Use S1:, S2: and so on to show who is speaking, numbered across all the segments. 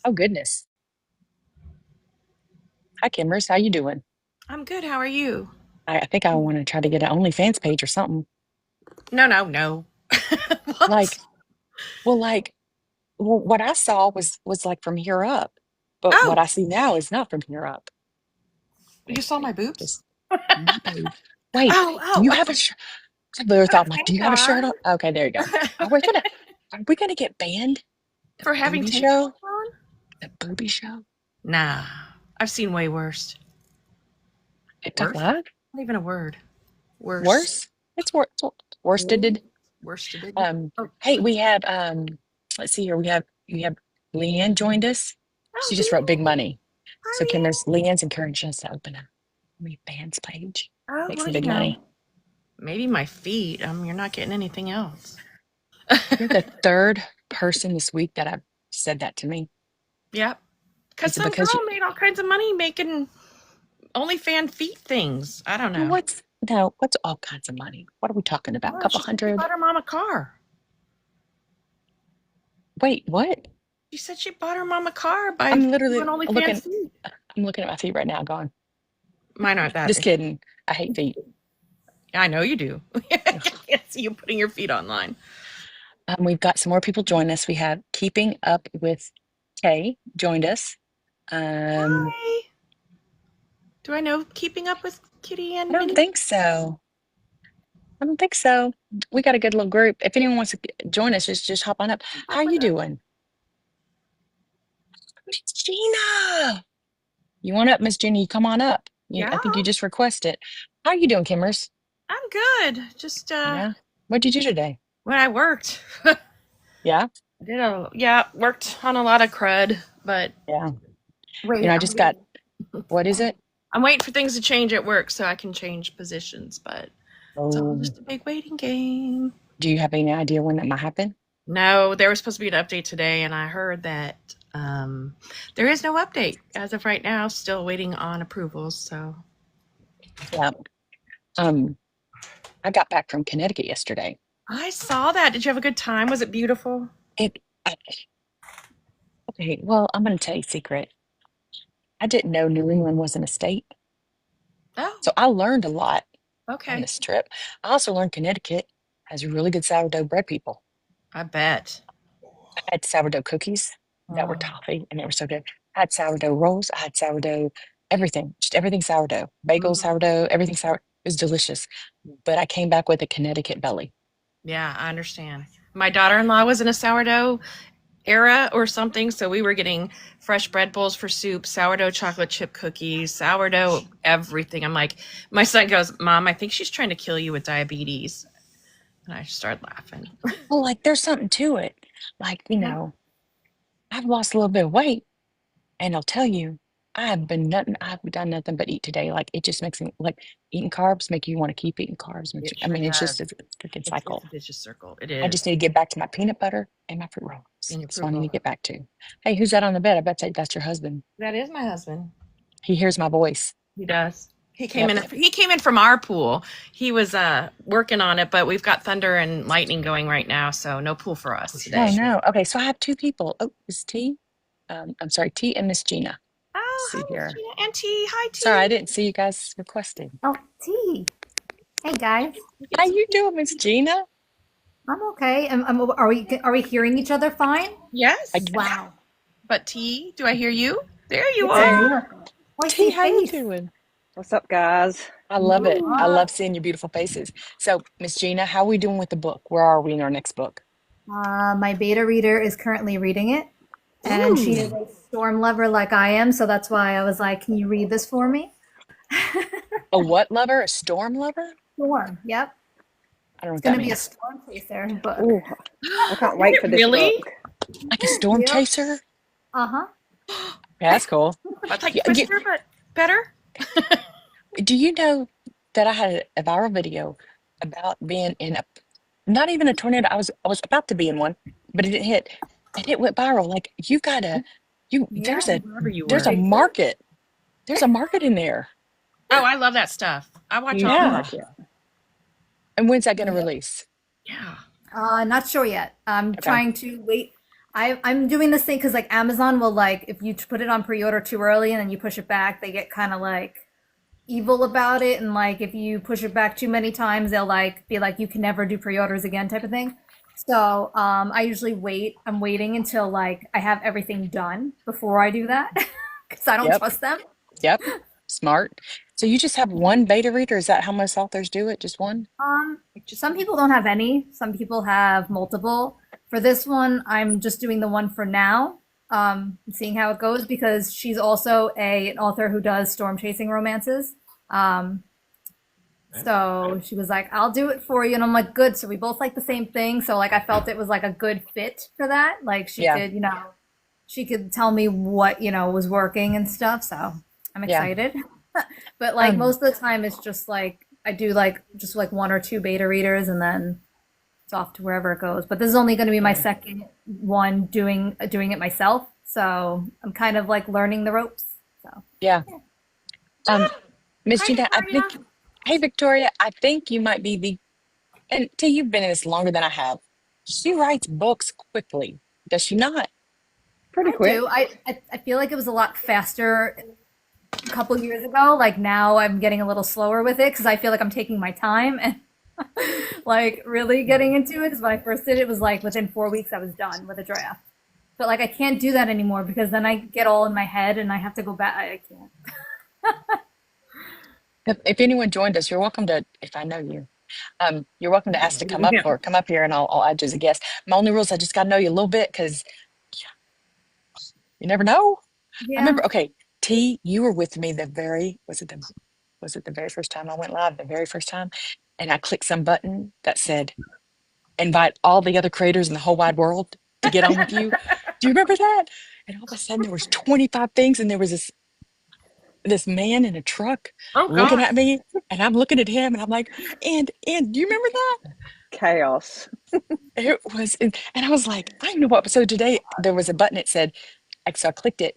S1: Oh goodness. Hi Kimmers, how you doing?
S2: I'm good. How are you?
S1: I think I want to try to get an OnlyFans page or something.
S2: No, no, no. What?
S1: Like, like, well, what I saw was like from here up, but what
S2: Oh,
S1: I see now is not from here up.
S2: you saw my boobs?
S1: Just my boob. Wait,
S2: Oh,
S1: do
S2: oh,
S1: you have a
S2: oh.
S1: shirt? I literally thought, I'm like, do
S2: Tank
S1: you have a
S2: bar
S1: shirt on? Okay, there you go. Are we gonna, are we gonna get banned? The
S2: for having
S1: booby
S2: tank
S1: show?
S2: tops on?
S1: The booby show?
S2: Nah, I've seen way worse.
S1: TikTok
S2: Worse?
S1: Live?
S2: Not even a word. Worse.
S1: Worse? It's worse. Worsted.
S2: Worsted. Oh,
S1: Hey, we have let's see here. We have Leanne joined us.
S2: oh,
S1: She just wrote big
S2: Leanne.
S1: money. So Kim,
S2: Hi,
S1: there's Leanne's encouraging us to open a fans page.
S2: Leanne. Oh,
S1: Make
S2: well,
S1: some big money.
S2: maybe my feet. You're not getting anything else.
S1: You're the third person this week that I've said that to me.
S2: Yep. Because
S1: Is it
S2: some
S1: because you
S2: girl made all kinds of money making OnlyFan feet things. I don't know.
S1: what's no, what's all kinds of money? What are we talking about? A
S2: Oh,
S1: couple
S2: she said she
S1: hundred?
S2: bought her mom a car.
S1: Wait, what?
S2: She said she bought her mom a car by
S1: I'm
S2: doing
S1: literally
S2: OnlyFans
S1: looking
S2: feet.
S1: I'm looking at my feet right now, going,
S2: Mine aren't that.
S1: just kidding. I hate feet.
S2: I know you do. I
S1: Ugh.
S2: can't see you putting your feet online.
S1: We've got some more people join us. We have Keeping Up with Kay joined us. Um,
S2: Hi. Do I know Keeping Up with Kitty
S1: I
S2: and
S1: don't
S2: Minnie?
S1: think so. I don't think so. We got a good little group. If anyone wants to join us, just hop on up. How
S2: Up
S1: are
S2: with
S1: you
S2: us.
S1: doing? Miss Gina. You want up, Miss Gina? You come on up.
S2: Yeah,
S1: I think you just requested. How are you doing, Kimmers?
S2: I'm good. Just
S1: Yeah. What'd you do today?
S2: when I worked, I
S1: Yeah.
S2: did a worked on a lot of crud, but
S1: Yeah.
S2: wait,
S1: I just got, what is it?
S2: I'm waiting for things to change at work so I can change positions, but it's all
S1: Oh,
S2: just a big waiting game.
S1: do you have any idea when that might happen?
S2: No, there was supposed to be an update today, and I heard that there is no update as of right now. Still waiting on approvals. So
S1: Yeah. Um, I got back from Connecticut yesterday.
S2: I saw that. Did you have a good time? Was it beautiful?
S1: It, I, okay, well, I'm going to tell you a secret. I didn't know New England wasn't a state.
S2: Oh,
S1: So I learned a lot on
S2: okay.
S1: this trip. I also learned Connecticut has really good sourdough bread people.
S2: I bet.
S1: I had sourdough cookies that were
S2: Oh,
S1: toffee and they were so good. I had sourdough rolls. I had sourdough, everything, just everything sourdough, bagel
S2: mhm.
S1: sourdough, everything sour. It was delicious. But I came back with a Connecticut belly.
S2: Yeah, I understand. My daughter-in-law was in a sourdough era or something, so we were getting fresh bread bowls for soup, sourdough chocolate chip cookies, sourdough everything. I'm like, my son goes, "Mom, I think she's trying to kill you with diabetes," and I started laughing.
S1: Well, like there's something to it. Like, I've lost a little bit of weight. And I'll tell you, I've done nothing but eat today. Like it just makes me like eating carbs make you want to keep eating carbs.
S2: It
S1: I
S2: sure
S1: mean, it's
S2: does.
S1: just a freaking
S2: It's a
S1: cycle.
S2: vicious circle. It
S1: I just
S2: is.
S1: need to get back to my peanut butter and my fruit rolls.
S2: And your
S1: That's what I need to
S2: approval.
S1: get back to. Hey, who's that on the bed? I bet that's your husband.
S2: That is my husband.
S1: He hears my voice.
S2: He does. He came
S1: Yep.
S2: in. He came in from our pool. He was working on it, but we've got thunder and lightning going right now, so no pool for us
S1: Oh
S2: today.
S1: no. Okay, so I have two people. Oh, is T? I'm sorry, T and Miss Gina.
S2: Oh,
S1: Let's see
S2: hi, Miss
S1: here.
S2: Gina and T. Hi,
S1: Sorry, I
S2: T.
S1: didn't see you guys requesting.
S3: Oh, T. Hey guys,
S2: We get
S1: How
S2: some
S1: you
S2: T.
S1: doing, Miss Gina?
S3: I'm okay. Are we hearing each other fine?
S1: I,
S2: Yes,
S3: Wow,
S2: but T, do I hear you? There you
S3: it's a
S2: are.
S4: Hey,
S3: miracle. Oh, I
S1: T,
S3: see
S1: how you
S3: face.
S1: doing?
S4: what's up, guys?
S1: I love it. I
S2: Ooh.
S1: love seeing your beautiful faces. So, Miss Gina, how are we doing with the book? Where are we in our next book?
S3: My beta reader is currently reading it, and she is
S2: Ooh.
S3: a storm lover like I am. So that's why I was like, "Can you read this for me?"
S1: A what lover? A storm lover?
S3: Storm. Yep,
S1: I don't know
S3: it's
S1: what that
S3: gonna be a
S1: means.
S3: storm chaser book.
S4: Ooh, I can't
S2: Is
S4: wait
S2: it
S4: for this
S2: really?
S4: book.
S1: Like a storm
S3: Yep.
S1: chaser?
S3: Uh huh.
S1: Yeah, that's cool.
S2: But like
S1: Yeah,
S2: Twister, but better?
S1: do you know that I had a viral video about being in a, not even a tornado. I was about to be in one, but it didn't hit, and it went viral. Like you gotta,
S3: Yeah.
S2: Wherever you
S1: there's a
S2: were.
S3: Big word.
S1: market. There's a market in there.
S2: Oh, I love that stuff. I watch
S4: Huge
S2: all the
S1: Yeah.
S4: market.
S1: And when's that gonna
S3: Yep.
S1: release?
S2: yeah.
S3: Not sure yet. I'm
S1: Okay.
S3: trying to wait. I'm doing this thing because like Amazon will like if you put it on pre-order too early and then you push it back, they get kind of like evil about it, and like if you push it back too many times, they'll like be like you can never do pre-orders again type of thing. So I usually wait. I'm waiting until like I have everything done before I do that because I don't
S1: Yep.
S3: trust them.
S1: Yep. Smart. So you just have one beta reader? Is that how most authors do it? Just one?
S2: Just
S3: Some people don't have any. Some people have multiple. For this one, I'm just doing the one for now, seeing how it goes because she's also an author who does storm chasing romances. Um, so she was like, "I'll do it for you," and I'm like, "Good." So we both like the same thing. So like, I felt it was like a good fit for that. Like she
S1: Yeah.
S3: could, she could tell me what was working and stuff. So I'm
S1: Yeah.
S3: excited. But like
S1: Um,
S3: most of the time, it's just like I do like just like one or two beta readers, and then it's off to wherever it goes. But this is only going to be my second one doing it myself, so I'm kind of like learning the ropes. So
S1: yeah. Um, Miss
S2: Hi,
S1: Gina, I
S2: Victoria.
S1: think, hey, Victoria, I think you might be and T, you've been in this longer than I have. She writes books quickly, does she not?
S4: Pretty
S3: I
S4: quick.
S3: do. I feel like it was a lot faster a couple years ago. Like now, I'm getting a little slower with it because I feel like I'm taking my time and like really getting into it. Because when I first did it, it was like within 4 weeks I was done with a draft. But like I can't do that anymore because then I get all in my head and I have to go back. I can't.
S1: If anyone joined us, you're welcome to, if I know you, you're welcome to ask to come up
S2: Yeah.
S1: or come up here and I'll add you as a guest. My only rule is I just got to know you a little bit because you never know. I
S3: Yeah.
S1: remember, okay, T, you were with me was it the very first time I went live, the very first time? And I clicked some button that said, invite all the other creators in the whole wide world to get on with you. Do you remember that? And all of a sudden there was 25 things and there was this man in a truck
S2: Oh
S1: looking
S2: God.
S1: at me and I'm looking at him and I'm like, and do you remember that?
S4: Chaos.
S1: It was, and I was like, I don't know what. So today there was a button that said, so I clicked it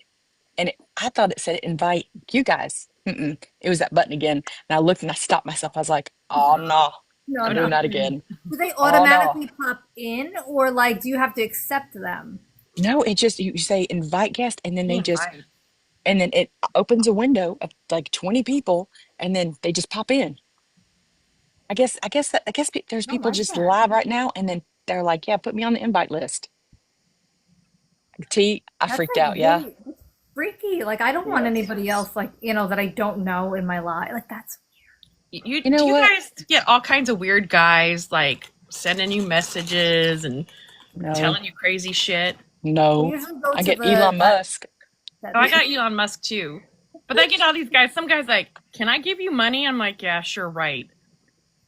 S1: and I thought it said invite you guys. Mm-mm. It was that button again. And I looked and I stopped myself. I was like, oh no,
S3: No,
S1: I'm
S2: Oh
S1: doing
S3: no.
S1: that again.
S3: Do they
S1: Oh no.
S3: automatically pop in, or like do you have to accept them?
S1: No, it just, you say invite guest and then they
S2: no.
S1: just, and then it opens a window of like 20 people and then they just pop in. There's
S3: I don't
S1: people
S3: like
S1: just
S3: that.
S1: live right now and then they're like, yeah, put me on the invite list. T, I
S3: That's
S1: freaked
S3: like
S1: out. Yeah.
S3: really that's freaky. Like I don't want
S4: Yes.
S3: anybody else like that I don't know in my life. Like that's
S2: You
S1: You
S2: do
S1: know
S2: you
S1: what?
S2: guys get all kinds of weird guys like sending you messages and
S1: No,
S2: telling you crazy shit?
S3: we
S1: no.
S3: usually go
S1: I
S3: to
S1: get
S3: the
S1: Elon Musk.
S3: that
S2: Oh, I got Elon Musk too. But I get all these guys. Some guys like, can I give you money? I'm like, yeah, sure, right.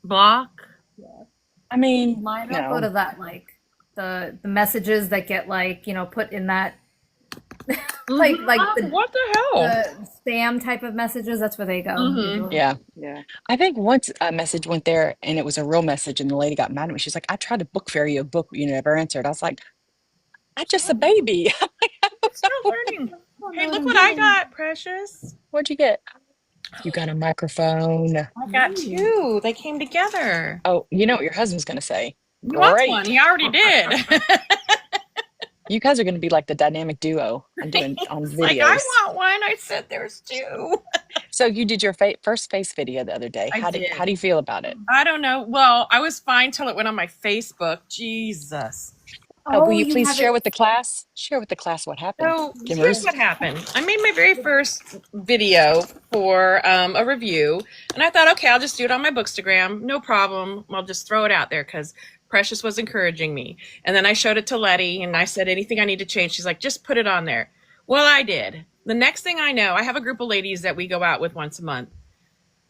S2: Block.
S1: I mean,
S3: mine don't go
S1: no.
S3: to that like the messages that get like put in that like
S2: What the hell?
S3: the spam type of messages. That's where they go usually.
S1: Yeah.
S4: Yeah.
S1: I think once a message went there and it was a real message and the lady got mad at me. She's like, I tried to book fairy you a book, you never answered. I was like, I'm just a baby. I don't
S2: Still
S1: know.
S2: learning.
S1: I don't know
S2: Hey,
S1: what
S2: look
S1: I'm
S2: what I
S1: doing.
S2: got, precious.
S1: What'd you get? You got a microphone.
S2: I got two. They came together.
S1: Oh, you know what your husband's gonna say?
S2: He wants one.
S1: Great.
S2: He already did.
S1: You guys are gonna be like the dynamic duo on
S2: It's like, I
S1: videos.
S2: want one. I said there's two.
S1: So you did your first face video the other day.
S2: I
S1: How
S2: did.
S1: do you feel about it?
S2: I don't know. Well, I was fine till it went on my Facebook. Jesus.
S1: Will
S3: Oh,
S1: you
S3: you
S1: please
S3: have
S1: share
S3: it.
S1: with the class? Share with the class what happened.
S2: So here's
S1: Gimmers.
S2: what happened. I made my very first video for a review, and I thought, okay, I'll just do it on my Bookstagram. No problem. I'll just throw it out there because Precious was encouraging me. And then I showed it to Letty, and I said, anything I need to change? She's like, just put it on there. Well, I did. The next thing I know, I have a group of ladies that we go out with once a month.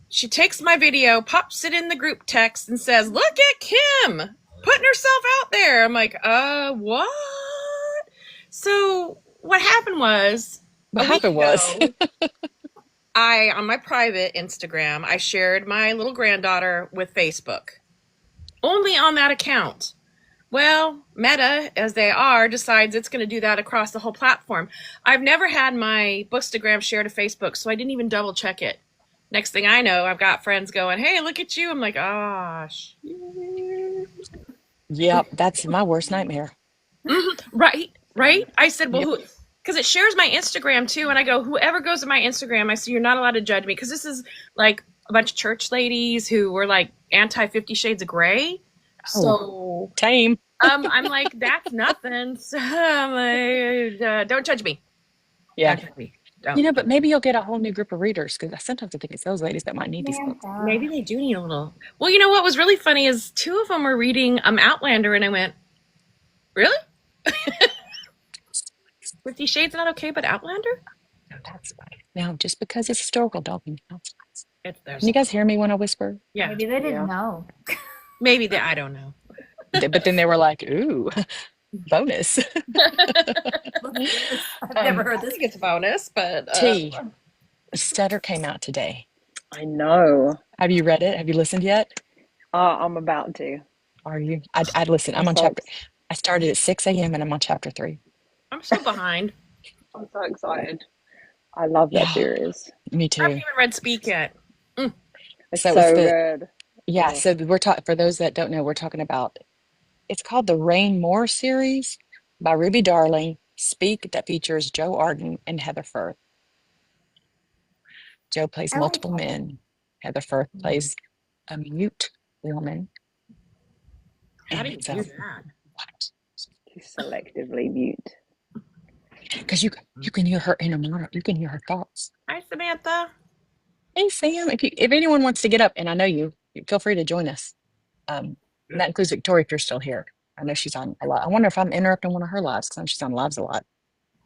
S2: She takes my video, pops it in the group text, and says, look at Kim putting herself out there. I'm like, what? So what happened was
S1: What
S2: a week
S1: happened was
S2: ago, on my private Instagram, I shared my little granddaughter with Facebook. Only on that account. Well, Meta, as they are, decides it's going to do that across the whole platform. I've never had my Bookstagram share to Facebook, so I didn't even double check it. Next thing I know, I've got friends going, hey, look at you. I'm like, oh, shit.
S1: Yep, that's my worst nightmare.
S2: Right. Right? I said, well,
S1: Yep.
S2: who? Because it shares my Instagram too, and I go, whoever goes to my Instagram, I say you're not allowed to judge me because this is like a bunch of church ladies who were like anti 50 Shades of Grey. So
S1: Tame.
S2: I'm like, that's nothing. So I'm like, don't judge me.
S1: Yeah.
S2: Don't judge me. Don't.
S1: But maybe you'll get a whole new group of readers because sometimes I think it's those ladies that might need these books.
S2: Maybe they do need a little. Well, you know what was really funny is two of them were reading Outlander, and I went, really? 50 Shades not okay, but Outlander?
S1: No, that's right. Now, just because it's historical, don't mean it's
S2: It's
S1: Can you guys hear me when I whisper?
S2: Yeah.
S3: Maybe they didn't
S4: Yeah.
S3: know.
S2: Maybe they. I don't know.
S1: But then they were like, ooh, bonus.
S3: I've never heard
S2: I
S3: this.
S2: think it's a bonus, but
S1: T. Stutter came out today.
S4: I know.
S1: Have you read it? Have you listened yet?
S4: I'm about to.
S1: Are you? I'd listen. I'm on
S4: so
S1: chapter. I started at 6 a.m. and I'm on chapter 3.
S2: I'm still behind.
S4: I'm so excited. I love that
S1: Yeah.
S4: series.
S1: Me
S2: I haven't
S1: too.
S2: even read Speak yet.
S4: It's
S1: So
S4: so
S1: it's the-
S4: good.
S1: Yeah.
S4: Oh.
S1: So we're talking, for those that don't know, we're talking about, it's called the Rain More series by Ruby Darling, Speak, that features Joe Arden and Heather Firth. Joe plays
S3: I like
S1: multiple
S3: Heather.
S1: men. Heather Firth plays a mute woman.
S2: How do you
S1: And
S2: do that?
S1: what?
S4: He's selectively mute.
S1: Because you can hear her inner monologue. You can hear her thoughts.
S2: Hi, Samantha.
S1: Hey Sam, if anyone wants to get up, and I know you feel free to join us. And that includes Victoria if you're still here. I know she's on a lot. I wonder if I'm interrupting one of her lives because she's on lives a lot.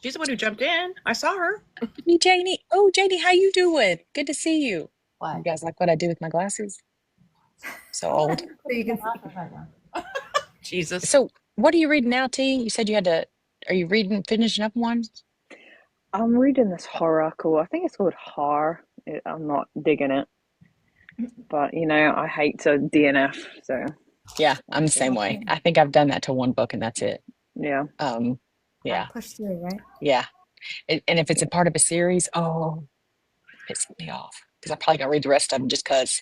S2: She's the one who jumped in. I saw her.
S1: Hey Janie. Oh Janie, how you doing? Good to see you.
S3: What?
S1: You guys like what I do with my glasses? So old.
S3: So you can see.
S2: Jesus.
S1: So what are you reading now, T? You said you had to. Are you finishing up one?
S4: I'm reading this horror called, I think it's called Har. I'm not digging it. But, I hate to DNF, so
S1: Yeah, I'm the same way. I think I've done that to one book and that's it.
S4: yeah.
S1: Yeah,
S3: Push through, right?
S1: yeah. And if it's a part of a series, it pisses me off because I'm probably gonna read the rest of them just because.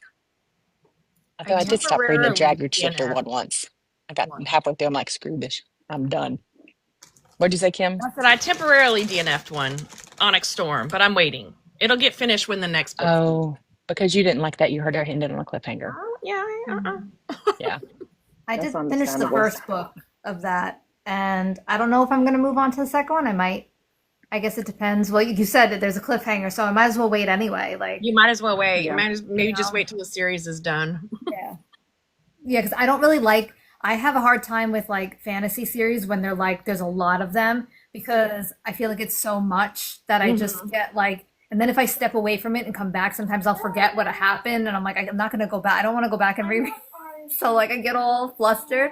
S1: Although I did stop reading a
S2: temporarily
S1: Drag Shifter
S2: DNF.
S1: one once. I got halfway through. I'm like, screw this. I'm done. What'd you say, Kim?
S2: I said I temporarily DNF'd one, Onyx Storm, but I'm waiting. It'll get finished when the next book.
S1: Oh, because you didn't like that. You heard her ended on a cliffhanger.
S2: Oh, yeah.
S1: Yeah.
S3: I
S4: That's
S3: did finish the
S4: understandable.
S3: first book of that, and I don't know if I'm going to move on to the second one. I might. I guess it depends. Well, you said that there's a cliffhanger, so I might as well wait anyway. Like,
S2: You might as well wait.
S4: Yeah.
S2: You might as maybe just wait till the series is done.
S3: yeah, because I don't really like. I have a hard time with like fantasy series when they're like there's a lot of them because I feel like it's so much that I just get like. And then if I step away from it and come back, sometimes I'll forget what happened, and I'm like, I'm not going to go back. I don't want to go back and reread. So like I get all flustered.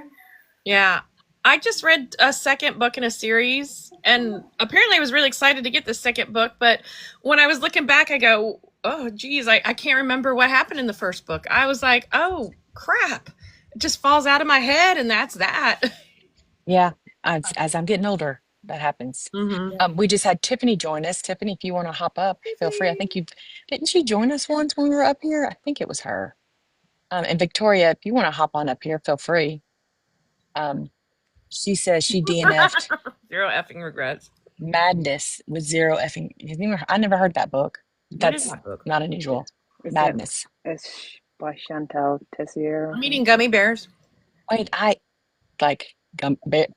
S2: Yeah. I just read a second book in a series, and apparently I was really excited to get the second book, but when I was looking back, I go, oh, geez, I can't remember what happened in the first book. I was like, oh, crap. It just falls out of my head, and that's that.
S1: Yeah. As I'm getting older, that happens.
S2: Mm-hmm.
S1: We just had Tiffany join us. Tiffany, if you want to hop up, feel free. I think didn't she join us once when we were up here? I think it was her. And Victoria, if you want to hop on up here, feel free. She says she DNF'd
S2: Zero effing regrets.
S1: Madness with zero effing. I never heard that book.
S2: What is
S1: That's
S2: that book?
S1: not unusual.
S4: Is
S1: Madness.
S4: It's by Chantal Tessier.
S2: I'm eating gummy bears.
S1: Wait, I like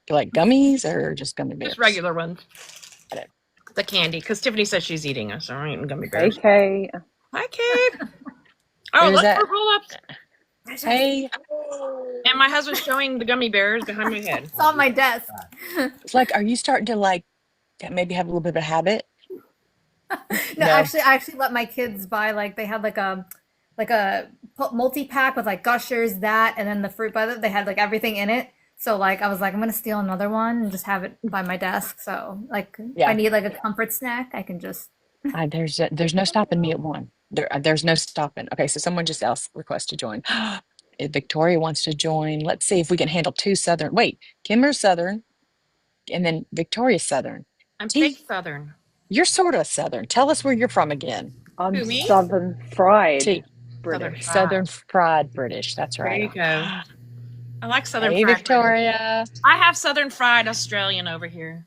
S1: like gummies or just gummy bears?
S2: Just regular ones.
S1: Got it.
S2: The candy, because Tiffany says she's eating us, so I'm eating gummy
S4: Hey,
S2: bears.
S4: Kate.
S2: Hi, Kate. Oh,
S1: Where's
S2: look
S1: that?
S2: for roll-ups.
S1: Hey,
S2: And my husband's showing the gummy bears behind my head.
S3: It's on my desk.
S1: it's like, are you starting to like maybe have a little bit of a habit?
S3: No, actually, I actually let my kids buy like they had like a multi-pack with like Gushers, that, and then the fruit by they had like everything in it. So like I was like, I'm gonna steal another one and just have it by my desk. So like if I need like a comfort snack, I can just.
S1: There's no stopping me at one. There's no stopping. Okay, so someone just else request to join. If Victoria wants to join, let's see if we can handle two Southern. Wait, Kimmer's Southern, and then Victoria's Southern.
S2: I'm fake Southern.
S1: You're sort of Southern. Tell us where you're from again.
S4: I'm
S2: Who, me?
S4: Southern Fried
S1: T.
S4: British.
S1: Southern Fried British. That's
S2: There
S1: right.
S2: you go. I like Southern
S1: Hey,
S2: fried.
S1: Victoria.
S2: I have Southern fried Australian over here.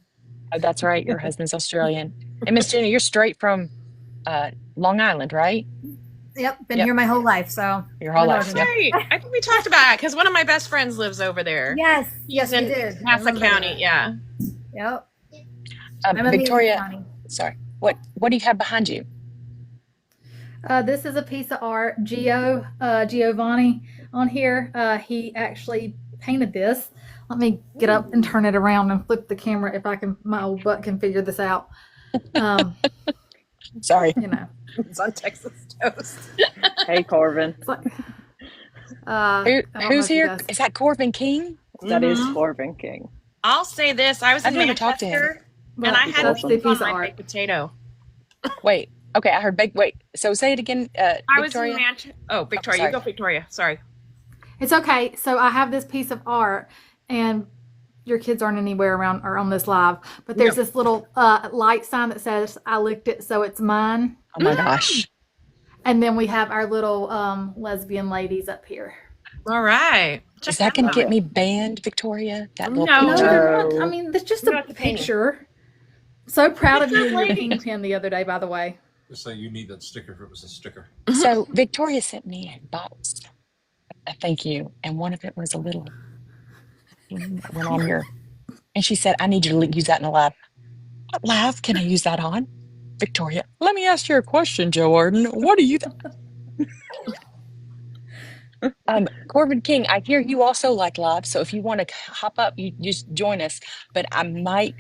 S1: Oh, that's right. Your husband's Australian. And Miss Jenny, you're straight from Long Island, right?
S3: Yep, been
S1: Yep.
S3: here my whole life, so
S1: Your whole
S3: we're
S1: life.
S2: That's
S3: northern.
S1: Yep.
S2: right. I think we talked about it because one of my best friends lives over there.
S3: Yes,
S2: He's
S3: yes, we
S2: in
S3: did. I
S2: Nassau
S3: remember
S2: County.
S3: that.
S2: Yeah.
S3: Yep. I'm in Leland
S1: Victoria,
S3: County.
S1: sorry. What do you have behind you?
S3: This is a piece of art, Giovanni on here. He actually painted this. Let me get up and turn it around and flip the camera if I can. My old butt can figure this out. Um,
S1: Sorry.
S3: you know,
S2: It's on Texas toast.
S4: Hey, Corvin.
S3: it's like,
S1: Who,
S3: I don't know
S1: who's
S3: if you
S1: here?
S3: guys.
S1: Is that Corvin King?
S4: That is
S2: Mhm.
S4: Corvin King.
S2: I'll say this: I was
S1: I
S2: in
S1: didn't even talk to him.
S2: Manchester,
S3: But
S2: and I had
S3: that's the
S2: beans
S3: piece
S2: on
S3: of
S2: my
S3: art.
S2: baked potato.
S1: Wait. Okay, I heard wait. So say it again,
S2: I was in
S1: Victoria.
S2: Manchester. Oh, Victoria, you
S1: sorry.
S2: go, Victoria. Sorry.
S3: It's okay. So I have this piece of art, and your kids aren't anywhere around or on this live, but there's this little light sign that says, "I licked it, so it's mine."
S1: Oh my gosh.
S3: And then we have our little lesbian ladies up here.
S2: All right. Check
S1: Is that going to
S2: out.
S1: get me banned, Victoria? That little
S2: No.
S3: No,
S1: picture?
S3: they're not. I
S4: No.
S3: mean, it's just
S2: You
S3: a
S2: have to paint it.
S3: picture. So proud of you and your
S2: Lady.
S3: kingpin the other day, by the way.
S5: Just say you need that sticker if it was a sticker.
S1: So Victoria sent me a box. A thank you, and one of it was a little thing that went on your. And she said, "I need you to use that in a lab." What lab can I use that on? Victoria, let me ask you a question, Joe Arden. What do you? Corvin King, I hear you also like live. So if you want to hop up, you just join us. But I might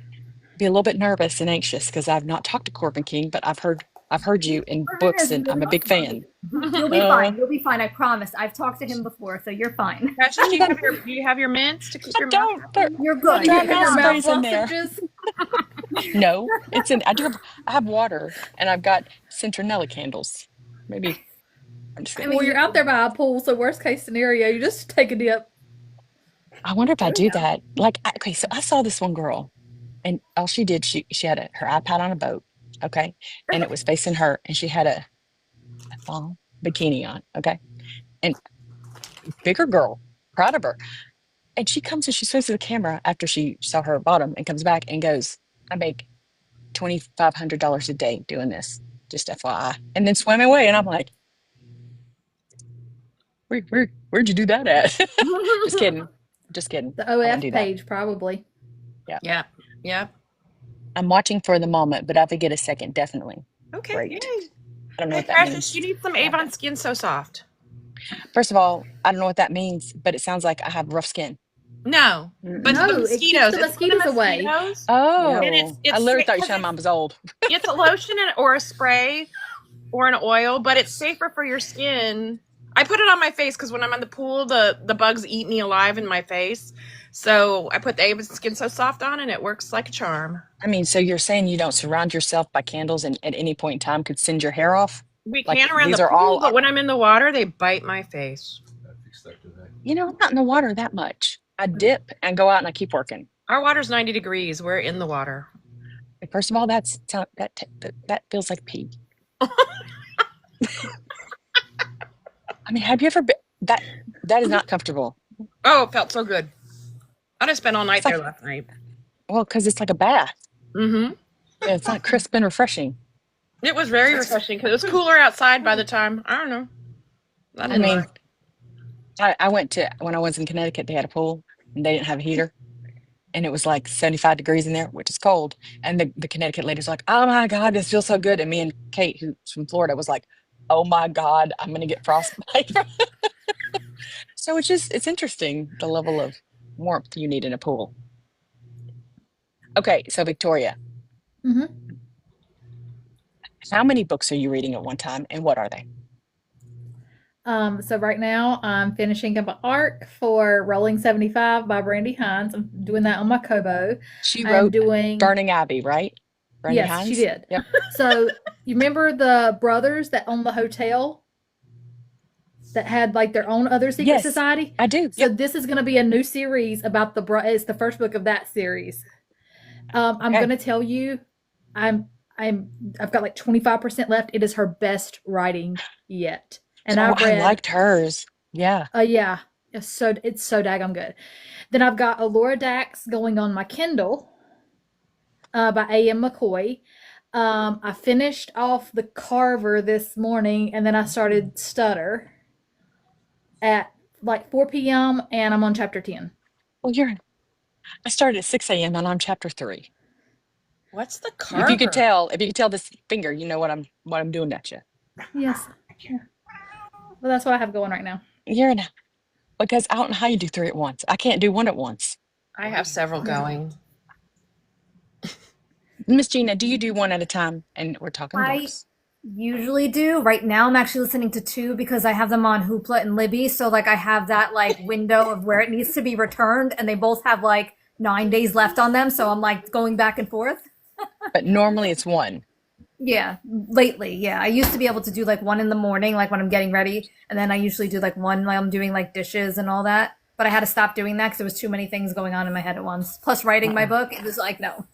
S1: be a little bit nervous and anxious because I've not talked to Corvin King, but I've heard you in books, and I'm a big fan.
S3: You'll be fine. You'll be fine. I promise. I've talked to him before, so you're fine.
S2: Precious, do you have your mints to keep your mouth?
S3: You're good.
S1: Dry
S3: You
S1: mouth
S3: have
S1: sprays in there.
S3: sausages?
S1: No, it's in. I have water, and I've got citronella candles. Maybe I'm just kidding.
S3: Well, you're out there by a pool, so worst case scenario, you just take a dip.
S1: I wonder if I do that. Like, okay, so I saw this one girl, and all she did, she had her iPad on a boat, okay, and it was facing her, and she had a thong bikini on, okay, and bigger girl, proud of her, and she comes and she faces the camera after she saw her bottom, and comes back and goes, "I make $2,500 a day doing this, just FYI," and then swam away, and I'm like, where'd you do that at? Just kidding, just kidding.
S3: The
S1: I wouldn't
S3: OF
S1: do that.
S3: page, probably.
S2: Yeah. Yeah.
S1: I'm watching for the moment, but if I get a second, definitely.
S2: Okay.
S1: Great.
S2: Yay.
S1: I don't know
S2: Hey,
S1: what that
S2: Precious,
S1: means.
S2: you need some Avon Skin So Soft.
S1: First of all, I don't know what that means, but it sounds like I have rough skin.
S2: No, but
S3: No,
S2: the
S3: it keeps
S2: mosquitoes.
S3: the
S2: It's for the
S3: mosquitoes away.
S2: mosquitoes.
S1: Oh,
S2: And it's
S1: I literally
S2: safe-
S1: thought you said mine was old.
S2: It's a lotion or a spray or an oil, but it's safer for your skin. I put it on my face because when I'm in the pool, the bugs eat me alive in my face. So I put the Avon Skin So Soft on, and it works like a charm.
S1: I mean, so you're saying you don't surround yourself by candles and at any point in time could send your hair off?
S2: We
S1: Like,
S2: can around
S1: these
S2: the
S1: are
S2: pool,
S1: all-
S2: but when I'm in the water, they bite my face.
S5: I fixed that today.
S1: You know, I'm not in the water that much. I dip and go out and I keep working.
S2: Our water's 90 degrees. We're in the water.
S1: First of all, that feels like pee. I mean, have you ever been that is not comfortable.
S2: Oh, it felt so good. I just spent all night
S1: It's like-
S2: there last night.
S1: Well, because it's like a bath.
S2: Mm-hmm.
S1: Yeah, it's not crisp and refreshing.
S2: It was very refreshing because it was cooler outside by the time. I don't know.
S1: I
S2: didn't
S1: mean,
S2: mind.
S1: I went to, when I was in Connecticut, they had a pool and they didn't have a heater. And it was like 75 degrees in there, which is cold. And the Connecticut ladies were like, "Oh my God, this feels so good." And me and Kate, who's from Florida, was like, "Oh my God, I'm going to get frostbite." So it's interesting, the level of warmth you need in a pool. Okay, so Victoria,
S3: Mhm.
S1: how many books are you reading at one time and what are they?
S3: So right now I'm finishing up an arc for Rolling 75 by Brandy Hines. I'm doing that on my Kobo.
S1: She
S3: I'm
S1: wrote
S3: doing
S1: Burning Abbey, right? Brandy
S3: Yes,
S1: Hines?
S3: she did.
S1: Yep.
S3: So you remember the brothers that owned the hotel that had like their own other secret
S1: Yes.
S3: society?
S1: I do.
S3: So
S1: Yep.
S3: this is going to be a new series about it's the first book of that series. I'm
S1: Okay.
S3: going to tell you, I've got like 25% left. It is her best writing yet. And
S1: Oh,
S3: I've read,
S1: I liked hers. Yeah.
S3: yeah, it's so daggone good. Then I've got Alora Dax going on my Kindle.
S6: by A.M. McCoy. I finished off The Carver this morning, and then I started Stutter at like 4 p.m., and I'm on chapter 10.
S1: Well, I started at 6 a.m. and I'm chapter 3.
S2: What's the
S1: If you could
S2: Carver?
S1: tell this finger, you know what I'm doing at you.
S6: Yes. Yeah. Well, that's what I have going right now.
S1: Because I don't know how you do 3 at once. I can't do 1 at once.
S2: I have several going.
S1: Miss Gina, do you do 1 at a time? And we're talking
S3: I
S1: books.
S3: usually do. Right now, I'm actually listening to 2 because I have them on Hoopla and Libby. So, like, I have that, like, window of where it needs to be returned, and they both have, like, 9 days left on them. So I'm, like, going back and forth.
S1: But normally it's 1.
S3: Yeah, lately, yeah. I used to be able to do, like, 1 in the morning, like, when I'm getting ready. And then I usually do, like, 1 while I'm doing, like, dishes and all that. But I had to stop doing that because there was too many things going on in my head at once. Plus, writing my book, it was like, no.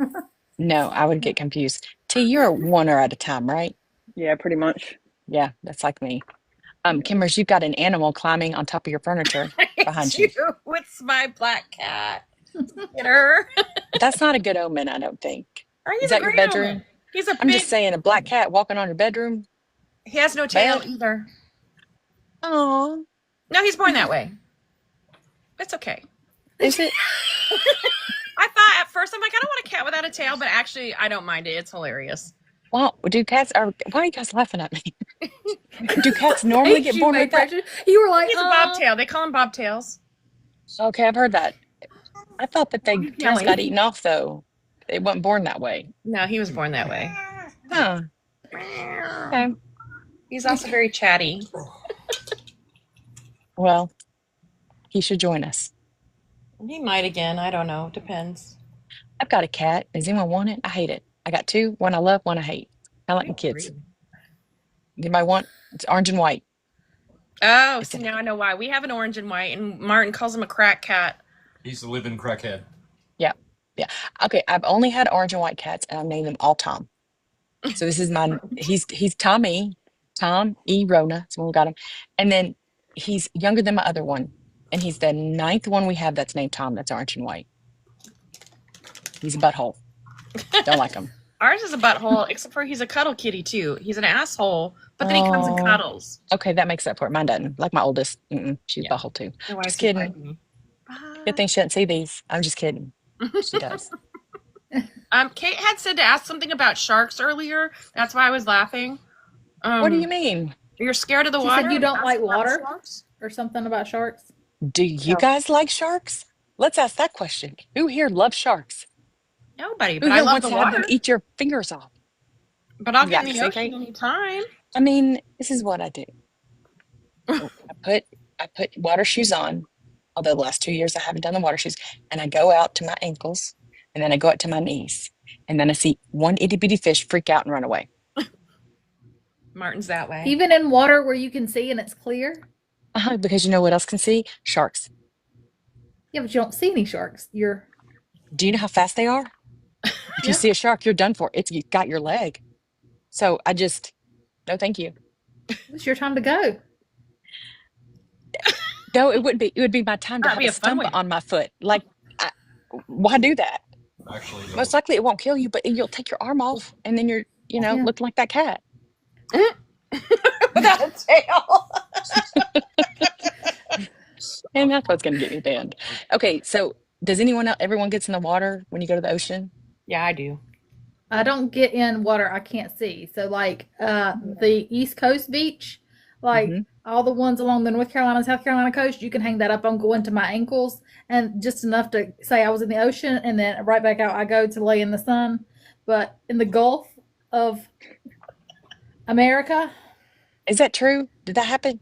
S1: No, I would get confused. T, you're a 1er at a time, right?
S4: Yeah, pretty much.
S1: Yeah, that's like me. Kimmers, you've got an animal climbing on top of your furniture behind you.
S2: It's my black cat. Get her.
S1: That's not a good omen, I don't think.
S2: He's
S1: Is
S2: a
S1: that your
S2: great
S1: bedroom?
S2: omen. He's a
S1: I'm
S2: big.
S1: just saying, a black cat walking on your bedroom.
S2: He has no tail
S1: Bad.
S2: either.
S1: Oh,
S2: No, he's born that way. It's okay.
S1: is it?
S2: I thought at first, I'm like, I don't want a cat without a tail, but actually, I don't mind it. It's hilarious.
S1: Well, why are you guys laughing at me? Do cats normally get born with that?
S6: You were like,
S2: He's a bobtail. They call him bobtails.
S1: Okay, I've heard that. I thought that they tails
S2: Yelling.
S1: got eaten off though. They wasn't born that way.
S2: No, he was born that way.
S1: Huh. Okay.
S2: He's also very chatty.
S1: Well, he should join us.
S2: He might again. I don't know. Depends.
S1: I've got a cat. Does anyone want it? I hate it. I got 2. 1 I love, 1 I hate. I like my kids. Anybody want? It's orange and white.
S2: Oh, see, now I know why. We have an orange and white, and Martin calls him a crack cat.
S5: He's a living crackhead.
S1: Yeah. Yeah. Okay. I've only had orange and white cats, and I've named them all Tom. So this is he's Tommy, Tom E. Rona. That's when we got him. And then he's younger than my other one. And he's the 9th one we have that's named Tom. That's orange and white. He's a butthole. Don't like him.
S2: Ours is a butthole, except for he's a cuddle kitty too. He's an asshole, but then he comes and cuddles.
S1: Okay, that makes up for it. Mine doesn't. Like my oldest. She's butthole too. Just kidding. Good thing she doesn't see these. I'm just kidding. She does.
S2: Kate had said to ask something about sharks earlier. That's why I was laughing.
S1: What do you mean?
S2: You're scared of the
S6: She
S2: water?
S6: said you don't like water
S2: Sharks?
S6: or something about sharks.
S1: Do you guys like sharks? Let's ask that question. Who here loves sharks?
S2: Nobody,
S1: Who
S2: but I
S1: here
S2: love
S1: wants
S2: the
S1: to have
S2: water.
S1: them eat your fingers off?
S2: But I'll get in
S1: Yeah,
S2: the
S1: see,
S2: ocean
S1: Kate?
S2: anytime.
S1: I mean, this is what I do. I put water shoes on, although the last 2 years I haven't done the water shoes, and I go out to my ankles, and then I go out to my knees, and then I see one itty bitty fish freak out and run away.
S2: Martin's that way.
S6: Even in water where you can see and it's clear.
S1: Because you know what else can see? Sharks.
S6: Yeah, but you don't see any sharks.
S1: Do you know how fast they are? If you see a shark, you're done for. You got your leg. So no, thank you.
S6: It's your time to go.
S1: No, it wouldn't be. It would be my time to
S2: That'd
S1: have
S2: be
S1: a
S2: a fun
S1: stump
S2: way.
S1: on my foot. Like, why do that?
S5: Actually,
S1: Most likely it won't kill you, but you'll take your arm off, and then you're,
S6: Yeah.
S1: looking like that cat.
S2: Without a tail.
S1: And that's what's going to get me banned. Okay, so does everyone gets in the water when you go to the ocean?
S2: Yeah, I do.
S6: I don't get in water I can't see. So like the East Coast beach, like all the ones along the North Carolina, South Carolina coast, you can hang that up. I'm going to my ankles and just enough to say I was in the ocean, and then right back out I go to lay in the sun. But in the Gulf of America,
S1: Is that true? Did that happen?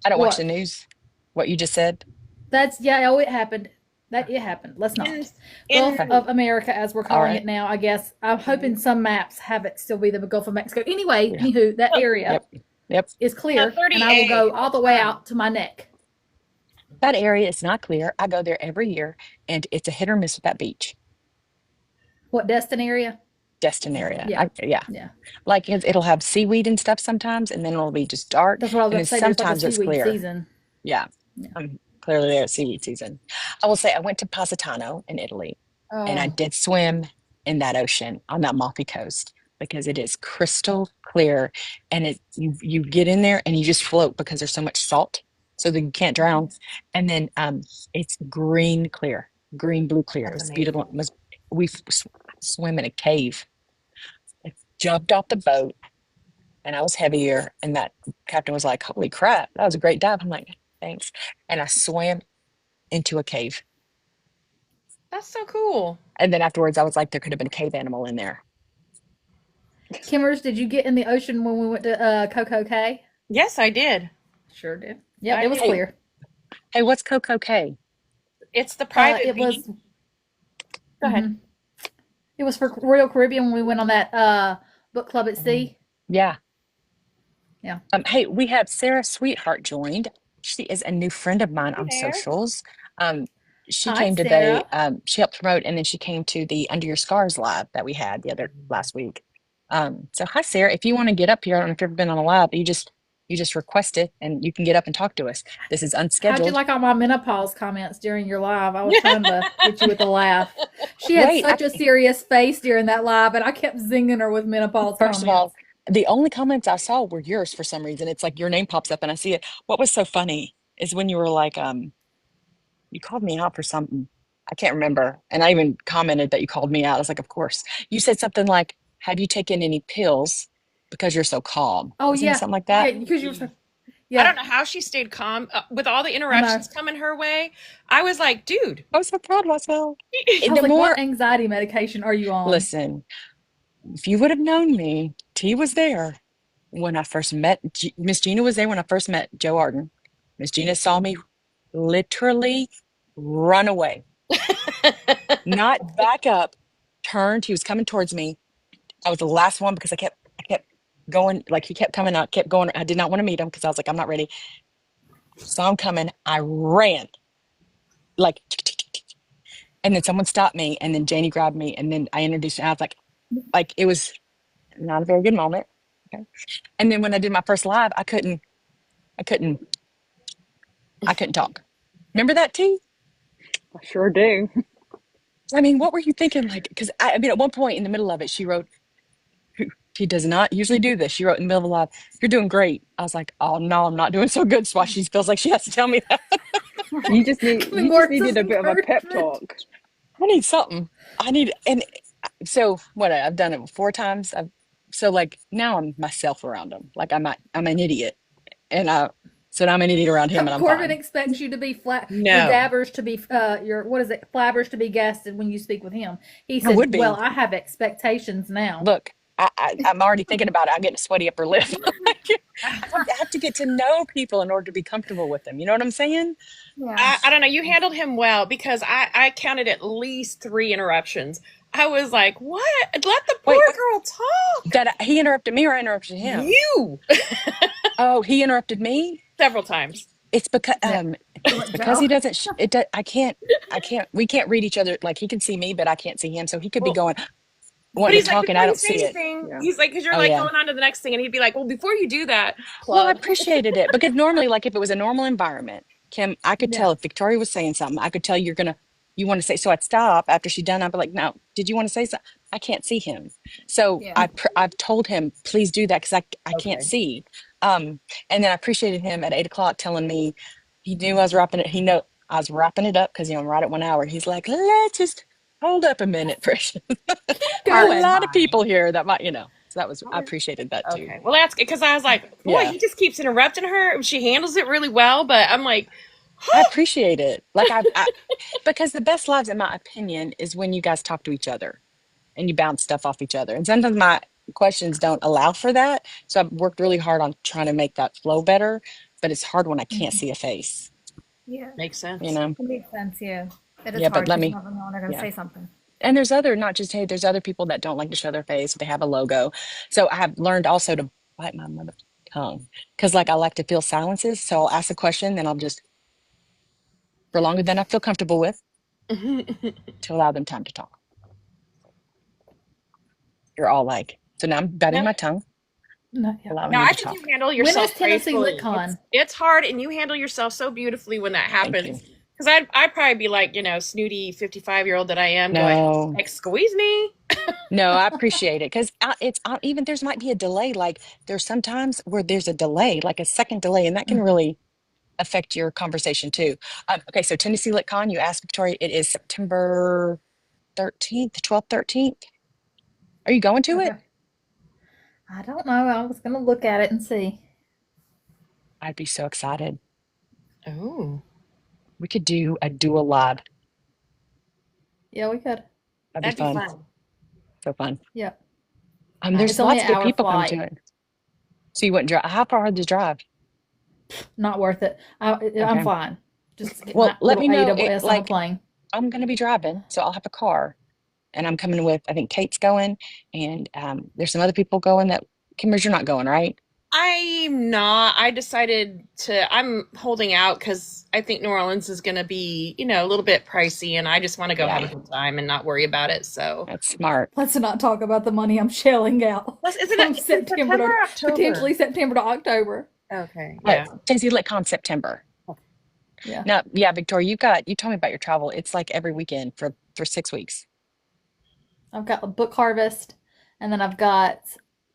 S1: I don't watch
S6: What?
S1: the news. What you just said.
S6: it happened. It happened. Let's not.
S2: In-
S6: Gulf of America, as we're calling
S1: right.
S6: it now, I guess. I'm hoping some maps have it still be the Gulf of Mexico. Anyway, anywho, that area
S1: Yep.
S6: is clear,
S2: Yeah, 38.
S6: and I will go all the way out to my neck.
S1: That area is not clear. I go there every year, and it's a hit or miss with that beach.
S6: What Destin area?
S1: Destin area.
S6: Yeah.
S1: Yeah. Like it'll have seaweed and stuff sometimes, and then it'll be just dark.
S6: That's what I was
S1: and
S6: going to
S1: then
S6: say. There's like a
S1: sometimes it's
S6: seaweed
S1: clear.
S6: season.
S1: Yeah. I'm clearly there at seaweed season. I will say I went to Positano in Italy, and I did swim in that ocean on that Malfi coast because it is crystal clear, and you get in there and you just float because there's so much salt, so that you can't drown. And then it's green clear, green blue clear. It
S2: That's
S1: was beautiful.
S2: amazing.
S1: We swim in a cave. I jumped off the boat, and I was heavier, and that captain was like, "Holy crap, that was a great dive." I'm like, "Thanks." And I swam into a cave.
S2: That's so cool.
S1: And then afterwards, I was like, there could have been a cave animal in there.
S6: Kimmers, did you get in the ocean when we went to Coco Cay?
S2: Yes, I did.
S6: Sure did. Yeah,
S2: I
S6: it was
S2: did.
S6: clear.
S1: Hey, what's Coco Cay?
S2: It's the private
S6: It was.
S2: beach. Go ahead.
S6: Mhm. It was for Royal Caribbean when we went on that book club at sea.
S1: Yeah.
S6: Yeah.
S1: Hey, we have Sarah Sweetheart joined. She is a new friend of mine
S2: Hey
S1: on
S2: there.
S1: socials. She
S6: Hi,
S1: came to the
S6: Sarah.
S1: she helped promote, and then she came to the Under Your Scars live that we had the other last week. So hi Sarah, if you want to get up here, I don't know if you've ever been on a live, but you just request it and you can get up and talk to us. This is
S6: How'd you
S1: unscheduled.
S6: like all my menopause comments during your live? I was trying to get you with a laugh. She had
S1: Wait,
S6: such a serious face during that live, and I kept zinging her with menopause
S1: First of
S6: comments.
S1: all, the only comments I saw were yours for some reason. It's like your name pops up and I see it. What was so funny is when you were like, you called me out for something. I can't remember. And I even commented that you called me out. I was like, of course. You said something like, have you taken any pills because you're so calm?
S6: Oh
S1: Wasn't it
S6: yeah,
S1: something like that?
S6: yeah, because you were so,
S2: I
S6: yeah.
S2: don't know how she stayed calm with all the
S6: I know.
S2: interruptions coming her way. I was like, dude.
S1: I was so proud of myself.
S6: I
S1: The
S6: was like,
S1: more,
S6: what anxiety medication are you on?
S1: listen, if you would have known me, T was there when I first met, Miss Gina was there when I first met Joe Arden. Miss Gina saw me literally run away, not back up, turned. He was coming towards me. I was the last one because I kept going, like he kept coming out, kept going. I did not want to meet him because I was like, I'm not ready. Saw him coming. I ran like, and then someone stopped me, and then Janie grabbed me, and then I introduced her. I was like it was not a very good moment. Okay. And then when I did my first live, I couldn't talk. Remember that, T?
S4: I sure do.
S1: I mean, what were you thinking? Like, because I mean, at one point in the middle of it, she wrote, she does not usually do this. She wrote in the middle of the live, "You're doing great." I was like, "Oh no, I'm not doing so good." So why she feels like she has to tell me that.
S4: You just
S6: Words
S4: needed
S6: of
S4: a bit of a pep
S6: encouragement.
S4: talk.
S1: I need something. And so what? I've done it 4 times. So like now I'm myself around him. Like I'm an idiot, and so now I'm an idiot around him, and I'm
S6: Corbin
S1: fine.
S6: expects you to be flat, your
S2: No.
S6: dabbers to be, your, what is it, flabbers to be gasted when you speak with him. He
S1: I
S6: said,
S1: would be.
S6: well, I have expectations now.
S1: Look, I'm already thinking about it. I'm getting a sweaty upper lip. I have to get to know people in order to be comfortable with them. You know what I'm saying?
S3: Yeah.
S2: I don't know. You handled him well because I counted at least 3 interruptions. I was like, what? Let the poor
S1: Wait,
S2: girl talk.
S1: he interrupted me or I interrupted him?
S2: You.
S1: Oh, he interrupted me?
S2: Several times.
S1: It's because
S6: Yeah.
S1: it's because he doesn't I can't we can't read each other. Like he can see me, but I can't see him. So he could be
S2: Well,
S1: going
S2: but
S1: wanting
S2: he's
S1: to
S2: like,
S1: talk and
S2: before
S1: I
S2: you
S1: don't
S2: say
S1: see it.
S2: anything,
S4: Yeah.
S2: he's like, because you're
S1: Oh
S2: like
S1: yeah.
S2: going on to the next thing, and he'd be like, well, before you do that,
S1: Well, I
S2: plug.
S1: appreciated it because normally, like if it was a normal environment, Kim, I could
S6: Yeah.
S1: tell if Victoria was saying something, I could tell you want to say, so I'd stop after she'd done. I'd be like, no, did you want to say something? I can't see him. So
S3: Yeah.
S1: I've told him, please do that because I can't
S2: Okay.
S1: see. And then I appreciated him at 8 o'clock telling me he knew I was wrapping it. He know I was wrapping it up because I'm right at 1 hour. He's like, let's just hold up a minute, Precious. There are a
S6: Good.
S1: lot of people here that might, so I appreciated that too.
S2: Okay. Well, that's because I was like, boy,
S1: Yeah.
S2: he just keeps interrupting her. She handles it really well, but I'm like,
S1: I appreciate it. Like because the best lives, in my opinion, is when you guys talk to each other and you bounce stuff off each other. And sometimes my questions don't allow for that. So I've worked really hard on trying to make that flow better. But it's hard when I can't see a face,
S3: Yeah.
S2: makes sense.
S3: It makes sense, yeah. It is
S1: Yeah, but
S3: hard
S1: let
S3: because
S1: me-
S3: you never know when they're going to
S1: yeah.
S3: say something.
S1: And there's there's other people that don't like to show their face. They have a logo. So I have learned also to bite my mother tongue because like I like to feel silences. So I'll ask a question, then I'll just for longer than I feel comfortable with to allow them time to talk. You're all like, so now I'm biting my tongue,
S6: No, yeah.
S1: allowing
S2: No,
S1: you
S2: I
S1: to
S2: think
S1: talk.
S2: you handle
S6: When
S2: yourself
S6: is Tennessee
S2: gracefully.
S6: LitCon?
S2: It's hard, and you handle yourself so beautifully when that
S1: Thank
S2: happens.
S1: you.
S2: Because I'd probably be like, snooty 55-year-old that I am, going,
S1: No,
S2: excuse me.
S1: No, I appreciate it because it's even there's might be a delay. Like there's sometimes where there's a delay, like a second delay, and that can really affect your conversation too. Okay, so Tennessee LitCon, you asked Victoria, it is September 13th, 12th, 13th. Are you going to
S3: Okay.
S1: it?
S6: I don't know. I was gonna look at it and see.
S1: I'd be so excited.
S2: Oh,
S1: We could do a dual live.
S6: Yeah, we could.
S1: That'd be
S2: that'd be
S1: fun.
S2: fun.
S1: So fun.
S6: Yep.
S1: There's
S6: It's only
S1: lots
S6: an
S1: of good
S6: hour
S1: people coming to
S6: flight.
S1: it. So you wouldn't drive. How far is the drive?
S6: Not worth it. I'm
S1: Okay.
S6: fine. Just get
S1: Well,
S6: my
S1: let
S6: little
S1: me know it
S6: AWS on a
S1: like
S6: plane.
S1: I'm gonna be driving, so I'll have a car and I'm coming with I think Kate's going and there's some other people going that Kimmers, you're not going, right?
S2: I'm not. I decided to. I'm holding out because I think New Orleans is going to be, a little bit pricey, and I just want to go have
S1: Yeah,
S2: a good time and not worry about it. So,
S1: that's smart.
S6: Let's not talk about the money I'm shelling out
S2: plus, isn't
S6: from
S2: it it's in
S6: September
S2: September
S6: to
S2: or October?
S6: potentially September to October.
S2: Okay, yeah.
S1: Tennessee LitCon September.
S6: Yeah.
S1: Now, yeah, Victoria, you told me about your travel. It's like every weekend for 6 weeks.
S6: I've got a book harvest, and then I've got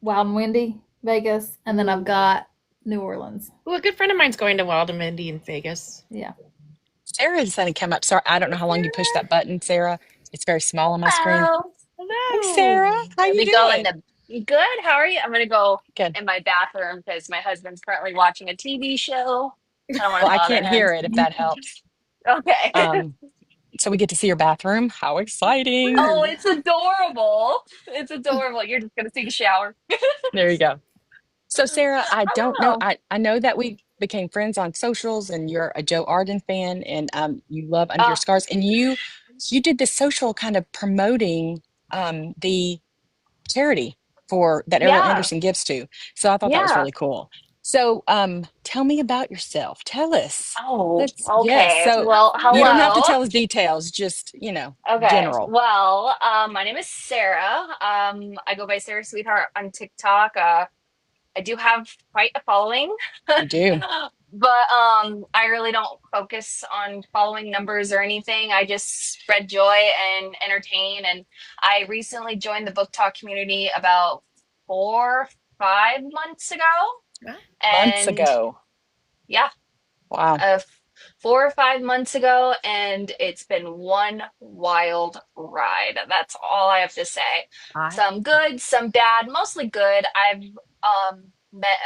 S6: Wild and Windy, Vegas, and then I've got New Orleans.
S2: Well, a good friend of mine's going to Wild and Mindy in Vegas.
S6: Yeah.
S1: Sarah is going to come up. Sorry, I don't know how long you pushed that button, Sarah. It's very small on my screen.
S7: Hello.
S1: Hey, Sarah,
S2: Hello.
S1: how
S7: Let
S1: you
S7: me go in
S1: doing?
S7: the good. How are you? I'm gonna go
S1: Good.
S7: in my bathroom because my husband's currently watching a TV show. I don't want to
S1: Well, I
S7: bother
S1: can't
S7: him.
S1: hear it if that helps.
S7: Okay.
S1: Um, so we get to see your bathroom. How exciting!
S7: Oh, it's adorable. It's adorable. You're just gonna take a shower.
S1: There you go. So, Sarah, I
S7: I
S1: don't
S7: don't
S1: know.
S7: know.
S1: I know that we became friends on socials, and you're a Joe Arden fan, and you love Under Your
S7: Uh,
S1: Scars, and you did this social kind of promoting the charity for that Ariel
S7: yeah.
S1: Anderson gives to. So I thought that was
S7: Yeah.
S1: really cool. So tell me about yourself. Tell us.
S7: Oh,
S1: Let's yes.
S7: okay.
S1: So
S7: Well,
S1: you don't have to
S7: hello.
S1: tell us details, just
S7: Okay.
S1: general.
S7: Well, my name is Sarah. I go by Sarah Sweetheart on TikTok. I do have quite a following,
S1: You do.
S7: but I really don't focus on following numbers or anything. I just spread joy and entertain. And I recently joined the book talk community about 4, 5 months ago,
S2: Huh?
S1: Months
S7: and
S1: ago.
S7: yeah,
S1: Wow.
S7: 4 or 5 months ago, and it's been one wild ride. That's all I have to say.
S2: I
S7: Some good, some bad, mostly good. I've met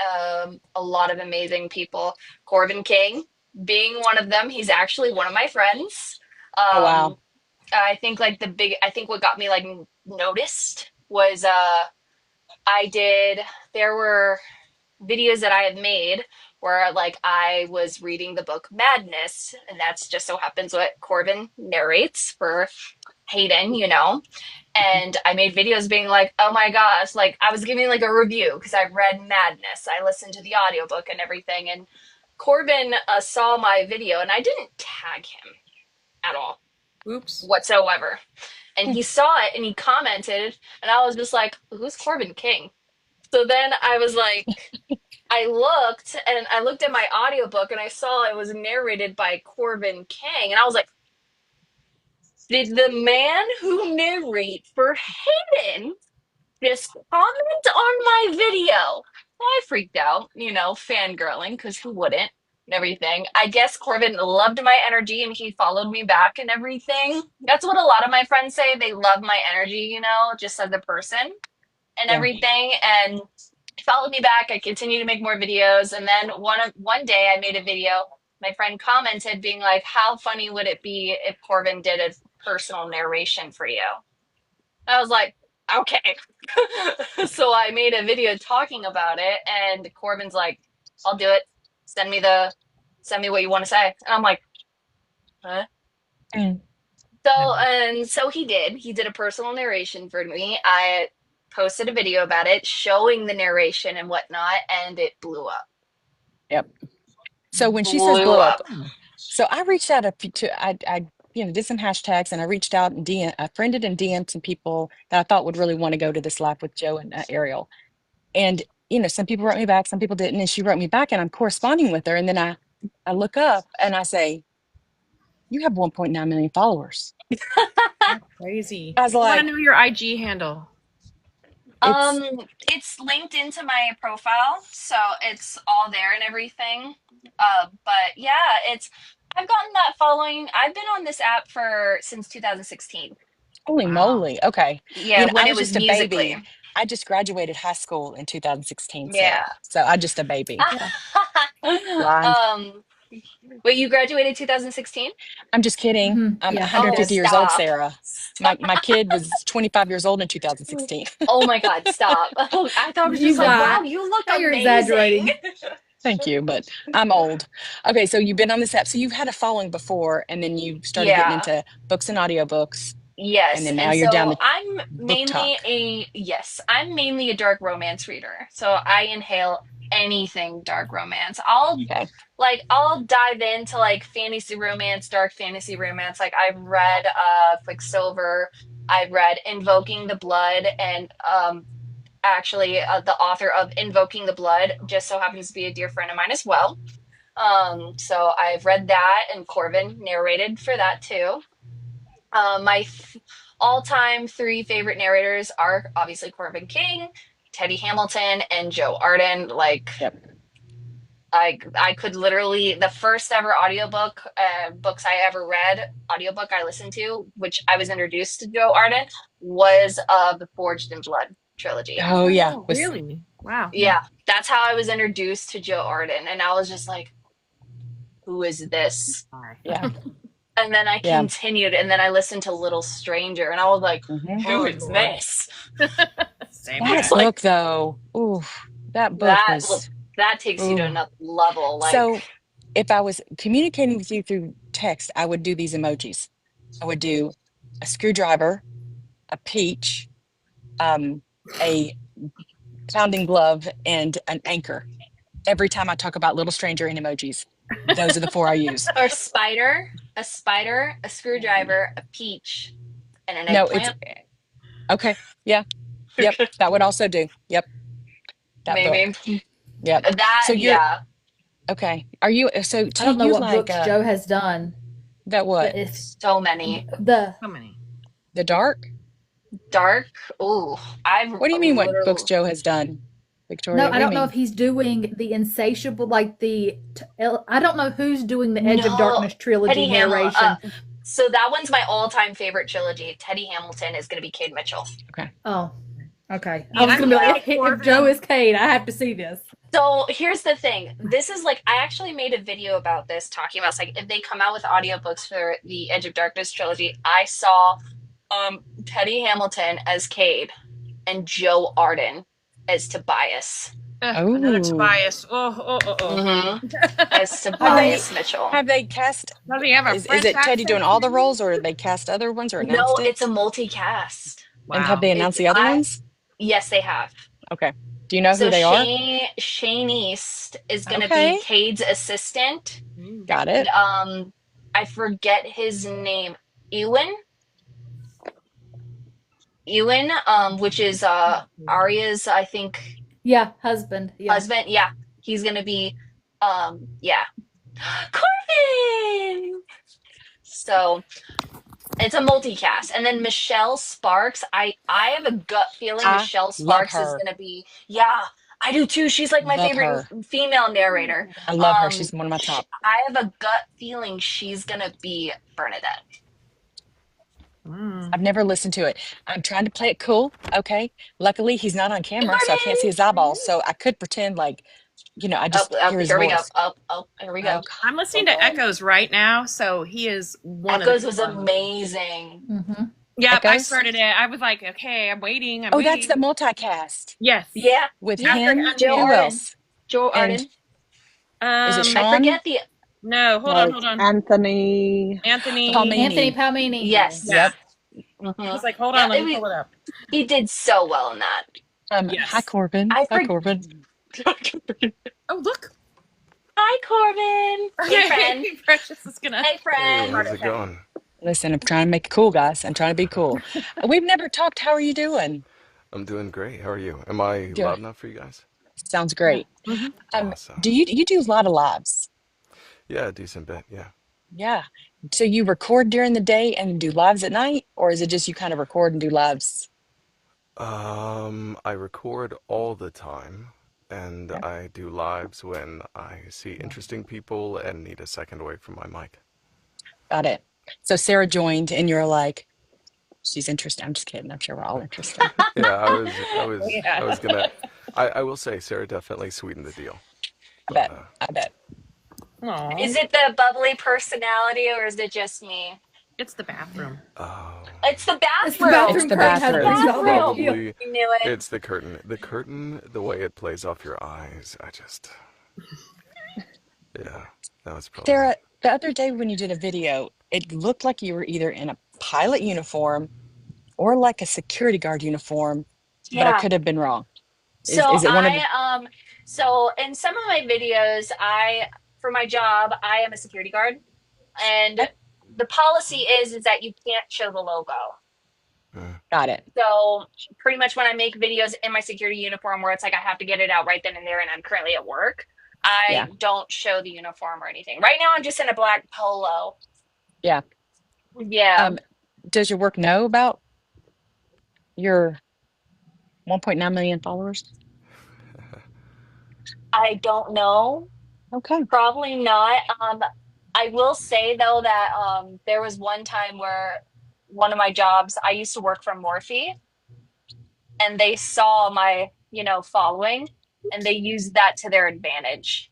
S7: a lot of amazing people. Corvin King being one of them. He's actually one of my friends.
S1: Oh
S7: Um,
S1: wow.
S7: I think what got me like noticed was I did. There were videos that I have made where like I was reading the book Madness, and that's just so happens what Corbin narrates for Hayden. And I made videos being like, oh my gosh, like I was giving like a review because I read Madness. I listened to the audiobook and everything. And Corbin saw my video, and I didn't tag him at all
S2: oops.
S7: whatsoever. And he saw it and he commented, and I was just like, who's Corbin King? So then I was like, I looked at my audiobook and I saw it was narrated by Corvin King. And I was like, did the man who narrates for Hayden just comment on my video? So I freaked out, fangirling, because who wouldn't? And everything. I guess Corbin loved my energy and he followed me back and everything. That's what a lot of my friends say. They love my energy, just as a person and
S1: Yeah.
S7: everything. And followed me back. I continued to make more videos. And then one day I made a video. My friend commented being like, how funny would it be if Corbin did a personal narration for you? I was like, okay. So I made a video talking about it, and Corbin's like, I'll do it. Send me what you want to say. And I'm like, huh?
S1: Mm.
S7: So he did. He did a personal narration for me. I posted a video about it, showing the narration and whatnot, and it blew up.
S1: Yep. So when she says
S7: Blew
S1: blow up,
S7: up.
S1: so I reached out I did some hashtags and I reached out and I friended and DM'd some people that I thought would really want to go to this live with Joe and Ariel. And some people wrote me back, some people didn't, and she wrote me back, and I'm corresponding with her. And then I look up and I say, "You have 1.9 million followers."
S2: That's crazy.
S1: I was
S2: I want to
S1: like,
S2: know your IG handle.
S1: it's
S7: It's linked into my profile, so it's all there and everything. But yeah, it's I've gotten that following. I've been on this app for since 2016.
S1: holy
S2: Wow.
S1: moly. Okay.
S7: Yeah,
S1: I
S7: when it
S1: was
S7: was
S1: just a
S7: Musically.
S1: baby. I just graduated high school in 2016,
S7: Yeah.
S1: Sarah. So I just a baby.
S6: Yeah.
S1: Blind.
S7: um, wait, you graduated 2016?
S1: I'm just kidding. I'm
S6: Yeah. She
S1: 150
S7: Oh,
S6: did.
S1: years old,
S7: stop.
S1: Sarah. My kid was 25 years old in 2016.
S7: Oh my God, stop. Oh, I thought it was
S6: You
S7: just like,
S6: lie.
S7: wow, you look
S6: Now you're
S7: amazing.
S6: exaggerating.
S1: Thank you, but I'm old. Okay, so you've been on this app. So you've had a following before, and then you started getting
S7: Yeah.
S1: into books and audiobooks, and
S7: Yes,
S1: then now
S7: and
S1: you're down
S7: so
S1: the book talk.
S7: I'm mainly a dark romance reader. So I inhale anything dark romance. I'll dive into like fantasy romance, dark fantasy romance. Like I've read Quicksilver, I've read Invoking the Blood, and actually the author of Invoking the Blood just so happens to be a dear friend of mine as well. So I've read that, and Corvin narrated for that too. My all-time three favorite narrators are obviously Corvin King, Teddy Hamilton, and Joe Arden. Like
S1: Yep.
S7: I could literally the first ever audiobook books I ever read, audiobook I listened to, which I was introduced to Joe Arden, was the Forged in Blood trilogy.
S1: Oh yeah,
S2: Oh,
S1: was
S2: really? Wow.
S7: Yeah, that's how I was introduced to Joe Arden, and I was just like, who is this?
S1: yeah,
S7: And then I
S1: yeah.
S7: continued, and then I listened to Little Stranger, and I was like,
S1: hmm
S7: who
S2: Oh,
S7: is
S2: Lord.
S7: this?
S2: Same
S1: That
S2: here.
S7: Like
S1: book though, ooh, that book
S7: that
S1: was
S7: that takes you to
S1: ooh.
S7: another level. Like,
S1: So if I was communicating with you through text, I would do these emojis. I would do a screwdriver, a peach, um, a pounding glove, and an anchor. Every time I talk about Little Stranger and emojis, those are the four I use.
S7: or spider, a screwdriver, a peach, and an
S1: No, it's
S7: eggplant.
S1: okay. Yeah. Yep. That would also do. Yep. That
S7: Maybe
S1: book. Yep.
S7: that.
S1: So you're
S7: Yeah,
S1: okay. Are you so
S6: I
S1: T
S6: don't know
S1: you
S6: what
S1: like
S6: books Joe has done,
S1: that what?
S6: but if
S7: so many
S6: the
S2: How many?
S1: The dark?
S7: dark. Ooh, I've
S1: What do you mean what books
S7: literally
S1: Joe has done?
S6: no,
S1: Victoria, what
S6: I
S1: do you
S6: don't know if
S1: mean?
S6: he's doing the Insatiable, like I don't know who's doing the Edge of
S7: no
S6: Darkness trilogy
S7: Teddy Hamilton.
S6: narration.
S7: So that one's my all-time favorite trilogy. Teddy Hamilton is going to be Cade Mitchell.
S1: Okay.
S6: Oh, okay. I
S2: Yeah,
S6: was
S2: I'm
S6: gonna be
S7: Yeah.
S6: like, if Joe is Cade, I have to see this.
S7: So here's the thing. This is like I actually made a video about this talking about like if they come out with audiobooks for the Edge of Darkness trilogy, I saw Teddy Hamilton as Cade and Joe Arden as Tobias.
S2: Another
S1: Oh.
S2: Tobias.
S7: Mm-hmm. As
S6: Are they?
S7: Tobias Mitchell.
S1: Have they cast
S2: Does he have a
S1: is
S2: French
S1: it Teddy doing
S2: accent
S1: all the
S2: too?
S1: roles or they cast other ones or announced
S7: No, it's a
S1: it?
S7: multicast.
S1: And have they
S2: Wow.
S1: announced
S7: It's
S1: the other
S7: I
S1: ones?
S7: Yes, they have.
S1: Okay. Do you know who
S7: So
S1: they are?
S7: Shane East is gonna be
S1: Okay.
S7: Cade's assistant.
S2: Mm.
S1: Got
S7: And
S1: it.
S7: I forget his name. Ewan? Ewan, which is Arya's, I think,
S6: Yeah, husband. Yeah.
S7: husband. Yeah, he's gonna be, yeah, Corvin. So it's a multicast, and then Michelle Sparks. I have a gut feeling
S1: I
S7: Michelle
S1: love
S7: Sparks is
S1: her.
S7: gonna be. Yeah, I do too. She's like my
S1: Love
S7: favorite
S1: her.
S7: female narrator.
S1: I love her. She's one of my top.
S7: I have a gut feeling she's gonna be Bernadette.
S2: Mm.
S1: I've never listened to it. I'm trying to play it cool. Okay. Luckily, he's not on camera, so I can't see his eyeballs. So I could pretend like, I
S7: Up,
S1: just
S7: up,
S1: hear his
S7: here we go.
S1: voice.
S7: Up, here we
S1: Oh,
S7: go.
S1: God.
S2: I'm listening to Echoes right now, so he is one of
S7: Echoes
S2: the
S7: was
S2: people I'm-
S7: amazing.
S6: Mm-hmm.
S2: Yep, I
S1: Echoes?
S2: started it. I was like, okay, I'm waiting. I'm
S1: Oh,
S2: waiting.
S1: that's the multicast
S2: Yes.
S7: Yeah,
S1: with
S7: yeah.
S1: him.
S7: Joe
S1: Who
S7: Arden.
S1: else?
S7: Joe
S1: And
S7: Arden.
S1: is it
S7: I
S1: Sean?
S7: forget the.
S2: No, hold
S4: No,
S2: on,
S4: it's
S2: hold on.
S4: Anthony.
S2: Anthony.
S6: Anthony
S1: Palmini.
S6: Palmini.
S7: Yes.
S2: Yeah.
S7: Mhm.
S2: I was like, hold
S7: Yeah,
S2: on, let me pull it up.
S7: he did so well in that.
S2: Yes.
S1: Hi, Corbin.
S7: I
S1: Hi,
S7: for-
S1: Corbin.
S2: Oh, look.
S7: Hi, Corbin. Hey, friend.
S2: Precious is gonna.
S7: Hey,
S8: Hey,
S7: friend.
S8: how's it going?
S1: Listen, I'm trying to make it cool, guys. I'm trying to be cool. We've never talked. How are you doing?
S8: I'm doing great. How are you? Am I
S1: Good.
S8: loud enough for you guys?
S1: Sounds great.
S2: Mhm.
S8: Awesome.
S1: Do you do a lot of lives?
S8: Yeah, a decent bit. Yeah.
S1: Yeah. So you record during the day and do lives at night, or is it just you kind of record and do lives?
S8: I record all the time, and
S1: Yeah,
S8: I do lives when I see interesting people and need a second away from my mic.
S1: got it. So Sarah joined, and you're like, she's interested. I'm just kidding. I'm sure we're all interested.
S8: Yeah, I
S1: Yeah,
S8: was gonna. I will say Sarah definitely sweetened the deal,
S1: I
S8: but
S1: bet. I bet.
S2: Aw,
S7: Is it the bubbly personality or is it just me?
S2: it's the bathroom.
S8: oh,
S7: It's the
S3: It's the
S1: It's
S7: bathroom.
S3: bathroom
S1: the
S3: curtain
S7: It's
S3: has
S7: the
S1: bathroom.
S3: brings it all
S8: it's
S3: out of
S7: bathroom.
S3: you.
S8: probably
S7: I knew it.
S8: it's the curtain. The curtain, the way it plays off your eyes. Yeah, that was probably it.
S1: Sarah, the other day when you did a video, it looked like you were either in a pilot uniform or like a security guard uniform, but I
S7: Yeah.
S1: could have been wrong.
S7: So
S1: Is it one of the?
S7: so in some of my videos, for my job, I am a security guard, and
S1: Okay,
S7: the policy is that you can't show the logo.
S8: Mm.
S1: got it.
S7: So pretty much when I make videos in my security uniform where it's like I have to get it out right then and there and I'm currently at work,
S1: Yeah,
S7: I don't show the uniform or anything. Right now I'm just in a black polo.
S1: yeah.
S7: Yeah.
S1: Um, does your work know about your 1.9 million followers?
S7: I don't know.
S1: Okay.
S7: Probably not. I will say though that there was one time where one of my jobs, I used to work for Morphe, and they saw my, following, and they used that to their advantage.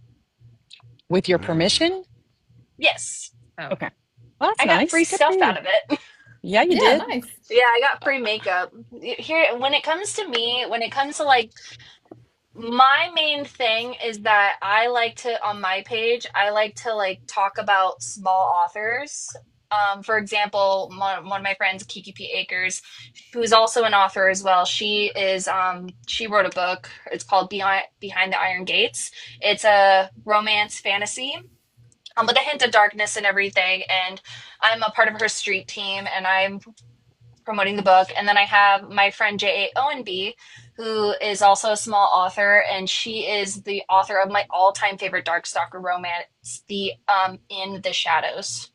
S1: With your
S8: Mm.
S1: permission?
S7: Yes,
S2: Oh,
S1: Okay. Well, that's
S7: I got
S1: nice.
S7: free
S1: Good for
S7: stuff out
S1: you.
S7: of it.
S1: Yeah, you
S6: Yeah,
S1: did.
S6: nice.
S7: Yeah, I got free makeup. Here, when it comes to me, when it comes to like my main thing is that I like to on my page, I like to like talk about small authors. For example, one of my friends, Kiki P. Akers, who is also an author as well. She wrote a book. It's called Behind the Iron Gates. It's a romance fantasy. With a hint of darkness and everything, and I'm a part of her street team, and I'm promoting the book. And then I have my friend J.A. Owenby, who is also a small author, and she is the author of my all-time favorite Darkstalker romance, the In the Shadows.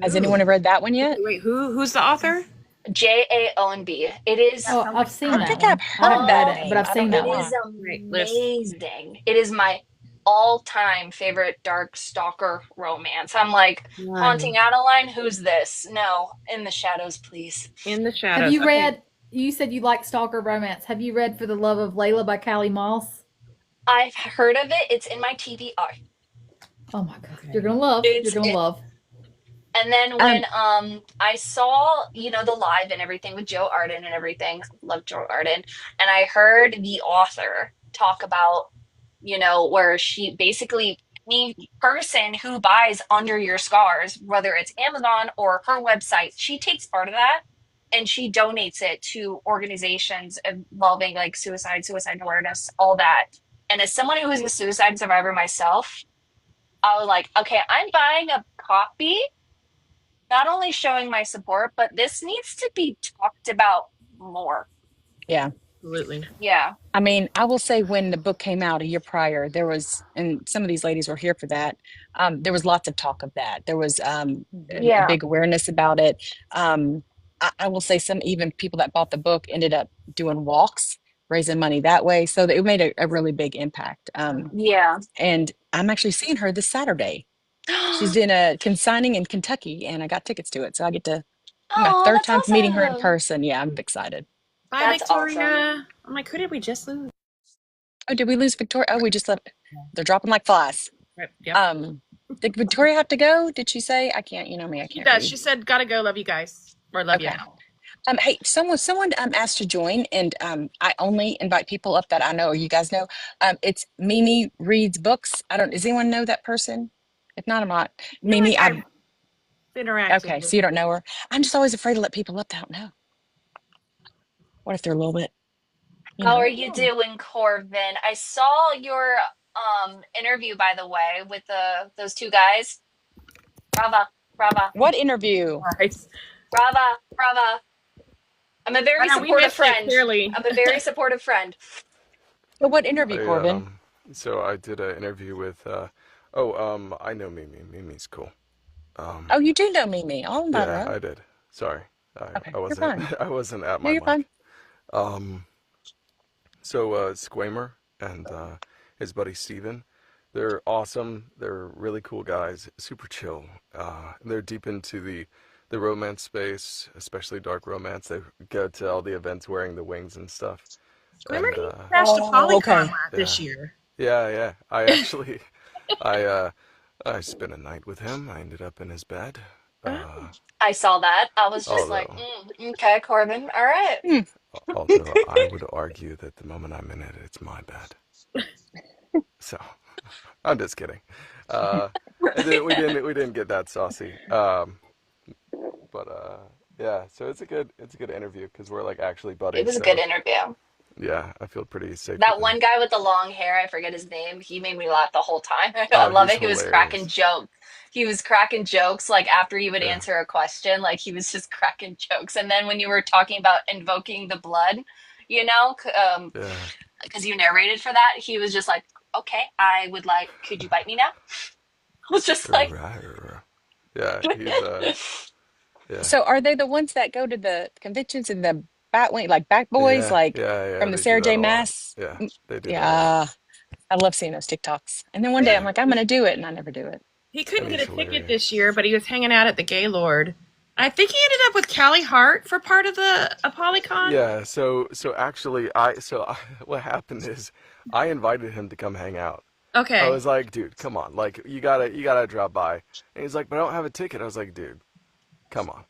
S1: Has
S2: ooh.
S1: anyone read that one yet?
S2: Wait, who's the author?
S7: J.A. Owenby. It is
S6: Oh, I've seen
S1: I
S6: that
S1: think I've
S6: one. I haven't
S1: heard
S6: read
S1: that
S6: it, but
S1: name.
S6: I've
S1: I don't
S6: seen
S1: know
S6: that
S7: it
S6: one.
S7: is
S1: why.
S2: Right, Liz.
S7: amazing. It is my all-time favorite Darkstalker romance. I'm like haunting
S2: One
S7: Adeline. Who's this? No, In the Shadows, please.
S2: in the
S6: Have
S2: shadows.
S6: you
S2: Okay.
S6: read? You said you like stalker romance. Have you read For the Love of Layla by Callie Moss?
S7: I've heard of it. It's in my TBR.
S6: Oh my god,
S2: Okay.
S6: you're gonna love. You're
S7: It's
S6: gonna love.
S7: And then
S1: Um,
S7: when I saw, the live and everything with Joe Arden and everything, love Joe Arden, and I heard the author talk about, where she basically any person who buys Under Your Scars, whether it's Amazon or her website, she takes part of that and she donates it to organizations involving like suicide awareness, all that. And as someone who is a suicide survivor myself, I was like, okay, I'm buying a copy, not only showing my support, but this needs to be talked about more.
S1: yeah.
S2: Absolutely.
S7: Yeah.
S1: I mean, I will say when the book came out a year prior, there was, and some of these ladies were here for that. There was lots of talk of that. There was a
S7: Yeah.
S1: big awareness about it. I will say some even people that bought the book ended up doing walks, raising money that way. So it made a really big impact.
S7: Yeah.
S1: And I'm actually seeing her this Saturday. She's in a consigning in Kentucky, and I got tickets to it. So I get to, my
S7: Oh,
S1: third
S7: that's
S1: time meeting her in
S7: awesome.
S1: person. Yeah, I'm excited.
S2: Bye,
S7: That's awesome.
S2: Victoria. I'm like, who did we just lose?
S1: Oh, did we lose Victoria? Oh, we just left. They're dropping like flies.
S2: Right. Yep.
S1: Did Victoria have to go? Did she say? I can't, you know me, I
S2: She
S1: can't
S2: does.
S1: read.
S2: She said, "Gotta go. Love you guys." Or love you
S1: Okay.
S2: now.
S1: Hey, someone asked to join, and I only invite people up that I know or you guys know. It's Mimi reads books. I don't. Does anyone know that person? If not, I'm not.
S2: I feel
S1: Mimi,
S2: like I've interacted
S1: okay.
S2: with.
S1: So you don't know her. I'm just always afraid to let people up that I don't know. What if they're a little bit, you
S7: How
S1: know?
S7: are you doing, Corvin? I saw your interview, by the way, with those two guys. Brava, brava,
S1: What interview?
S2: Right.
S7: brava, brava. I'm a
S2: I
S7: very
S2: know we
S7: supportive
S2: missed it
S7: friend.
S2: clearly.
S7: I'm a very supportive friend.
S1: What interview,
S8: I
S1: Corbin?
S8: so I did an interview with I know Mimi. Mimi's cool. Um,
S1: Oh, you do know Mimi. All about
S8: yeah,
S1: her.
S8: I did. Sorry,
S1: Okay,
S8: I
S1: you're
S8: wasn't
S1: fine.
S8: I wasn't at
S1: No,
S8: my
S1: you're fine.
S8: mic. Um, so Squamer and his buddy Steven, they're awesome. They're really cool guys, super chill. They're deep into the romance space, especially dark romance. They go to all the events wearing the wings and stuff.
S2: Squimmer,
S8: And
S2: he crashed a
S1: Oh,
S2: Polycon
S1: okay.
S2: this
S8: yeah,
S2: year.
S8: yeah. I actually, I I spent a night with him. I ended up in his bed.
S2: Oh.
S8: Uh,
S7: I saw that. I was just like,
S8: although
S7: okay, Corbin, all right.
S1: Hmm.
S8: although I would argue that the moment I'm in it, it's my bed. So I'm just kidding. Uh, we didn't get that saucy. But yeah. So it's a good interview because we're like actually
S7: It
S8: buddies.
S7: was a good
S8: So
S7: interview.
S8: yeah, I feel pretty safe with
S7: That
S8: him.
S7: one guy with the long hair, I forget his name, he made me laugh the whole time. I
S8: Oh,
S7: love
S8: he's
S7: it. He was cracking
S8: hilarious.
S7: jokes. He was cracking jokes like after he would
S8: Yeah,
S7: answer a question, like he was just cracking jokes. And then when you were talking about invoking the blood, you know,
S8: yeah.
S7: because you narrated for that, he was just like, okay, I would like, could you bite me now? I was just like,
S8: Rawr. Yeah, he's yeah.
S1: So are they the ones that go to the conventions in the Batwing, like Bat Boys, like
S8: Yeah,
S1: from the
S8: they do
S1: Sarah
S8: that
S1: J.
S8: a lot.
S1: Mass?
S8: Yeah, they do that a lot.
S1: Yeah, I love seeing those TikToks. And then one day I'm
S2: Yeah.
S1: like, I'm gonna do it, and I never do it.
S2: He
S8: And
S2: couldn't get
S8: he's
S2: a ticket this
S8: hilarious.
S2: year, but he was hanging out at the Gaylord. I think he ended up with Callie Hart for part of the Polycon.
S8: Yeah, so actually what happened is I invited him to come hang out. I
S2: Okay.
S8: was like, dude, come on. Like you gotta drop by. And he's like, but I don't have a ticket. I was like, dude, come on.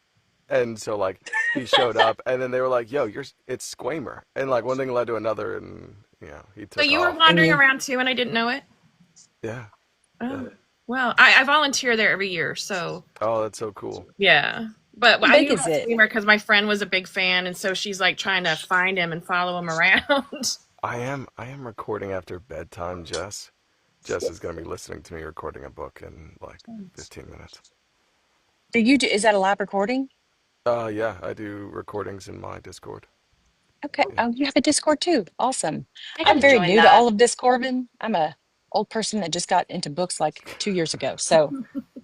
S8: And so like he showed up and then they were like, yo, it's Squamer. And like one thing led to another and he
S2: So
S8: took
S2: you were
S8: off.
S1: And
S2: wandering
S1: you,
S2: around too, and I didn't know it.
S8: Yeah. Yeah.
S2: Oh, well, I volunteer there every year, so
S8: Oh, that's so cool.
S2: yeah. But
S1: how
S2: I
S1: big
S2: knew
S1: is
S2: about
S1: it?
S2: Screamer because my friend was a big fan, and so she's like trying to find him and follow him around.
S8: I am recording after bedtime, Jess. Jess is gonna be listening to me recording a book in like 15 minutes.
S1: Is that a live recording?
S8: Yeah, I do recordings in my Discord.
S1: Okay.
S8: Yeah.
S1: Oh, you have a Discord too. Awesome.
S7: I
S1: I'm
S7: gotta
S1: very
S7: join
S1: new to
S7: that.
S1: all of this, Corvin. I'm a old person that just got into books like 2 years ago. So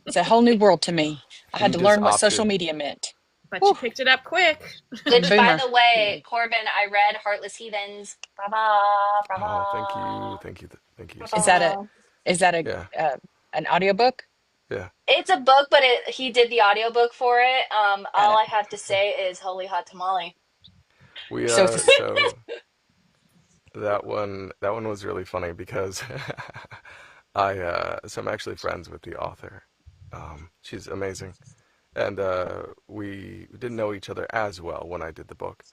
S1: it's a whole new world to me. I had
S8: You
S1: to
S8: just
S1: learn what social
S8: opted.
S1: media meant.
S2: But you
S1: Whew,
S2: picked it up quick.
S1: I'm a
S7: Which, by
S1: boomer.
S7: the way, Corbin, I read Heartless Heathens. Brava,
S8: Oh, thank you,
S7: brava,
S8: thank you
S1: Is
S8: so
S1: that
S8: much.
S1: a
S7: brava.
S1: is that a
S8: Yeah,
S1: an audiobook?
S8: yeah.
S7: It's a book, but he did the audiobook for it.
S1: Got
S7: All
S1: it.
S7: I have to say is holy hot tamale.
S8: We
S1: So it's a
S8: so that one was really funny because I'm actually friends with the author. She's amazing, and we didn't know each other as well when I did the book.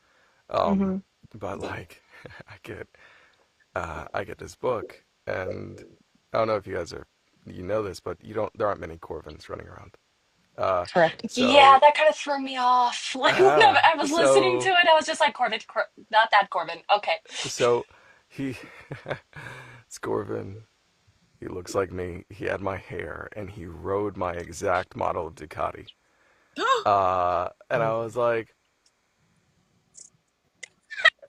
S8: Um,
S4: Hmm.
S8: but like I get I get this book, and I don't know if you know this, but there aren't many Corvins running around. Uh,
S1: correct.
S7: Yeah,
S8: so
S7: that kind of threw me off. Like when I was listening to
S8: so
S7: it, I was just like, Corbin, not that Corbin. Okay.
S8: so he it's Corvin. He looks like me. He had my hair, and he rode my exact model of Ducati. And I was like,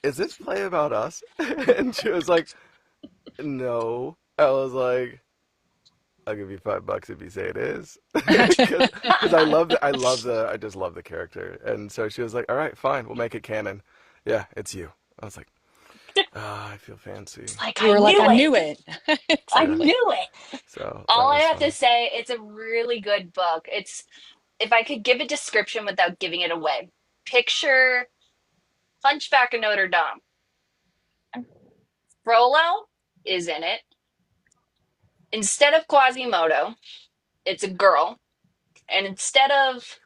S8: "Is this play about us?" And she was like, "No." I was like, "I'll give you $5 if you say it is," because I just love the character. And so she was like, "All right, fine, we'll make it canon." Yeah, it's you. I was like, "Ah, I feel fancy."
S7: It's like,
S1: You
S7: I
S1: were like, I
S7: knew it.
S1: knew it.
S7: I
S8: Yeah,
S1: Exactly.
S7: knew it.
S8: so that
S7: All I
S8: was
S7: have to
S8: funny.
S7: say, it's a really good book. If I could give a description without giving it away, picture Hunchback of Notre Dame. Frollo is in it. Instead of Quasimodo, it's a girl. And instead of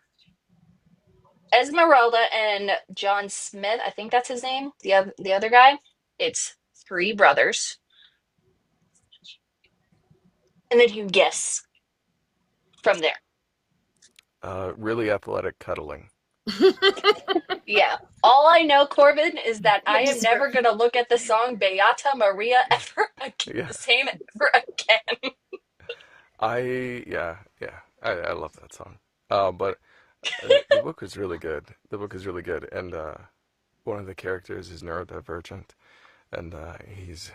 S7: Esmeralda and John Smith, I think that's his name, the other guy, it's three brothers. And then you guess from there.
S8: Really athletic cuddling.
S7: Yeah. All I know, Corbin, is that I
S2: Good
S7: am never
S2: description.
S7: going to look at the song Beata Maria ever
S8: Yeah,
S7: the same ever again.
S8: I love that song. But the book is really good. The book is really good, and one of the characters is neurodivergent, and he's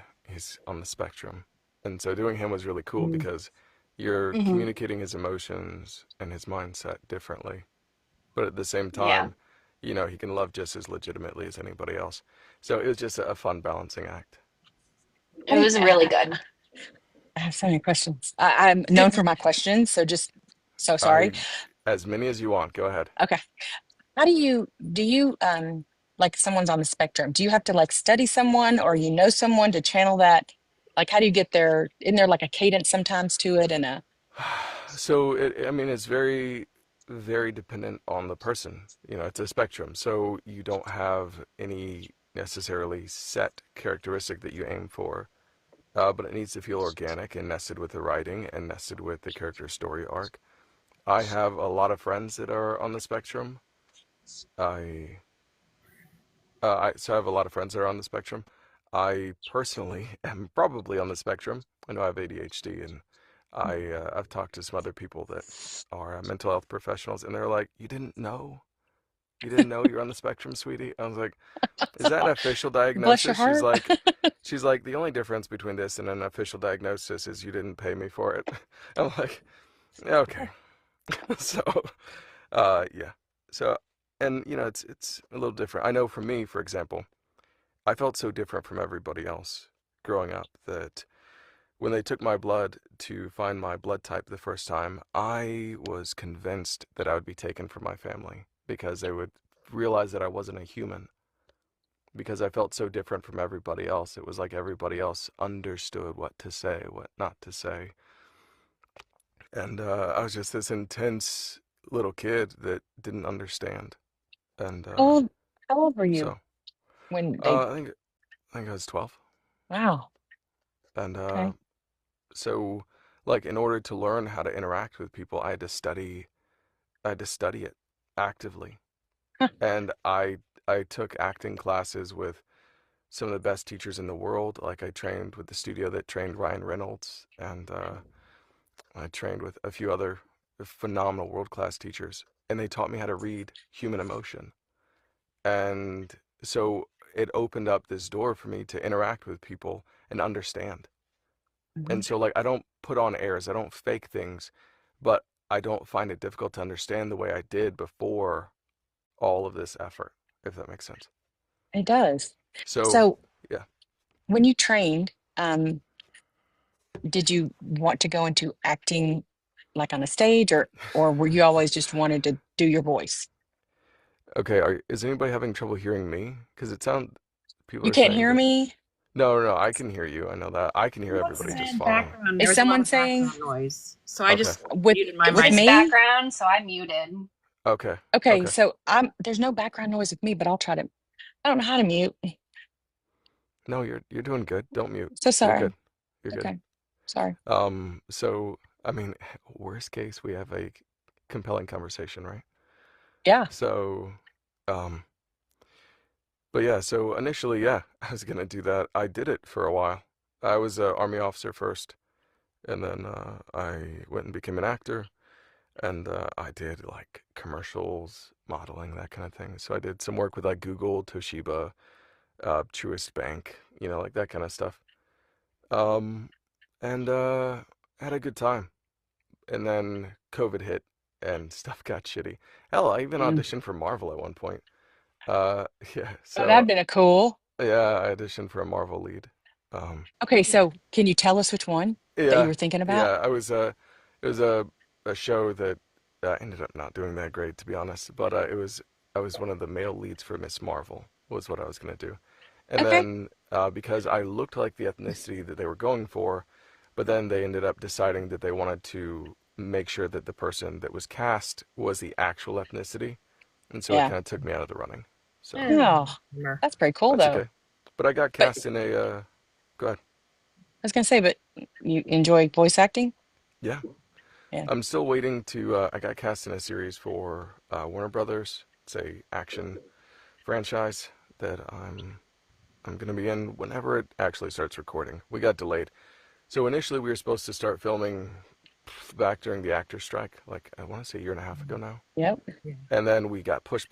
S8: on the spectrum, and so doing him was really cool
S1: Mm.
S8: because You're
S7: Hmm.
S8: communicating his emotions and his mindset differently. But at the same
S7: Yeah.
S8: time, he can love just as legitimately as anybody else. So it was just a fun balancing act.
S7: It
S1: What do you,
S7: was really good.
S1: I have so many questions. I'm known for my questions, so just so sorry.
S8: I, as many as you want, go ahead.
S1: Okay. How do you like someone's on the spectrum? Do you have to like study someone or you know someone to channel that? Like how do you get there? Isn't there like a cadence sometimes to it and a
S8: So I mean, it's very, very dependent on the person. It's a spectrum. So you don't have any necessarily set characteristic that you aim for, but it needs to feel organic and nested with the writing and nested with the character story arc. I have a lot of friends that are on the spectrum. I, so I have a lot of friends that are on the spectrum. I personally am probably on the spectrum. I know I have ADHD, and I've talked to some other people that are mental health professionals, and they're like, You didn't know you're on the spectrum, sweetie?" I was like, "Is that an official
S1: bless your
S8: diagnosis?" She's
S1: heart?
S8: like, "The only difference between this and an official diagnosis is you didn't pay me for it." I'm like, "Okay." So, yeah. So, and it's a little different. I know for me, for example, I felt so different from everybody else growing up that when they took my blood to find my blood type the first time, I was convinced that I would be taken from my family because they would realize that I wasn't a human because I felt so different from everybody else. It was like everybody else understood what to say, what not to say. And I was just this intense little kid that didn't understand. And
S1: How old, how old were you
S8: so
S1: when they
S8: I think I was 12.
S1: wow.
S8: And
S1: Okay.
S8: so like in order to learn how to interact with people, I had to study it actively.
S1: Huh.
S8: And I took acting classes with some of the best teachers in the world. Like I trained with the studio that trained Ryan Reynolds, and I trained with a few other phenomenal world-class teachers, and they taught me how to read human emotion. And so it opened up this door for me to interact with people and understand. And
S1: Mhm.
S8: so like I don't put on airs, I don't fake things, but I don't find it difficult to understand the way I did before all of this effort, if that makes sense.
S1: It does.
S8: So,
S1: So
S8: yeah.
S1: when you trained, did you want to go into acting like on a stage or were you always just wanted to do your voice?
S8: Okay, is anybody having trouble hearing me? Because people
S1: You
S8: are
S1: can't
S8: saying
S1: hear
S8: that.
S1: me?
S8: No, no, no, I can hear you. I know that. I can hear
S2: Someone
S8: everybody just
S2: said
S8: fine.
S2: background.
S1: Is
S2: There was a lot
S1: someone
S2: of
S1: saying
S2: background noise, so I
S8: Okay,
S2: just
S1: with
S2: muted my
S7: It
S1: with
S2: mic.
S7: says
S1: me?
S7: background, so I muted.
S8: okay,
S1: Okay,
S8: okay.
S1: so there's no background noise with me, but I'll try to I don't know how to mute.
S8: No, you're doing good. Don't mute.
S1: So
S8: You're
S1: sorry.
S8: good. You're good.
S1: Okay. Sorry.
S8: So I mean, worst case, we have a compelling conversation, right?
S1: Yeah.
S8: So, um, but yeah, so initially, yeah, I was gonna do that. I did it for a while. I was an army officer first, and then I went and became an actor, and I did like commercials, modeling, that kind of thing. So I did some work with like Google, Toshiba, Truist Bank, like that kind of stuff. Um, and had a good time. And then COVID hit, and stuff got shitty. Hell, I even
S1: Mm.
S8: auditioned for Marvel at one point. Yeah,
S1: Oh,
S8: so
S1: that'd been a cool.
S8: yeah, I auditioned for a Marvel lead. Um,
S1: Okay, so can you tell us which one that you
S8: yeah,
S1: were thinking about?
S8: yeah, it was a show that ended up not doing that great, to be honest. But I was one of the male leads for Miss Marvel, was what I was gonna do. And
S1: Okay.
S8: then because I looked like the ethnicity that they were going for, but then they ended up deciding that they wanted to make sure that the person that was cast was the actual ethnicity, and so it
S1: Yeah.
S8: kind of took me out of the running. So
S1: Oh,
S2: Bummer.
S1: that's pretty cool
S8: that's
S1: though.
S8: okay. But I got
S1: But I
S8: cast in a go ahead.
S1: was gonna say, but you enjoy voice acting?
S8: Yeah,
S1: Yeah.
S8: I'm still waiting to. I got cast in a series for Warner Brothers. It's a action franchise that I'm gonna be in whenever it actually starts recording. We got delayed. So initially we were supposed to start filming back during the actor strike, like I want to say a year and a half ago now.
S1: Yep.
S8: And then we got pushed.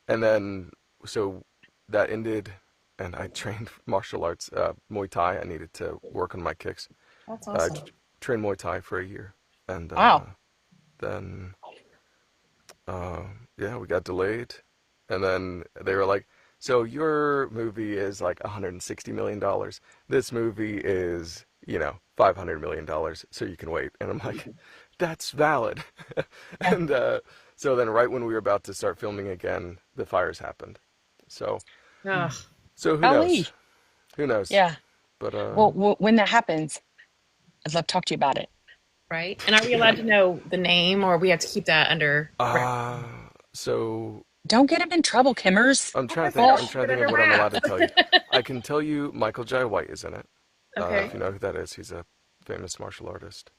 S8: And then so that ended, and I trained martial arts, Muay Thai. I needed to work on my kicks,
S2: That's
S8: uh,
S2: awesome.
S8: trained Muay Thai for a year, and
S1: Wow.
S8: then yeah, we got delayed, and then they were like, "So your movie is like $160 million. This movie is, $500 million. So you can wait." And I'm like, "That's valid."
S1: Yeah.
S8: And so then, right when we were about to start filming again, the fires happened. So
S2: Ugh.
S8: so who
S1: Golly.
S8: knows? Who knows?
S1: Yeah.
S8: But
S1: Well, when that happens, I'd love to talk to you about it.
S2: Right? And are we allowed to know the name, or we have to keep that under wraps?
S8: so
S1: Don't get him in trouble, Kimmers.
S8: I'm trying to think.
S1: Oh,
S8: I'm trying to think of what I'm allowed to tell you. I can tell you Michael Jai White is in it.
S2: Okay.
S8: If you know who that is, he's a famous martial artist,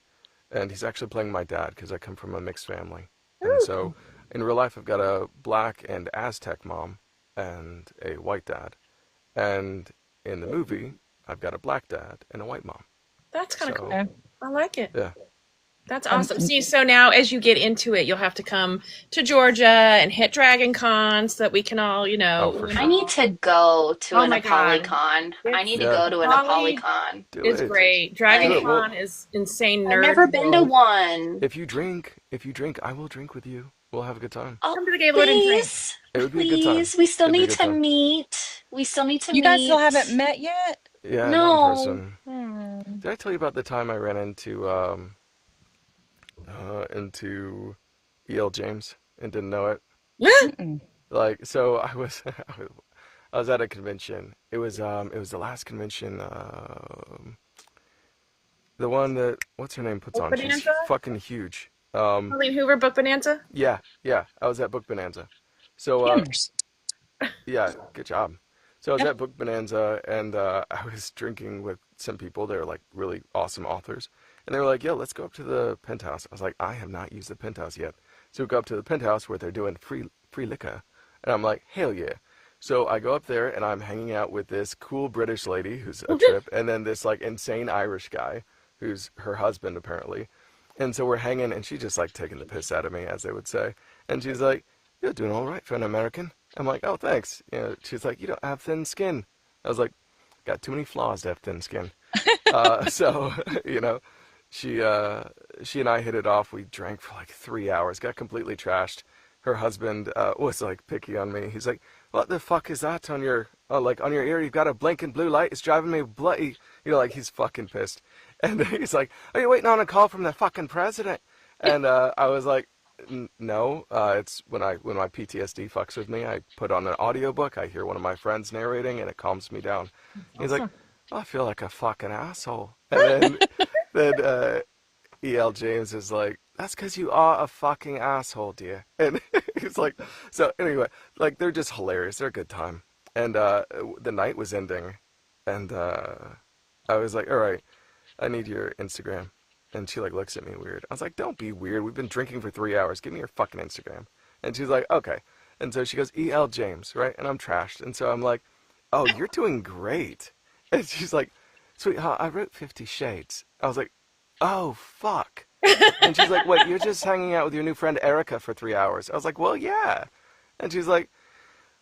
S8: and he's actually playing my dad because I come from a mixed family. And so, in real life, I've got a black and Aztec mom and a white dad, and in the movie, I've got a black dad and a white mom.
S2: That's kind of
S8: So
S2: cool.
S1: okay.
S2: I like it.
S8: yeah,
S2: That's
S1: Um,
S2: awesome. See, so now as you get into it, you'll have to come to Georgia and hit Dragon Con so that we can all,
S8: oh for
S7: I
S8: sure,
S7: need to go to
S2: Oh
S7: an
S2: my God.
S7: Apolycon. I
S2: It's
S7: need to
S8: yeah,
S7: go to an
S2: Holly
S7: Apolycon.
S8: do
S2: is
S8: it,
S2: great.
S8: do
S2: Dragon
S8: it. Well,
S2: Con is insane
S7: I've
S2: nerd
S7: never been to
S2: world.
S7: one.
S8: if you drink, I will drink with you. We'll have a good time.
S7: Oh,
S2: Come to the Gaylord and drink.
S7: please,
S8: It would be a good time.
S7: please. We still
S8: It'd be a
S7: need
S8: good
S7: to
S8: time.
S7: meet. We still need to
S1: you guys still haven't
S7: meet.
S1: met yet?
S8: Yeah, not in
S7: No.
S8: person.
S1: Hmm.
S8: Did I tell you about the time I ran into E.L. James and didn't know it?
S1: Mm-mm.
S8: Like, so I was at a convention. It was the last convention, the one that what's her name puts
S2: Book
S8: on. She's
S2: Bonanza?
S8: fucking huge.
S2: Colleen Hoover, Book Bonanza?
S8: Yeah, yeah. I was at Book Bonanza. So
S1: Kimmers.
S8: yeah, good job. So I was
S1: Yeah.
S8: at Book Bonanza, and I was drinking with some people. They were like really awesome authors, and they were like, "Yo, let's go up to the penthouse." I was like, "I have not used the penthouse yet." So we go up to the penthouse where they're doing free liquor, and I'm like, "Hell yeah!" So I go up there, and I'm hanging out with this cool British lady who's a trip, and then this like insane Irish guy who's her husband apparently. And so we're hanging, and she's just like taking the piss out of me, as they would say. And she's like, "You're doing all right for an American." I'm like, "Oh, thanks." She's like, "You don't have thin skin." I was like, "Got too many flaws to have thin skin." So, you know, she she and I hit it off. We drank for like 3 hours, got completely trashed. Her husband was like picky on me. He's like, "What the fuck is that on your like on your ear? You've got a blinking blue light. It's driving me bloody." Like he's fucking pissed. And he's like, "Are you waiting on a call from the fucking president?" And I was like, No. It's when my PTSD fucks with me, I put on an audiobook. I hear one of my friends narrating, and it calms me down." He's like, "Oh, I feel like a fucking asshole." And then E.L. James is like, "That's because you are a fucking asshole, dear." And he's like, so anyway, like they're just hilarious. They're a good time. And the night was ending, and I was like, "All right, I need your Instagram." And she like looks at me weird. I was like, "Don't be weird. We've been drinking for 3 hours. Give me your fucking Instagram." And she's like, "Okay." And so she goes, "E.L. James," right? And I'm trashed. And so I'm like, "Oh, you're doing great." And she's like, "Sweetheart, I wrote 50 Shades." I was like, "Oh, fuck." And she's like, "Wait, you're just hanging out with your new friend Erica for 3 hours." I was like, "Well, yeah." And she's like,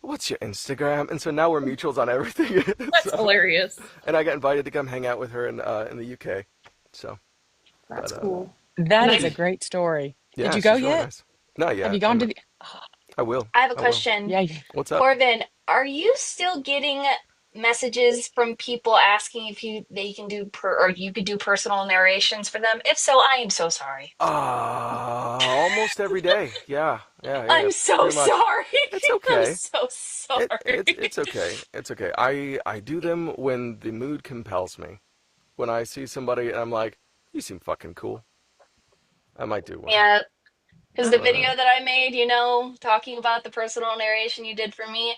S8: "What's your Instagram?" And so now we're mutuals on everything.
S2: That's
S8: So,
S2: hilarious.
S8: and I got invited to come hang out with her in the UK. So,
S2: That's
S8: but
S2: cool.
S1: That is a
S2: Nice.
S1: great story. Did
S8: yeah,
S1: you go
S8: she's really
S1: yet?
S8: nice. Not
S1: Have
S8: yet.
S1: you gone to the?
S8: I will.
S7: I have a
S8: I will.
S7: question.
S1: Yeah.
S8: What's up?
S7: Corvin, are you still getting messages from people asking if they can do or you could do personal narrations for them? If so, I am so sorry.
S8: Almost every day. Yeah, yeah, yeah, yeah.
S7: I'm so
S8: Pretty much.
S7: sorry.
S8: It's
S7: I'm
S8: okay.
S7: so sorry.
S8: It's okay. It's okay. I do them when the mood compels me. When I see somebody and I'm like, "You seem fucking cool," I might do one.
S7: Yeah, because the
S8: But
S7: video that I made, talking about the personal narration you did for me,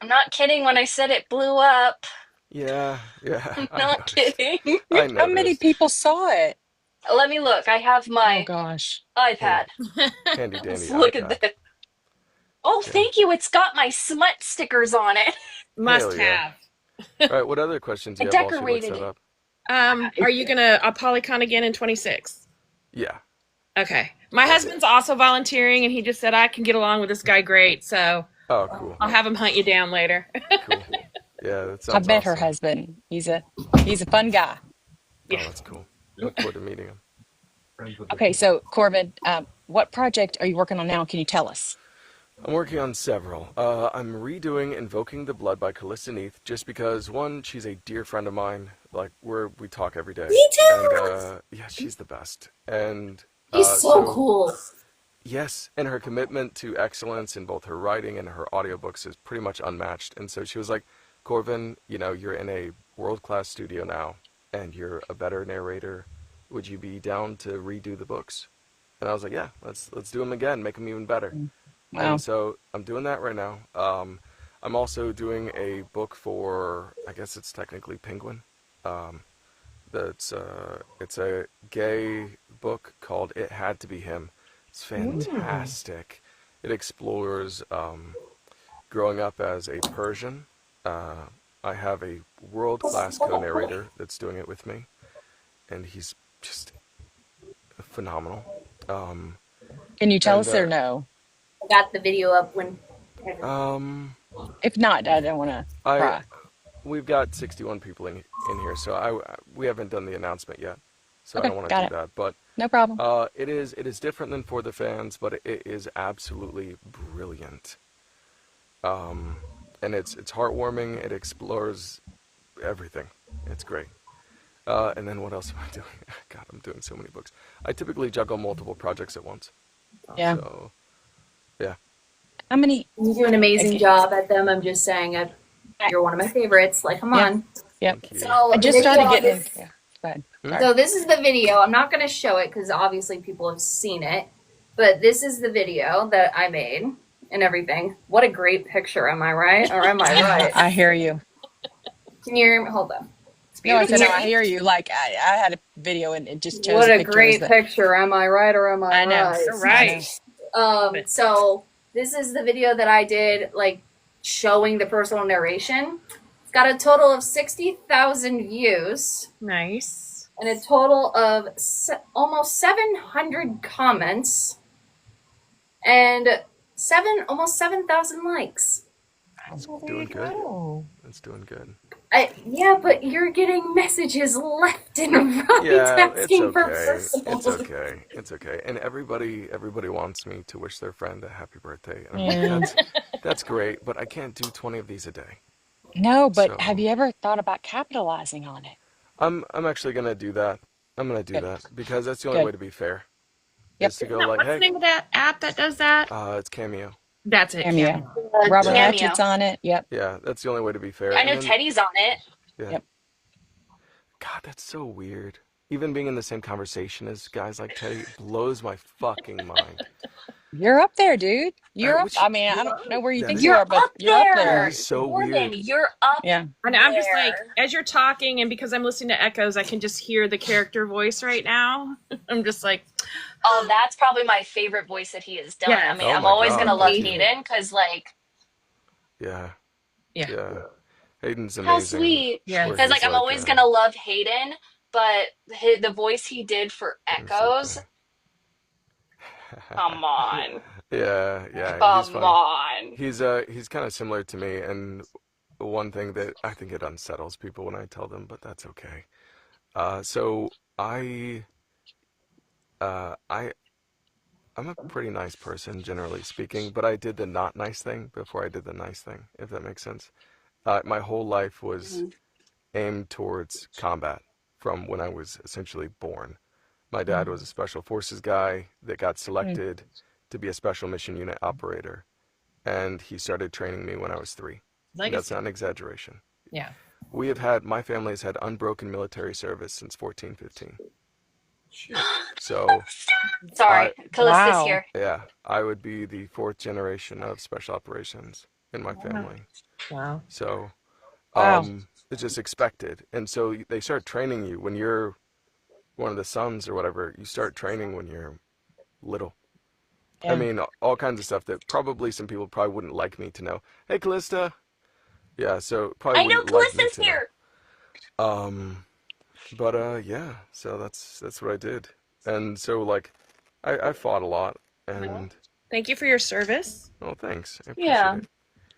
S7: I'm not kidding when I said it blew up.
S8: yeah, yeah.
S7: I'm
S8: I
S7: not
S8: noticed.
S7: kidding.
S8: I
S1: How many
S8: noticed.
S1: people saw it?
S7: Let me look. I have
S1: Oh
S7: my
S1: gosh.
S8: Hand,
S7: iPad.
S8: handy
S7: Let's
S8: dandy
S7: look at
S8: iPad.
S7: this. Oh,
S8: Yeah.
S7: thank you. It's got my smut stickers on it.
S2: Must
S8: Hell yeah.
S2: have.
S8: All right. What other questions do
S7: I
S8: you have while she looks
S7: decorated
S8: that
S7: it.
S8: up?
S2: Are you gonna Polycon again in 26?
S8: Yeah.
S2: Okay. My husband's also volunteering, and he just said I can get along with this guy great, so
S8: Oh, cool.
S2: I'll have him hunt you down later.
S8: Cool. Yeah, that
S1: I
S8: sounds
S1: met her
S8: awesome.
S1: husband. He's a fun guy.
S8: Oh,
S2: Yeah.
S8: that's cool. look forward to meeting him.
S5: Friends with the
S1: Okay,
S5: king.
S1: so Corbin, what project are you working on now? Can you tell us?
S8: I'm working on several. I'm redoing Invoking the Blood by Callista Neath just because, one, she's a dear friend of mine. Like, we talk every day.
S9: Me
S8: And,
S9: too.
S8: yeah, she's the best. And,
S9: He's so cool.
S8: yes, and her commitment to excellence in both her writing and her audiobooks is pretty much unmatched. And so she was like, Corvin, you're in a world-class studio now, and you're a better narrator. Would you be down to redo the books? And I was like, yeah, let's do them again, make them even better.
S1: Wow.
S8: And so I'm doing that right now. I'm also doing a book for, I guess it's technically Penguin. It's a gay book called It Had to Be Him. It's fantastic. It explores growing up as a Persian. I have a world-class co-narrator that's doing it with me, and he's just phenomenal.
S1: Can you tell
S8: And
S1: us or no?
S9: I got the video up when.
S1: If not, I don't want to
S8: I
S1: pry.
S8: we've got 61 people in here, so we haven't done the announcement yet, so I
S1: Okay,
S8: don't want to
S1: got
S8: do
S1: it.
S8: that. But
S1: No problem.
S8: it is different than For the Fans, but it is absolutely brilliant. And it's heartwarming. It explores everything. It's great. And then what else am I doing? God, I'm doing so many books. I typically juggle multiple projects at once.
S1: Yeah.
S8: So, yeah.
S1: How many?
S9: You do an amazing
S1: Okay.
S9: job at them. I'm just saying, you're one of my favorites. Like, come
S1: Yeah.
S9: on.
S1: Yep.
S8: Thank you.
S9: So
S1: I just
S9: the
S1: started
S9: video
S1: getting in.
S9: is-
S1: Yeah. Go ahead.
S8: Hmm?
S1: Sorry.
S9: So this is the video. I'm not going to show it because obviously people have seen it, but this is the video that I made and everything. What a great picture, am I right? Or am I right?
S1: I hear you.
S9: Can you hear me? Hold on.
S1: No, I said, no,
S9: Can
S1: I
S9: you-
S1: hear you. Like, I had a video and it just chose
S9: What
S1: a
S9: a
S1: picture as
S9: great
S1: the.
S9: picture. Am I right or am I
S1: I know.
S9: right?
S2: You're right.
S9: So this is the video that I did, like showing the personal narration. It's got a total of 60,000 views
S2: Nice.
S9: and a total of almost 700 comments and almost 7,000 likes.
S8: It's doing good. It's doing good.
S9: Yeah, but you're getting messages left and right
S8: Yeah, it's
S9: asking for
S8: okay.
S9: personal.
S8: It's okay. It's okay. And everybody wants me to wish their friend a happy birthday. And I'm like,
S1: Yeah.
S8: that's great, but I can't do 20 of these a day.
S1: No, but
S8: So
S1: have you ever thought about capitalizing on it?
S8: I'm actually gonna do that. I'm gonna do
S1: Good.
S8: that because that's the only
S1: Good.
S8: way to be fair.
S1: Yep.
S8: Is to go
S2: Now,
S8: like,
S2: what's the
S8: hey,
S2: name of that app that does that?
S8: it's Cameo.
S2: That's it.
S1: Cameo.
S2: Cameo.
S1: Robert
S8: Yeah.
S1: Hatchett's on it. Yep.
S8: Yeah, that's the only way to be fair.
S7: I know
S8: And then,
S7: Teddy's on it.
S8: yeah.
S1: Yep.
S8: God, that's so weird. Even being in the same conversation as guys like Teddy blows my fucking mind.
S1: You're up there, dude. You're up.
S8: Which
S1: I mean, I don't know where you
S8: that
S1: think
S8: is,
S1: you
S7: You're
S1: are, but
S7: up
S1: you're up
S8: that
S1: there.
S7: there.
S8: is so
S7: Morgan,
S8: weird.
S7: you're up
S1: Yeah.
S2: And I'm just like,
S7: there.
S2: as you're talking, and because I'm listening to echoes, I can just hear the character voice right now. I'm just like,
S7: Oh, that's probably my favorite voice that he has done.
S2: Yeah.
S7: I mean,
S8: Oh
S7: I'm
S8: my
S7: always
S8: God,
S7: gonna love
S8: thank you.
S7: Hayden because, like,
S8: Yeah,
S2: yeah.
S8: yeah. Hayden's
S7: how
S8: amazing.
S7: sweet.
S2: Yeah.
S8: Where
S7: Because, like,
S8: he's
S7: I'm always
S8: like,
S7: gonna love Hayden, but the voice he did for
S8: let me see
S7: Echoes,
S8: if
S7: come on,
S8: yeah, he's
S7: come
S8: funny.
S7: on.
S8: He's kind of similar to me, and one thing that I think it unsettles people when I tell them, but that's okay. So I'm a pretty nice person, generally speaking, but I did the not nice thing before I did the nice thing, if that makes sense. My whole life was aimed towards combat from when I was essentially born. My dad was a special forces guy that got selected to be a special mission unit operator, and he started training me when I was 3. And that's
S2: Legacy.
S8: not an exaggeration.
S2: Yeah.
S8: My family has had unbroken military service since 1415. So,
S7: Sorry, Callista's
S1: Wow.
S7: here.
S8: yeah, I would be the 4th generation of special operations in my family.
S2: Wow.
S8: So,
S1: Wow.
S8: it's just expected. And so they start training you when you're one of the sons or whatever. You start training when you're little. I
S1: Yeah.
S8: mean, all kinds of stuff that probably some people probably wouldn't like me to know. Hey, Callista. Yeah, so probably
S7: I know
S8: wouldn't like me
S7: Callista's
S8: to know.
S7: here.
S8: But yeah, so that's what I did. And so like I fought a lot and
S2: Thank you for your service.
S8: oh thanks. I appreciate
S7: Yeah.
S8: it.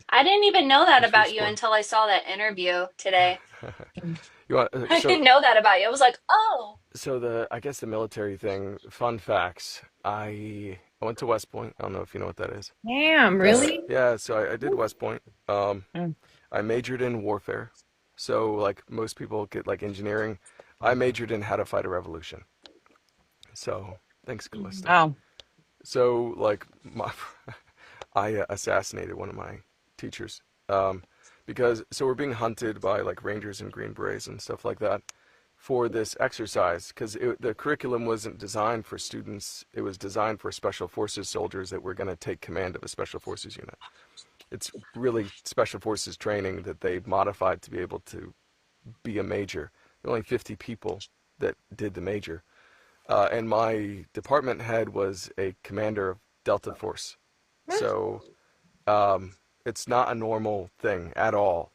S7: I didn't even know that
S8: Thanks for
S7: about
S8: the
S7: you
S8: support.
S7: until I saw that interview today.
S8: You want
S7: I didn't know that about you. I was like, oh.
S8: I guess the military thing, fun facts. I went to West Point. I don't know if you know what that is.
S2: Damn, really?
S8: Yeah, so I did West Point.
S1: Mm.
S8: I majored in warfare. So like most people get like engineering. I majored in how to fight a revolution. So thanks, Callista.
S1: Oh,
S8: So like I assassinated one of my teachers. Because so we're being hunted by like Rangers and Green Berets and stuff like that for this exercise because the curriculum wasn't designed for students. It was designed for special forces soldiers that were going to take command of a special forces unit. It's really special forces training that they modified to be able to be a major. There were only 50 people that did the major. And my department head was a commander of Delta Force. So it's not a normal thing at all.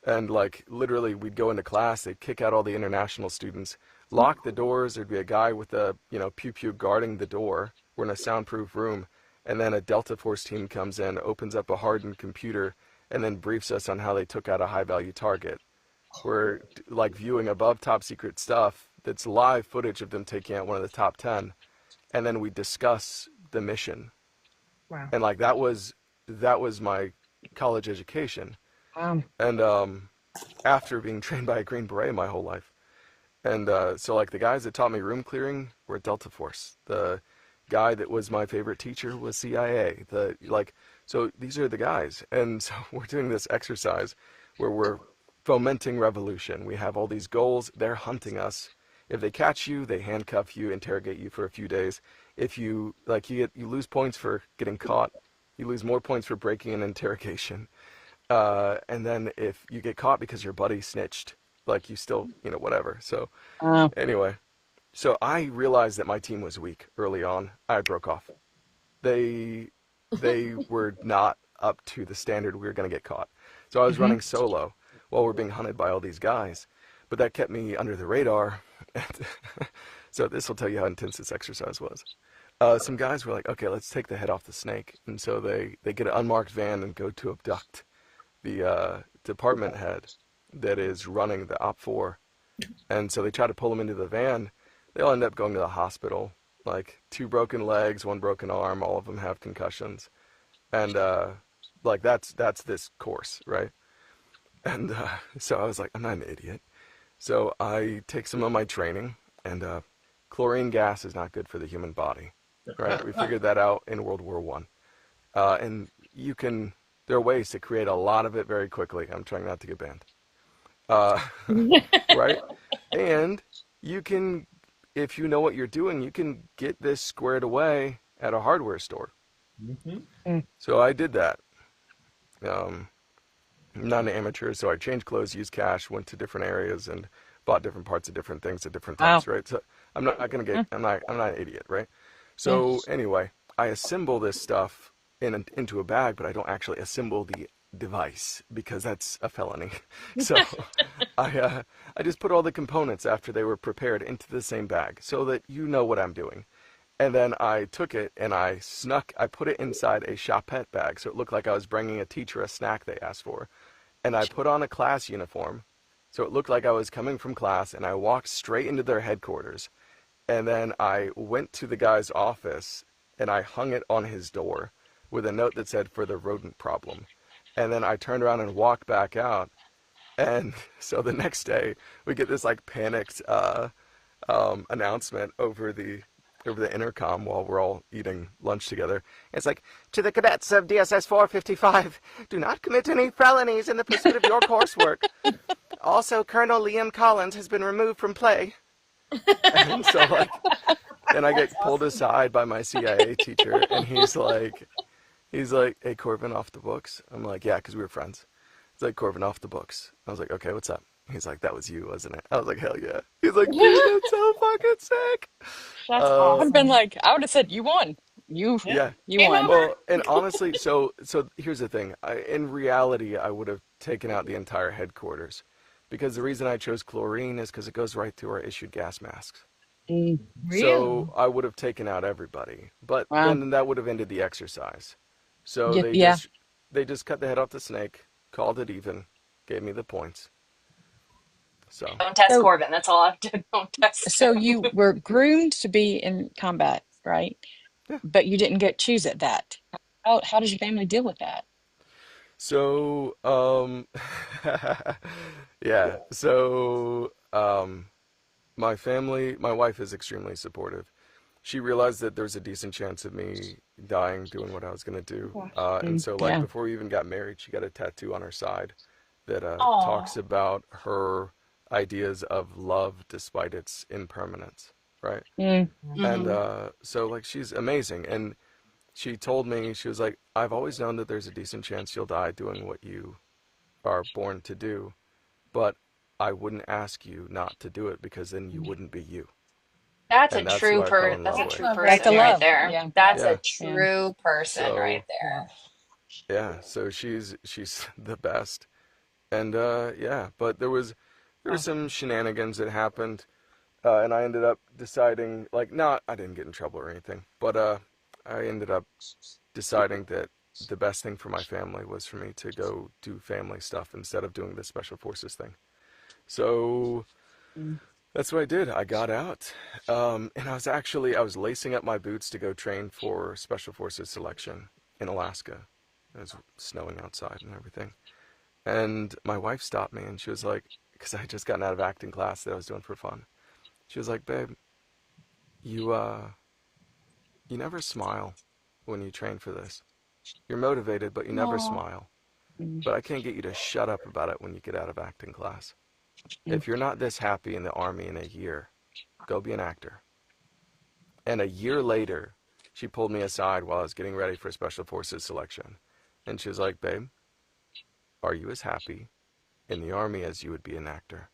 S8: And like literally we'd go into class, they'd kick out all the international students, lock the doors, there'd be a guy with a, pew pew guarding the door. We're in a soundproof room, and then a Delta Force team comes in, opens up a hardened computer, and then briefs us on how they took out a high value target. We're like viewing above top secret stuff that's live footage of them taking out one of the top 10, and then we discuss the mission.
S2: Wow.
S8: And like that was my college education. And after being trained by a Green Beret my whole life. And so like the guys that taught me room clearing were Delta Force. The guy that was my favorite teacher was CIA. So these are the guys. And so we're doing this exercise where we're fomenting revolution. We have all these goals. They're hunting us. If they catch you, they handcuff you, interrogate you for a few days. If you you lose points for getting caught. You lose more points for breaking an interrogation. And then if you get caught because your buddy snitched, like you still, whatever. So anyway, so I realized that my team was weak early on. I broke off. They were not up to the standard we were going to get caught. So I was running solo while we're being hunted by all these guys, but that kept me under the radar. So this will tell you how intense this exercise was. Some guys were like, okay, let's take the head off the snake. And so they get an unmarked van and go to abduct the department head that is running the Op 4. And so they try to pull him into the van. They'll end up going to the hospital. Like 2 broken legs, 1 broken arm, all of them have concussions. And like that's this course, right? And so I was like, I'm not an idiot. So I take some of my training, and chlorine gas is not good for the human body, right? We figured that out in World War I. And there are ways to create a lot of it very quickly. I'm trying not to get banned. Right? And you can, if you know what you're doing, you can get this squared away at a hardware store. So I did that. I'm not an amateur, so I changed clothes, used cash, went to different areas, and bought different parts of different things at different times, right? So I'm not an idiot, right? So anyway, I assemble this stuff into a bag, but I don't actually assemble the device because that's a felony. So I just put all the components after they were prepared into the same bag so that you know what I'm doing. And then I took it and I put it inside a shopette bag so it looked like I was bringing a teacher a snack they asked for. And I put on a class uniform so it looked like I was coming from class, and I walked straight into their headquarters. And then I went to the guy's office and I hung it on his door with a note that said, "For the rodent problem." And then I turned around and walked back out. And so the next day we get this like panicked announcement over the intercom while we're all eating lunch together. It's like, "To the cadets of DSS 455, do not commit any felonies in the pursuit of your coursework. Also, Colonel Liam Collins has been removed from play." And so like, then I get pulled aside by my CIA teacher, and he's like, "Hey, Corvin, off the books?" I'm like, "Yeah," because we were friends. He's like, "Corvin, off the books." I was like, "Okay, what's up?" He's like, "That was you, wasn't it?" I was like, "Hell yeah." He's like, "Dude, that's so fucking sick."
S1: that's awesome. I've been like, I would have said, you won. You won.
S8: Well, and honestly, so here's the thing. In reality, I would have taken out the entire headquarters, because the reason I chose chlorine is because it goes right through our issued gas masks.
S6: Really?
S8: So I would have taken out everybody, but then that would have ended the exercise. So they just cut the head off the snake, called it even, gave me the points. So
S7: Don't test
S1: So,
S7: Corvin. That's all I have to. Don't test
S1: so
S7: him.
S1: you were groomed to be in combat, right?
S8: yeah.
S1: But you didn't get choose at that. How does your family deal with that?
S8: So yeah. So my family, my wife is extremely supportive. She realized that there's a decent chance of me dying doing what I was gonna do. And so like
S1: Yeah.
S8: before we even got married, she got a tattoo on her side that talks
S7: Oh.
S8: about her ideas of love despite its impermanence, right?
S1: Mm,
S8: And
S7: Hmm.
S8: so like she's amazing, and she told me, she was like, I've always known that there's a decent chance you'll die doing what you are born to do, but I wouldn't ask you not to do it because then you wouldn't be you. And that's who I fell in
S7: That's
S8: love
S7: a
S8: with.
S7: true
S6: Love
S1: that's
S6: right
S1: the
S7: person
S6: there.
S7: right
S1: love.
S7: there.
S1: Yeah.
S7: That's a
S8: Yeah.
S1: Yeah.
S7: true person right
S8: So
S7: there.
S8: yeah, so she's the best. And yeah, but there was some shenanigans that happened, and I ended up deciding like not I didn't get in trouble or anything, but I ended up deciding that the best thing for my family was for me to go do family stuff instead of doing the special forces thing. So
S1: Mm.
S8: that's what I did. I got out, and I was lacing up my boots to go train for special forces selection in Alaska. It was snowing outside and everything. And my wife stopped me and she was like, because I had just gotten out of acting class that I was doing for fun. She was like, "Babe, you you never smile when you train for this. You're motivated, but you never
S7: Oh.
S8: smile.
S1: Mm.
S8: But I can't get you to shut up about it when you get out of acting class.
S1: Mm.
S8: If you're not this happy in the army in a year, go be an actor." And a year later, she pulled me aside while I was getting ready for special forces selection. And she was like, "Babe, are you as happy in the army as you would be an actor?"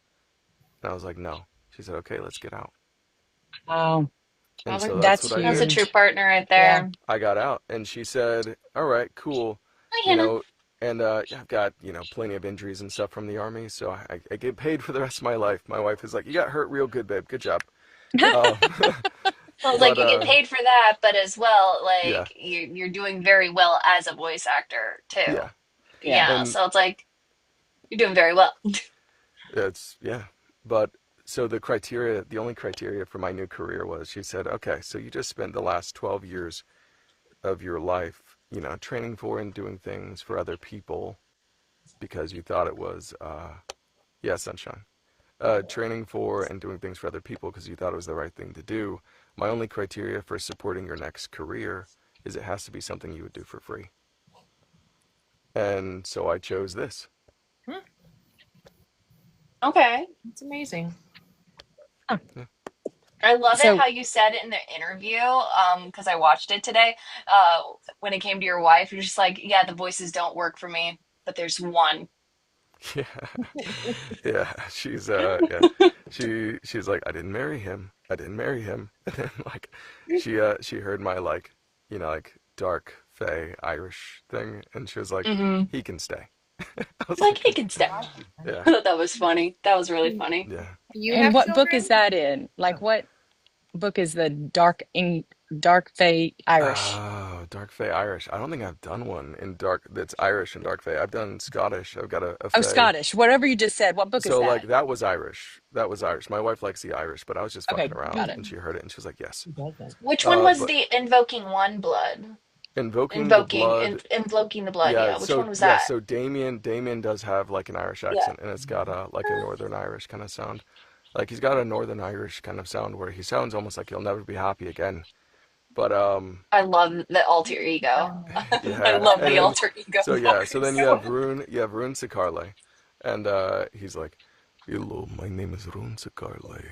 S8: And I was like, "No." She said, "Okay, let's get out."
S1: Oh,
S8: And so that's
S1: that's
S8: what I
S7: That's a
S8: did.
S7: true
S1: huge.
S7: partner right
S1: Yeah.
S7: there.
S8: I got out, and she said, "All right, cool,
S7: Hi,
S8: you
S7: Hannah.
S8: know." And I've got plenty of injuries and stuff from the army, so I get paid for the rest of my life. My wife is like, "You got hurt real good, babe. Good job." Um,
S7: I was like,
S8: but
S7: you get paid for that, but as well,
S8: yeah,
S7: like you're doing very well as a voice actor too.
S8: yeah,
S1: Yeah.
S7: Yeah,
S8: and
S7: so it's like you're doing very well.
S8: it's yeah. But so the only criteria for my new career was she said, "Okay, so you just spent the last 12 years of your life, training for and doing things for other people because you thought it was yeah, sunshine." Training for and doing things for other people because you thought it was the right thing to do. My only criteria for supporting your next career is it has to be something you would do for free. And so I chose this.
S2: Hmm,
S7: Okay.
S2: that's amazing.
S1: Huh.
S8: Yeah.
S7: I love it
S1: So,
S7: how you said it in the interview, because I watched it today. When it came to your wife, you're just like, yeah, the voices don't work for me, but there's one.
S8: Yeah. Yeah. Yeah. She's like, I didn't marry him. I didn't marry him. And then like she heard my like, like dark Fey Irish thing and she was like,
S7: Mm-hmm.
S8: he can stay. I was
S7: Like,
S8: like,
S7: he can stay.
S8: yeah.
S7: I thought that was funny. That was really funny.
S8: Yeah.
S6: You
S1: and
S6: have
S1: what book is
S6: children?
S1: that in? Like, what book is the Dark Fey Irish?
S8: Oh, Dark Fae Irish. I don't think I've done one in dark that's Irish and Dark Fae. I've done Scottish. I've got a
S1: Oh,
S8: Fae.
S1: Scottish. Whatever you just said. What book is
S8: So like
S1: that?
S8: that was Irish. That was Irish. My wife likes the Irish, but I was just fucking
S1: Okay, got
S8: around
S1: it.
S8: and she heard it and she was like, "Yes."
S7: Which one was
S8: But
S7: the Invoking One Blood?
S8: Invoking the Blood.
S7: Invoking the Blood, yeah. Which one was that?
S8: So Damien does have like an Irish
S7: Yeah.
S8: accent and it's got a like a Northern Irish kind of sound. Like he's got a Northern Irish kind of sound where he sounds almost like he'll never be happy again. But
S7: I love the alter ego. I
S8: yeah,
S7: love
S8: and
S7: the
S8: then
S7: alter ego
S8: so yeah, so then
S7: voice.
S8: You have Rune Sicarle, and he's like, "Hello, my name is Rune Sicarle.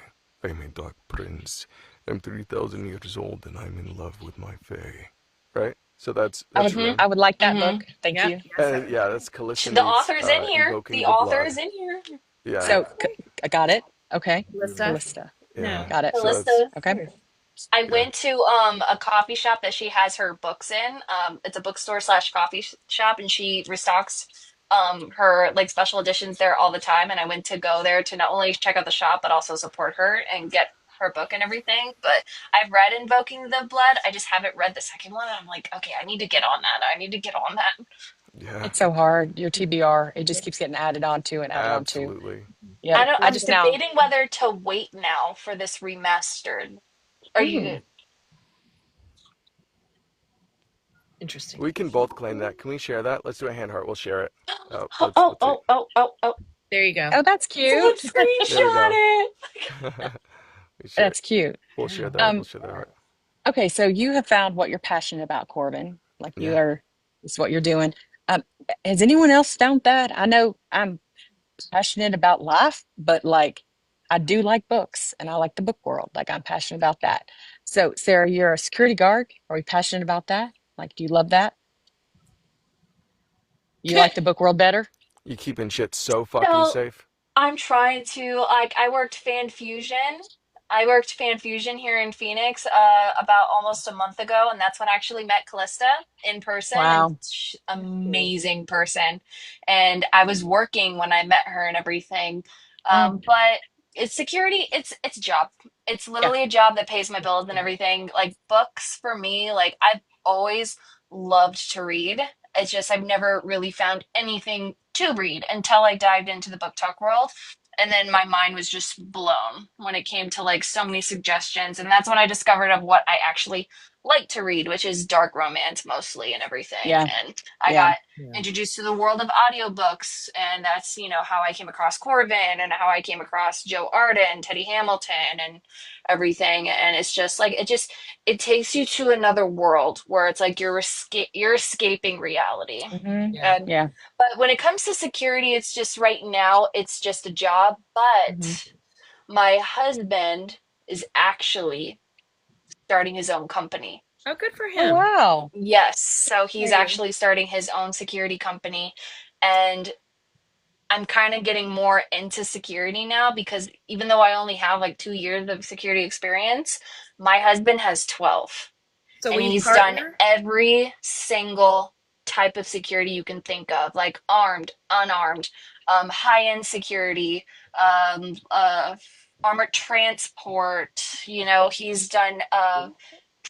S8: I'm a dark prince. I'm 3,000 years old and I'm in love with my fae." Right? So
S1: I
S8: that's
S1: would
S7: Mm-hmm.
S8: Rune.
S1: I would like that
S7: Mm-hmm.
S1: book. Thank
S2: Yep.
S1: you.
S8: And yeah, that's Callista
S7: The
S8: meets
S7: author's in here.
S8: Invoking
S7: The
S8: the
S7: author
S8: Blood.
S7: is in here.
S8: Yeah,
S1: So, I got it. Okay.
S2: Lista?
S1: Callista.
S2: No.
S8: yeah.
S1: Got it.
S8: So that's
S7: Callista.
S1: Okay.
S7: I
S8: yeah,
S7: went to a coffee shop that she has her books in. It's a bookstore slash coffee shop, and she restocks her like special editions there all the time. And I went to go there to not only check out the shop but also support her and get her book and everything. But I've read Invoking the Blood. I just haven't read the second one. And I'm like, okay, I need to get on that. I need to get on that.
S8: yeah.
S1: It's so hard. Your TBR, it just keeps getting added on to and added on to.
S8: Absolutely.
S1: Yep. I
S7: I'm
S1: just now.
S7: debating whether to wait now for this remastered. Are you?
S2: Interesting.
S8: We can both claim that. Can we share that? Let's do a hand heart. We'll share it.
S7: Oh,
S8: Let's see.
S7: oh.
S2: There you go.
S1: Oh, that's
S7: Someone
S1: cute.
S8: There we
S7: screenshot
S8: go.
S7: it.
S8: We share.
S1: That's cute.
S8: We'll share the. We'll
S1: Um,
S8: share the heart.
S1: okay, so you have found what you're passionate about, Corbin. Like you
S8: Yeah.
S1: are, it's what you're doing. Um, has anyone else found that? I know I'm passionate about life, but like I do like books and I like the book world. Like I'm passionate about that. So, Sarah, you're a security guard. Are you passionate about that? Like, do you love that? You like the book world better?
S8: You keeping shit so fucking
S7: So
S8: safe.
S7: I'm trying to like I worked Fan Fusion. I worked Fan Fusion here in Phoenix about almost a month ago, and that's when I actually met Callista in person, and
S1: Wow.
S7: amazing person. And I was working when I met her and everything.
S1: Mm,
S7: But it's security, it's a job. It's
S1: yeah.
S7: literally a job that pays my bills and everything. Like books for me, like I've always loved to read. It's just I've never really found anything to read until I dived into the book talk world. And then my mind was just blown when it came to like so many suggestions. And that's when I discovered of what I actually like to read, which is dark romance mostly and everything.
S1: Yeah.
S7: And I
S1: Yeah.
S7: got introduced to the world of audiobooks. And that's, how I came across Corvin and how I came across Joe Arden, Teddy Hamilton, and everything. And it's just like, it takes you to another world where it's like you're escaping reality.
S2: Yeah.
S7: And
S1: Yeah.
S7: but when it comes to security, it's just right now it's just a job.
S1: Mhm.
S7: But my husband is actually starting his own company.
S2: Oh, good for
S1: Oh,
S2: him.
S1: wow.
S7: Yes, so he's
S2: There you go.
S7: actually starting his own security company, and I'm kind of getting more into security now because even though I only have like 2 years of security experience, my husband has 12.
S2: So
S7: And
S2: will you
S7: he's done
S2: partner?
S7: every single type of security you can think of, like armed, unarmed, high-end security, armored transport. He's done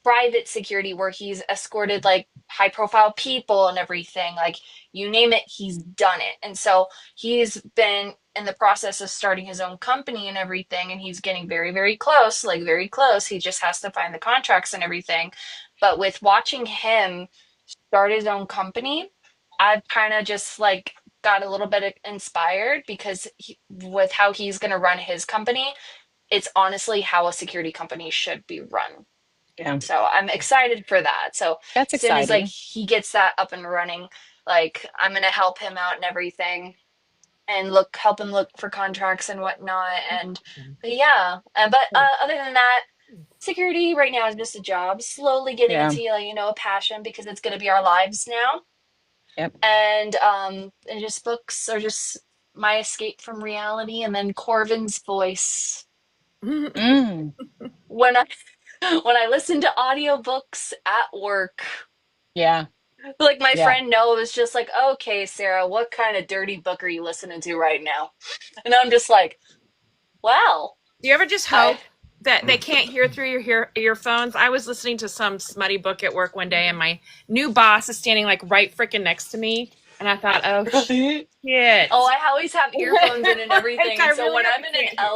S7: private security where he's escorted like high-profile people and everything. Like you name it, he's done it. And so he's been in the process of starting his own company and everything, and he's getting very, very close, like very close. He just has to find the contracts and everything. But with watching him start his own company, I've kind of just like got a little bit inspired because with how he's going to run his company, it's honestly how a security company should be run.
S1: Yeah.
S7: So I'm excited for that. So
S1: That's
S7: as soon as like
S1: exciting.
S7: he gets that up and running, like I'm going to help him out and everything and help him look for contracts and whatnot. And but yeah, other than that, security right now is just a job. Slowly getting
S1: Yeah.
S7: into a passion because it's going to be our lives now.
S1: Yep.
S7: And just books are just my escape from reality. And then Corvin's voice
S1: Mm.
S7: when I when I listen to audiobooks at work.
S1: Yeah.
S7: Like my
S1: Yeah.
S7: friend Noah was just like, "Okay, Sarah, what kind of dirty book are you listening to right now?" And I'm just like, "Wow."
S2: Do you ever just
S7: I
S2: hope that they can't hear through your earphones? I was listening to some smutty book at work one day, and my new boss is standing like right freaking next to me, and I thought, oh shit.
S7: Oh, I always have earphones in and everything.
S2: I
S7: And so
S2: really
S7: when
S2: hope
S7: I'm
S2: you
S7: in an
S2: can't hear.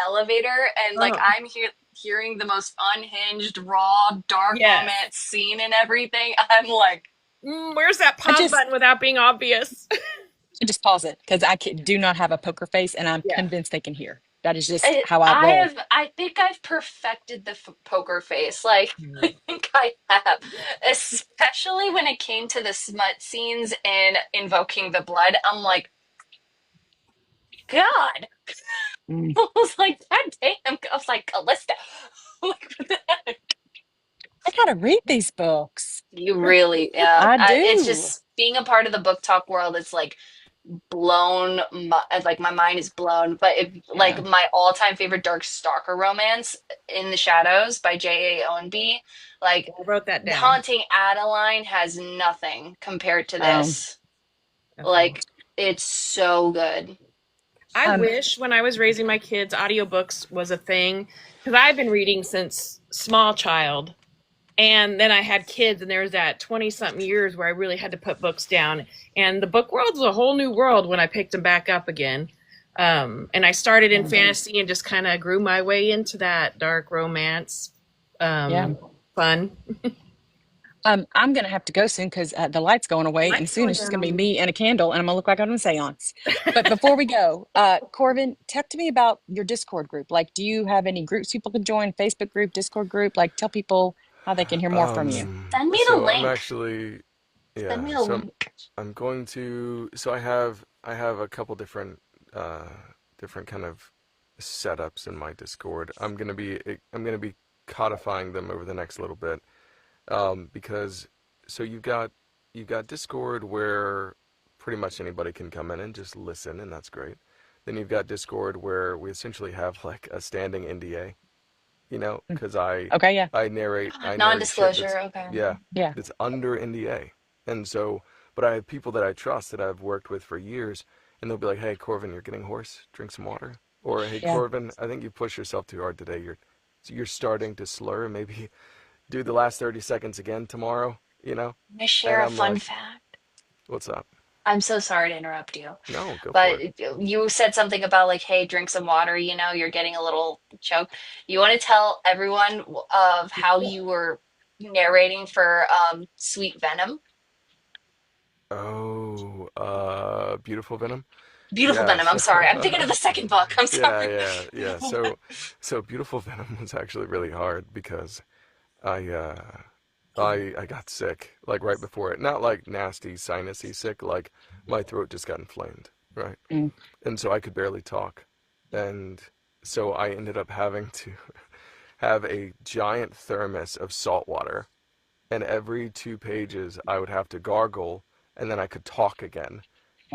S7: elevator, and like I'm hearing the most unhinged, raw, dark
S2: Yes.
S7: romance scene and everything, I'm like,
S2: Where's that pause button without being obvious?
S1: I just pause it because do not have a poker face and I'm
S2: Yeah.
S1: convinced they can hear. That is just how I roll.
S7: I think I've perfected the poker face. Like, I think I have. Especially when it came to the smut scenes in Invoking the Blood. I'm like, God.
S1: Mm.
S7: I was like, God damn. I was like, Callista. Like, what the heck?
S1: I gotta read these books.
S7: You really, yeah.
S1: I
S7: It's
S1: do.
S7: just being a part of the book talk world. It's like blown, like my mind is blown. But like
S1: Yeah.
S7: my all-time favorite dark stalker romance, In the Shadows by J.A. Owenby, like
S2: I wrote that down.
S7: Haunting Adeline has nothing compared to this. Like it's so good.
S2: I wish when I was raising my kids, audiobooks was a thing because I've been reading since small child. And then I had kids, and there was that 20-something years where I really had to put books down. And the book world was a whole new world when I picked them back up again. And I started in fantasy and just kind of grew my way into that dark romance,
S1: Yeah.
S2: fun.
S1: I'm gonna have to go soon because the light's going away, and
S9: Light's
S1: soon
S9: going
S1: it's just
S9: down
S1: gonna be
S9: on me.
S1: me and a candle, and I'm gonna look like I'm in a seance. But before we go, Corvin, talk to me about your Discord group. Like, do you have any groups people can join? Facebook group, Discord group? Like, tell people how they can hear more from you.
S7: Send me the
S8: So I'm
S7: link.
S8: actually,
S7: Send
S8: yeah.
S7: me the
S8: So
S7: link.
S8: I'm going to. So I have a couple uh different kind of setups in my Discord. I'm gonna be codifying them over the next little bit. Because so you've got Discord where pretty much anybody can come in and just listen, and that's great. Then you've got Discord where we essentially have like a standing NDA,
S1: Mm.
S8: because I
S1: Okay, yeah,
S8: I narrate I narrate shit that's
S7: Non-disclosure. Okay.
S8: yeah,
S1: yeah,
S8: that's under NDA, and so but I have people that I trust that I've worked with for years, and they'll be like, "Hey, Corvin, you're getting hoarse. Drink some water." Or, "Hey,
S1: yeah.
S8: Corvin, I think you pushed yourself too hard today. You're starting to slur. Maybe do the last 30 seconds again tomorrow."
S7: Can I share
S8: And
S7: a
S8: I'm
S7: fun
S8: like,
S7: fact?
S8: "What's up?"
S7: I'm so sorry to interrupt you,
S8: No, go for
S7: but
S8: it.
S7: you said something about like, hey, drink some water, you're getting a little choked. You want to tell everyone of how you were narrating for Sweet Venom?
S8: Oh, Beautiful Venom.
S7: Beautiful
S8: Yeah,
S7: Venom, I'm
S8: so
S7: sorry. I'm thinking of the second book. I'm
S8: yeah,
S7: sorry.
S8: yeah, yeah. So Beautiful Venom was actually really hard because I I got sick like right before it. Not like nasty sinusy sick, like my throat just got inflamed, right?
S1: Mm.
S8: And so I could barely talk. And so I ended up having to have a giant thermos of salt water, and every 2 pages I would have to gargle, and then I could talk again,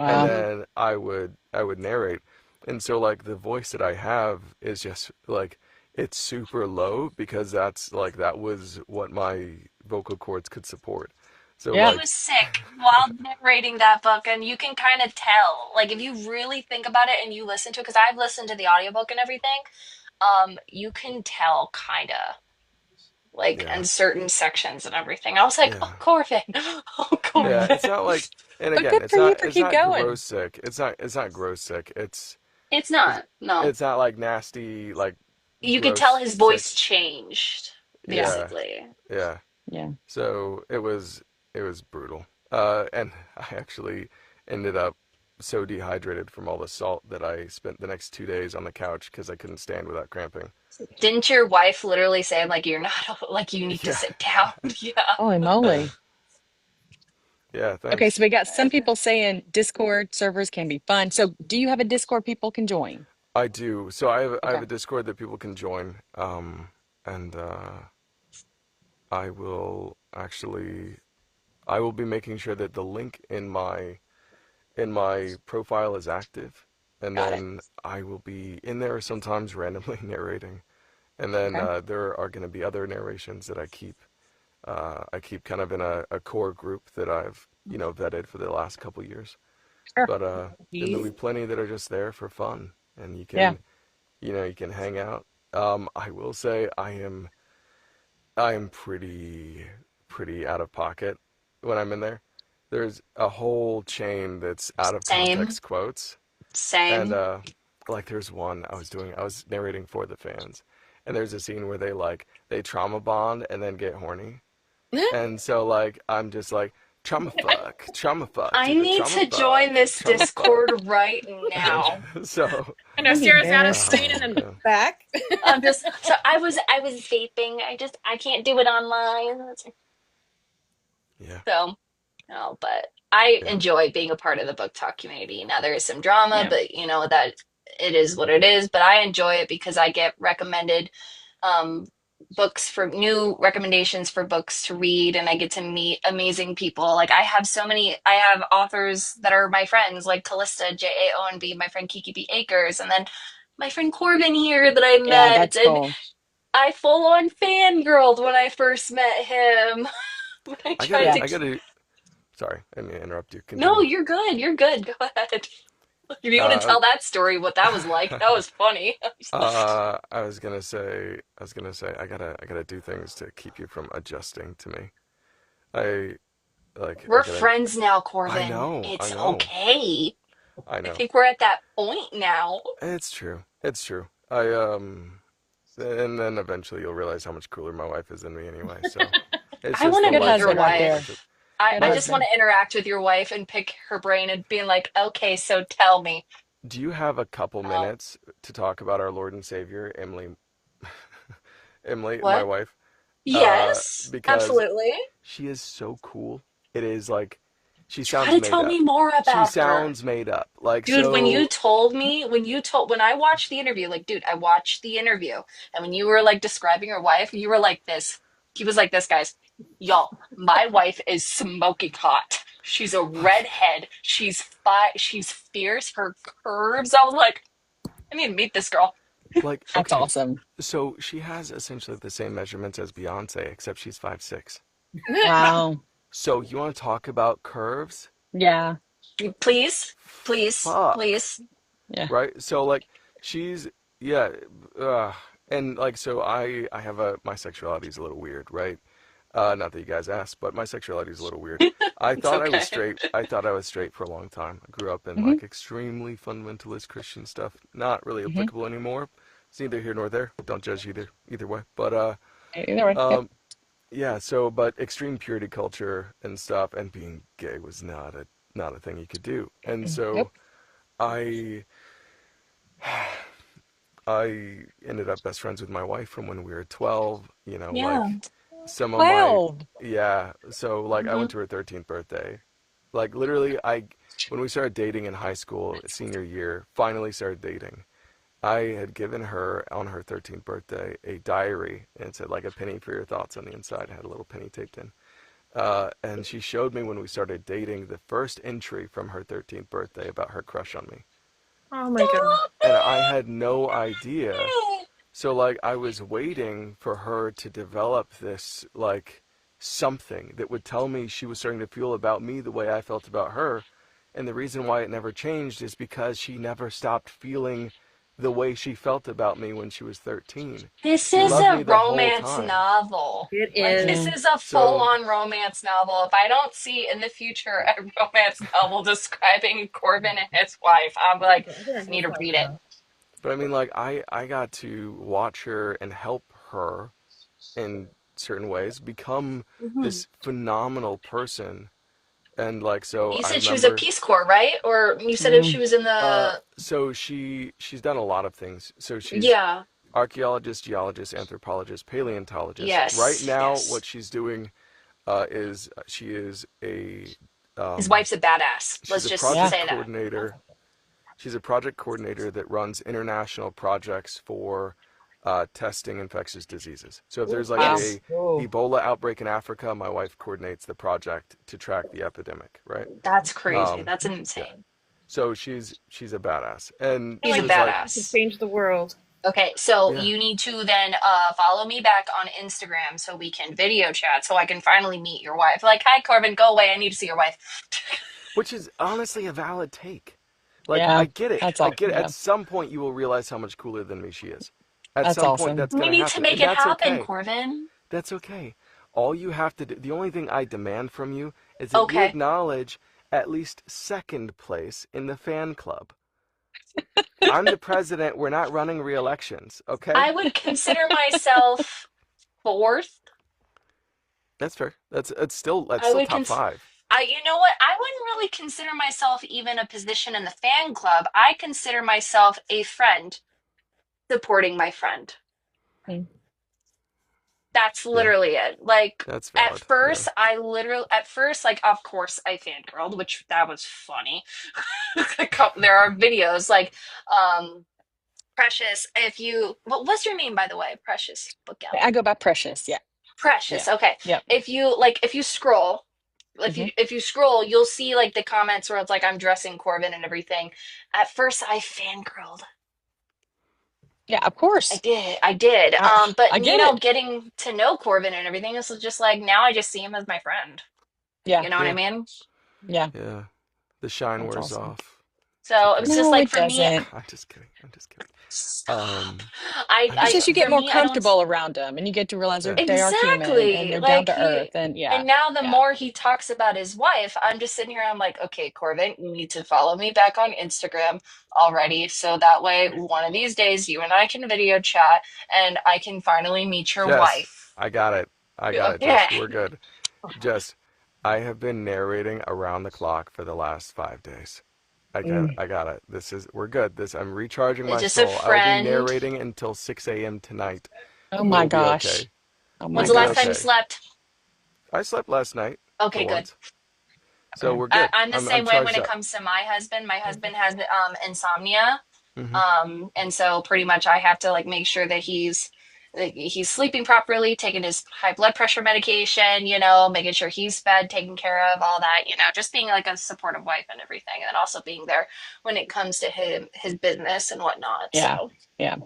S8: and
S1: Wow.
S8: then I would narrate. And so like the voice that I have is just like it's super low because that was what my vocal cords could support. So
S1: Yeah.
S7: He
S8: like
S7: was sick while narrating that book, and you can kind of tell, like, if you really think about it and you listen to it, because I've listened to the audiobook and everything, you can tell kind of like
S8: yeah,
S7: in certain sections and everything. I was like, oh,
S8: yeah.
S7: Corvin, oh,
S8: Yeah,
S1: Yeah.
S8: it's
S7: Corvin.
S8: not like, and
S1: But
S8: again,
S1: good
S8: it's
S1: for you
S8: not
S1: for
S8: it's
S1: keep
S8: not
S1: going.
S8: gross sick. It's not gross sick.
S7: It's
S8: It's
S7: not, no.
S8: it's not like nasty, like
S7: You could tell
S8: gross
S7: his voice
S8: sick.
S7: changed,
S1: Yeah.
S8: Yeah,
S7: basically.
S8: yeah.
S1: Yeah.
S8: So it was brutal. And I actually ended up so dehydrated from all the salt that I spent the next 2 days on the couch because I couldn't stand without cramping.
S7: Didn't your wife literally say, like, you're not, like, you need to
S8: Yeah,
S7: sit down? Yeah.
S1: Holy
S8: yeah,
S1: moly.
S8: yeah.
S1: Okay,
S8: Thanks.
S1: so we got some people saying Discord servers can be fun. So do you have a Discord people can join?
S8: I do. So I have
S1: Okay.
S8: a Discord that people can join. And I will actually I will be making sure that the link in my profile is active, and
S1: Got it.
S8: then I will be in there sometimes randomly narrating, and then
S1: Okay.
S8: there are going to be other narrations that I keep kind of in a core group that I've vetted for the last couple years.
S1: Sure.
S8: But then there'll be plenty that are just there for fun, and you
S1: Yeah.
S8: can you can hang out. I will say I am pretty out of pocket when I'm in there. There's a whole chain that's out of
S7: Same,
S8: context quotes, and
S7: same.
S8: like there's one I was narrating for the fans, and there's a scene where they trauma bond and then get horny, and so like I'm just like trauma fuck,
S7: I
S8: dude,
S7: need
S8: trauma
S7: to join
S8: fuck,
S7: this
S8: trauma fuck,
S7: Discord right
S8: and
S7: now.
S8: so
S2: I know
S1: I'm
S2: Sarah's out of
S1: embarrassed.
S2: screen and then
S8: yeah,
S2: back.
S7: I'm just so I was vaping. I can't do it online.
S8: yeah,
S7: So no, but I
S8: yeah,
S7: enjoy being a part of the book talk community. Now there is some drama,
S1: Yeah.
S7: but you know that it is what it is. But I enjoy it because I get recommended um books for new recommendations for books to read, and I get to meet amazing people. Like I have authors that are my friends, like Callista Jaonb, my friend Kiki B. Akers, and then my friend Corbin here that I
S1: Yeah,
S7: met,
S1: that's
S7: and
S1: cool.
S7: I full on fangirled when I first met him. When I
S8: I
S7: tried
S8: gotta
S1: Yeah.
S7: to
S8: I gotta sorry, I didn't mean to interrupt you.
S7: No,
S8: Continue.
S7: you're good. You're good. Go ahead. If you want to
S8: Uh,
S7: tell that story, what that was like, that was funny.
S8: I was gonna say, I gotta do things to keep you from adjusting to me. I I
S7: We're
S8: gotta.
S7: friends now,
S8: I
S7: Corvin.
S8: know, I
S7: It's
S8: know.
S7: okay.
S8: I
S7: I
S8: know.
S7: think we're at that point now.
S8: It's true. It's true. And then eventually you'll realize how much cooler my wife is than me anyway. So it's
S7: I
S8: just
S7: want
S8: the
S7: to
S1: Good
S7: meet
S8: life
S7: your
S1: husband right there.
S8: experience.
S7: wife. I,
S1: Good
S7: I just want
S1: husband.
S7: to interact with your wife and pick her brain and being like, okay, so tell me.
S8: Do you have a couple
S7: Um,
S8: minutes to talk about our Lord and Savior, Emily, Emily, my
S7: what?
S8: wife?
S7: Yes,
S8: Because
S7: absolutely.
S8: she is so cool. It is like she
S7: Try
S8: sounds
S7: to
S8: made
S7: tell me
S8: up.
S7: more
S8: She
S7: about her.
S8: sounds made up. Like
S7: Dude, when you
S8: so
S7: told me, when I watched the interview, like, dude, I watched the interview, and when you were like describing your wife, you were like this. He was like this, guys. Y'all, my wife is smoking hot. She's a redhead. She's fierce. Her curves. I was like, I need to meet this girl.
S8: like
S1: That's
S8: okay.
S1: awesome.
S8: So she has essentially the same measurements as Beyonce, except she's 5'6".
S1: Wow.
S8: So you want to talk about curves?
S1: Yeah.
S7: Please, please,
S8: Fuck.
S7: please.
S1: Yeah.
S8: Right? So like she's yeah, uh, and like so I have a my sexuality is a little weird, right? Not that you guys asked, but my sexuality is a little weird. I
S7: It's
S8: thought I was
S7: okay.
S8: straight. I thought I was straight for a long time. I grew up in
S1: Hmm.
S8: like extremely fundamentalist Christian stuff. Not really
S1: Hmm.
S8: applicable anymore. It's neither here nor there. Don't judge either way. But
S1: Either way. Yep.
S8: um yeah, so but extreme purity culture and stuff and being gay was not a thing you could do. And
S1: Yep.
S8: so I I ended up best friends with my wife from when we were 12,
S7: Yeah.
S8: like some of my
S1: 12.
S8: yeah, so like I
S7: Hmm.
S8: went to her 13th birthday. Like literally I when we started dating in high school, senior year, finally started dating. I had given her on her 13th birthday a diary and it said like a penny for your thoughts on the inside. It had a little penny taped in. And she showed me when we started dating the first entry from her 13th birthday about her crush on me.
S2: Oh my god.
S7: Stop
S8: And I had no idea.
S7: it!
S8: So like I was waiting for her to develop this like something that would tell me she was starting to feel about me the way I felt about her. And the reason why it never changed is because she never stopped feeling the way she felt about me when she was 13.
S7: This
S8: She
S7: is
S8: loved
S7: a
S8: me the whole
S7: romance
S8: time.
S7: novel.
S2: It
S7: Like, this
S2: is.
S1: Mm.
S7: is a
S8: So,
S7: full-on romance novel. If I don't see in the future a romance novel describing Corbin and his wife, I'm like, I need to read it.
S8: but I mean like I got to watch her and help her in certain ways become
S7: Mhm.
S8: this phenomenal person. And like so
S7: You
S8: I
S7: said she was a
S8: remember
S7: Peace Corps, right? Or you said if she
S1: Mm.
S7: was in the...
S8: so she's done a lot of things. So she's
S7: Yeah.
S8: archaeologist, geologist, anthropologist, paleontologist. Right
S7: Yes.
S8: now
S7: Yes.
S8: what she's doing is she is a
S7: His
S8: um,
S7: wife's a badass.
S8: she's
S7: Let's
S8: a
S7: just
S1: Yeah.
S8: project
S7: say that.
S8: coordinator. She's a project coordinator that runs international projects for testing infectious diseases. So if there's like
S1: Wow.
S7: Yes.
S8: a
S1: Oh.
S8: Ebola outbreak in Africa, my wife coordinates the project to track the epidemic, right?
S7: That's crazy.
S8: Um,
S7: That's
S8: yeah.
S7: insane.
S8: So she's a badass, and
S2: I
S7: He's
S8: she
S7: a
S2: like
S8: was like,
S2: you can
S7: badass.
S2: change the world.
S7: Okay, so
S8: yeah,
S7: you need to then follow me back on Instagram so we can video chat so I can finally meet your wife. Like, hi, Corbin, go away. I need to see your wife.
S8: which is honestly a valid take. Like I
S1: Yeah.
S8: get it,
S1: That's
S8: I
S1: all.
S8: get it. At
S1: Yeah.
S8: some point, you will realize how much cooler than me she is. At
S1: That's
S8: some point,
S1: awesome.
S8: that's
S7: We
S8: gonna
S7: need to
S8: happen,
S7: make
S8: and
S7: it
S8: that's
S7: happen,
S8: okay.
S7: Corbin.
S8: That's okay. All you have to do, the only thing I demand from you is that you
S7: Okay.
S8: acknowledge at least second place in the fan club. I'm the president. We're not running re-elections, okay?
S7: I would consider myself fourth.
S8: That's fair. That's
S7: I
S8: still
S7: would
S8: top
S7: cons
S8: five.
S7: you know what? I wouldn't really consider myself even a position in the fan club. I consider myself a friend supporting my friend.
S1: Mm.
S7: That's
S8: Yeah,
S7: literally it. Like
S8: that's
S7: at
S8: valid. Yeah.
S7: first, like of course I fangirled, which that was funny. There are videos like Precious. If you what was your name by the way? Precious Book Gal.
S1: I go by Precious. Yeah. Yeah.
S7: Precious. Okay.
S1: Yep.
S7: If you scroll,
S1: Hmm.
S7: if you scroll, you'll see like the comments where it's like I'm dressing Corbin and everything. At first, I fangirled.
S1: Yeah. Of course.
S7: I did.
S1: I
S7: But
S1: I get it.
S7: getting to know Corbin and everything, this is just like now I just see him as my friend.
S1: Yeah.
S7: You know what I
S8: Yeah.
S7: mean?
S1: Yeah.
S8: Yeah. The shine
S1: That's
S8: wears
S1: awesome.
S8: off.
S7: So it
S8: Okay.
S7: was just
S1: No,
S7: like
S1: it
S7: for me,
S1: doesn't.
S8: I'm just kidding. I'm just kidding.
S7: stop.
S8: I'm
S1: It's
S8: just
S1: just you get
S7: For
S1: more
S7: me, I don't.
S1: comfortable around them, and you get to realize
S8: yeah.
S1: they are human and
S7: Exactly.
S1: they're down
S7: Like
S1: to earth,
S7: he,
S1: and yeah,
S7: and now the
S1: yeah.
S7: more he talks about his wife, I'm just sitting here, I'm like, okay, Corvin, you need to follow me back on Instagram already. So that way, one of these days, you and I can video chat and I can finally meet your
S8: Jess,
S7: wife.
S8: I got it. I got it,
S7: Okay.
S8: Jess. We're good. Jess, I have been narrating around the clock for the last 5 days.
S1: Mm.
S8: I got it. We're good. I'm recharging my
S7: Just a
S8: soul. I will be
S7: friend.
S8: narrating until 6 a.m. tonight.
S1: Oh
S8: We
S1: my
S8: will be
S1: gosh.
S8: okay.
S1: Oh
S8: We'll
S1: my
S7: When's the
S8: be
S7: last
S1: gosh.
S7: time you
S8: okay.
S7: slept?
S8: I slept last night for
S7: Okay, good.
S8: once. So
S1: Okay.
S8: we're good.
S7: I'm the
S8: I'm
S7: same way when
S8: charged
S7: it
S8: up.
S7: comes to my husband. My husband has insomnia.
S8: Hmm.
S7: And so pretty much I have to like make sure that he's sleeping properly, taking his high blood pressure medication, making sure he's fed, taken care of, all that, just being like a supportive wife and everything, and also being there when it comes to his business and whatnot.
S1: Yeah.
S7: So
S1: Yeah.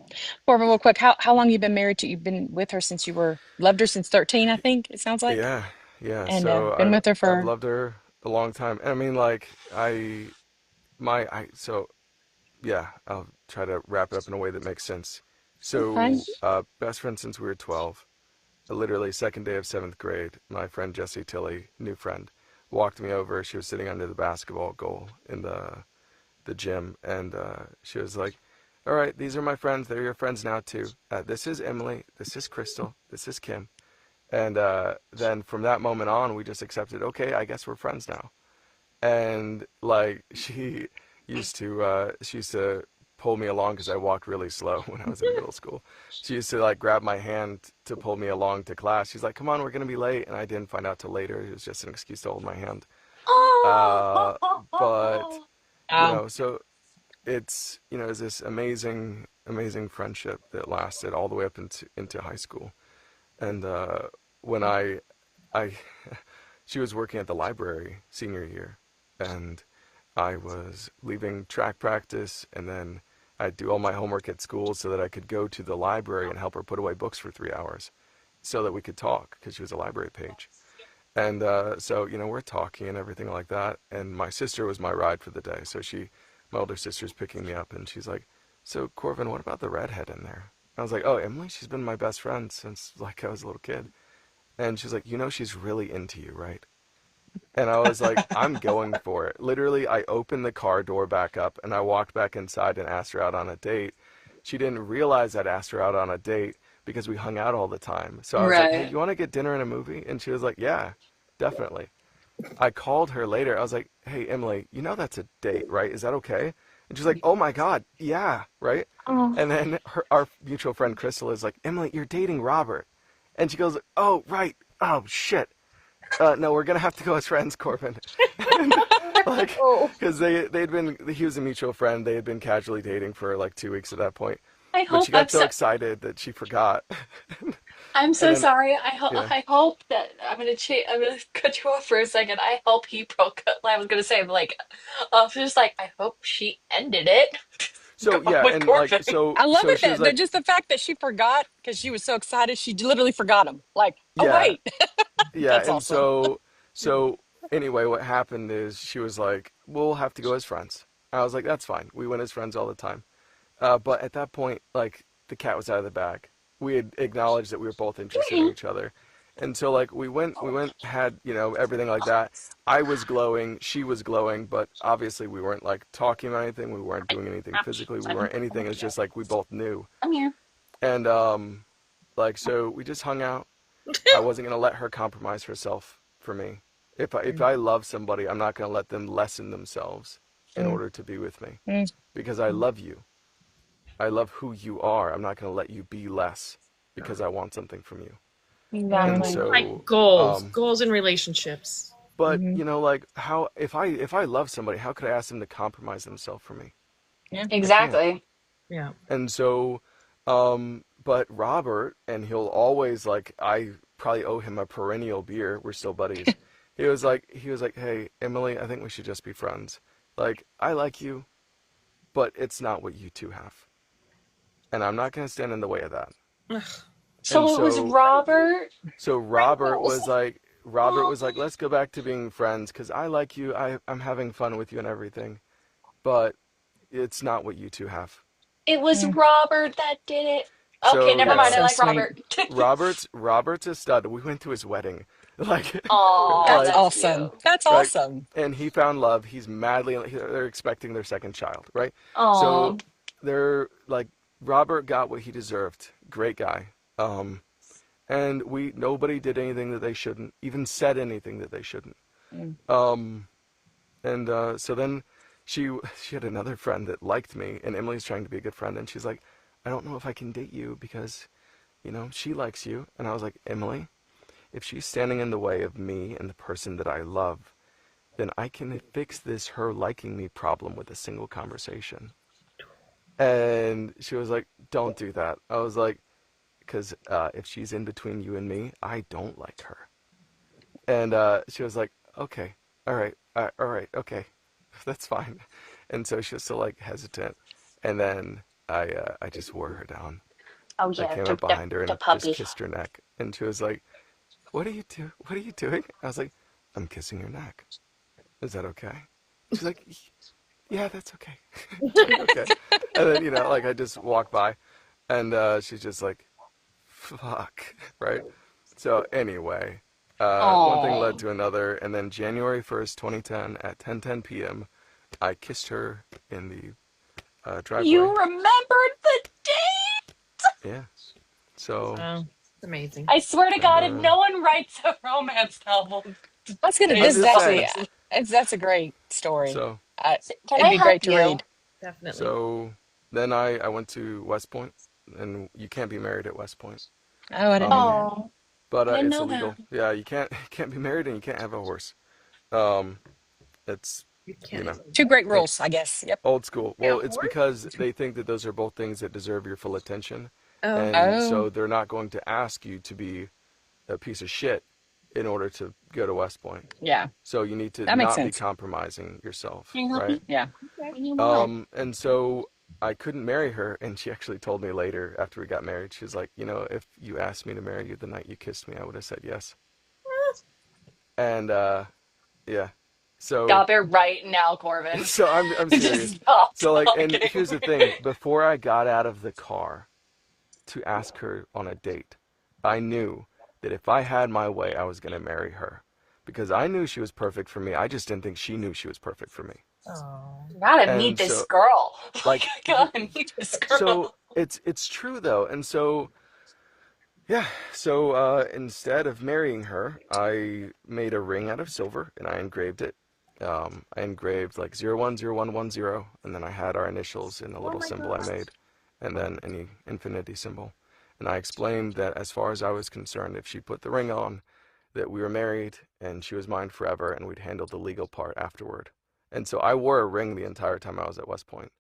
S1: Corbin, real quick, how long you been married to? You've been with her since loved her since 13, I think it sounds like,
S8: Yeah, yeah.
S1: and
S8: So
S1: been with her
S8: I've
S1: for.
S8: loved her a long time. And I mean, like so yeah. I'll try to wrap it up in a way that makes sense.
S1: Okay.
S8: So best friend since we were 12. Literally second day of seventh grade, my friend Jessie Tilley, new friend, walked me over. She was sitting under the basketball goal in the gym, and she was like, "All right, these are my friends. They're your friends now too. This is Emily. This is Crystal. This is Kim." And then from that moment on, we just accepted, okay, I guess we're friends now. And like she used to pull me along because I walked really slow when I was in middle school. She used to like grab my hand to pull me along to class. She's like, "Come on, we're gonna be late," and I didn't find out till later. It was just an excuse to hold my hand. Uh, but
S1: Oh,
S8: so it's this amazing friendship that lasted all the way up into high school. And when I she was working at the library senior year, and I was leaving track practice, and then I'd do all my homework at school so that I could go to the library and help her put away books for 3 hours so that we could talk because she was a library page. And so, we're talking and everything like that. And my sister was my ride for the day. So my older sister's picking me up, and she's like, "So, Corvin, what about the redhead in there?" I was like, "Oh, Emily, she's been my best friend since like I was a little kid." And she's like, "She's really into you, right?" And I was like, "I'm going for it." Literally, I opened the car door back up and I walked back inside and asked her out on a date. She didn't realize I'd asked her out on a date because we hung out all the time. So I was like, "Hey,
S7: right.
S8: you want to get dinner and a movie?" And she was like, "Yeah, definitely." I called her later. I was like, "Hey, Emily, that's a date, right? Is that okay?" And she's like, "Oh my God, yeah, right?"
S7: Oh,
S8: And then our mutual friend Crystal is like, "Emily, you're dating Robert." And she goes, "Oh, right. Oh, shit. No, we're gonna have to go as friends, Corbin." And like,
S7: oh.
S8: because he was a mutual friend. They had been casually dating for like 2 weeks at that point.
S7: I
S8: But
S7: hope
S8: she
S7: I'm
S8: got so
S7: so
S8: excited that she forgot.
S7: I'm
S8: And
S7: so
S8: then,
S7: sorry.
S8: yeah,
S7: I hope that I'm gonna cut you off for a second. I hope he broke up. I was gonna say like, just like I hope she ended it. Go
S8: so yeah,
S7: with
S8: and like,
S7: Corbin.
S1: I love
S8: so
S1: it
S8: she was
S1: that
S8: like,
S1: just the fact that she forgot because she was so excited, she literally forgot him. Like, oh
S8: yeah,
S1: wait,
S8: yeah,
S1: that's
S8: and
S1: awesome.
S8: so anyway, what happened is she was like, "We'll have to go as friends." I was like, "That's fine. We went as friends all the time." But at that point, like the cat was out of the bag. We had acknowledged that we were both interested in each other, and so like had everything like that. I was glowing, she was glowing, but obviously we weren't like talking about anything. We weren't doing anything physically. We weren't anything. It's just like we both knew,
S7: I'm here.
S8: and like so we just hung out. I wasn't gonna let her compromise herself for me. If I love somebody, I'm not gonna let them lessen themselves in
S1: Mm,
S8: order to be with me
S1: mm,
S8: because I love you. I love who you are. I'm not going to let you be less because I want something from you. And
S1: mm,
S7: Exactly.
S8: so,
S2: Like goals in relationships.
S8: but
S1: mhm.
S8: like how if I love somebody, how could I ask them to compromise themselves for me?
S1: Yeah.
S8: I can't.
S7: Exactly.
S2: Yeah.
S8: And so, but Robert, and he'll always like I probably owe him a perennial beer. We're still buddies. He was like, "Hey, Emily, I think we should just be friends. Like I like you, but it's not what you two have, and I'm not going to stand in the way of that."
S2: Ugh.
S8: And
S7: So it was
S8: so
S7: Robert
S8: So
S7: Reynolds.
S8: Robert was like, "Let's go back to being friends because I like you. I'm having fun with you and everything, but it's not what you two have.
S7: It was
S1: Mm,
S7: Robert that did it. Okay,
S8: So
S7: never
S1: that's
S7: mind. I
S1: so
S7: like
S1: sweet.
S7: Robert.
S8: Robert's a stud. We went to his wedding, like,
S7: Oh,
S1: That's
S8: like,
S7: that's
S1: awesome.
S7: cute.
S1: That's
S8: right,
S1: awesome.
S8: and he found love. He's madly. They're expecting their second child, right? So
S7: Oh,
S8: they're like, Robert got what he deserved. Great guy. And nobody did anything that they shouldn't, even said anything that they shouldn't.
S1: Mm.
S8: Um, and so then she had another friend that liked me, and Emily's trying to be a good friend, and she's like, I don't know if I can date you because, she likes you. And I was like, Emily, if she's standing in the way of me and the person that I love, then I can fix this her liking me problem with a single conversation. And she was like, don't do that. I was like, because if she's in between you and me, I don't like her. And she was like, okay, all right, okay, that's fine. And so she was still like hesitant. And then I just wore her down.
S7: oh
S8: I
S7: yeah,
S8: came up behind her
S7: the
S8: and just
S7: puppy.
S8: kissed her neck. And she was like, what are you What are you doing? I was like, I'm kissing your neck. Is that okay? She's like, yeah, that's okay. Okay. And then, like I just walked by and she's just like, fuck, right? So anyway, one thing led
S7: Oh,
S8: to another, and then January 1st, 2010 at 10:10 p.m., I kissed her in the driveway.
S7: you remembered the date?
S8: Yeah. So,
S2: Wow. It's amazing.
S7: I swear to
S8: and
S7: God, if no one writes a romance novel,
S1: I was gonna.
S8: I'm
S1: This
S7: today's
S1: is
S8: just
S1: actually.
S8: saying.
S7: songs.
S1: That's a great story.
S8: So,
S7: Can
S1: It'd
S7: I
S1: be
S7: help
S1: great to
S7: you?
S1: read.
S2: Definitely.
S8: so then I went to West Point, and you can't be married at West Point.
S1: Oh, I didn't know
S8: Um,
S1: that.
S7: Oh,
S8: but
S7: I didn't
S8: it's
S7: know that.
S8: illegal. Yeah, you can't be married and you can't have a horse. Um, it's
S2: You
S8: you
S2: can't
S8: know
S2: even.
S1: Two great
S8: uh,
S1: rules, I guess. Yep.
S8: old school.
S2: Yeah,
S8: Well, it's
S2: horse?
S8: because they think that those are both things that deserve your full attention,
S2: Oh,
S8: and
S1: Oh,
S8: so they're not going to ask you to be a piece of shit in order to go to West Point.
S1: yeah.
S8: So you need to
S1: That makes
S8: not be
S1: sense.
S8: compromising yourself,
S7: Can you help
S8: right?
S7: me?
S1: Yeah.
S2: okay.
S7: When you want.
S8: And so I couldn't marry her, and she actually told me later after we got married, she was like, if you asked me to marry you the night you kissed me, I would have said yes. And yeah, so
S7: Stop it right now, Corvin.
S8: so I'm serious.
S7: Just stop
S8: So like, and
S7: talking.
S8: here's the thing: before I got out of the car to ask her on a date, I knew that if I had my way, I was gonna marry her because I knew she was perfect for me. I just didn't think she knew she was perfect for me.
S2: Oh.
S7: Gotta meet
S8: And
S7: this
S8: so
S7: girl.
S8: like,
S7: I gotta meet this
S8: so
S7: girl.
S8: it's true though, and so yeah, so instead of marrying her, I made a ring out of silver and I engraved it. I engraved like 010110, and then I had our initials in a
S2: Oh
S8: little
S2: my
S8: symbol I
S2: gosh.
S8: made, and then an infinity symbol. And I explained that as far as I was concerned, if she put the ring on, that we were married and she was mine forever, and we'd handle the legal part afterward. And so I wore a ring the entire time I was at West Point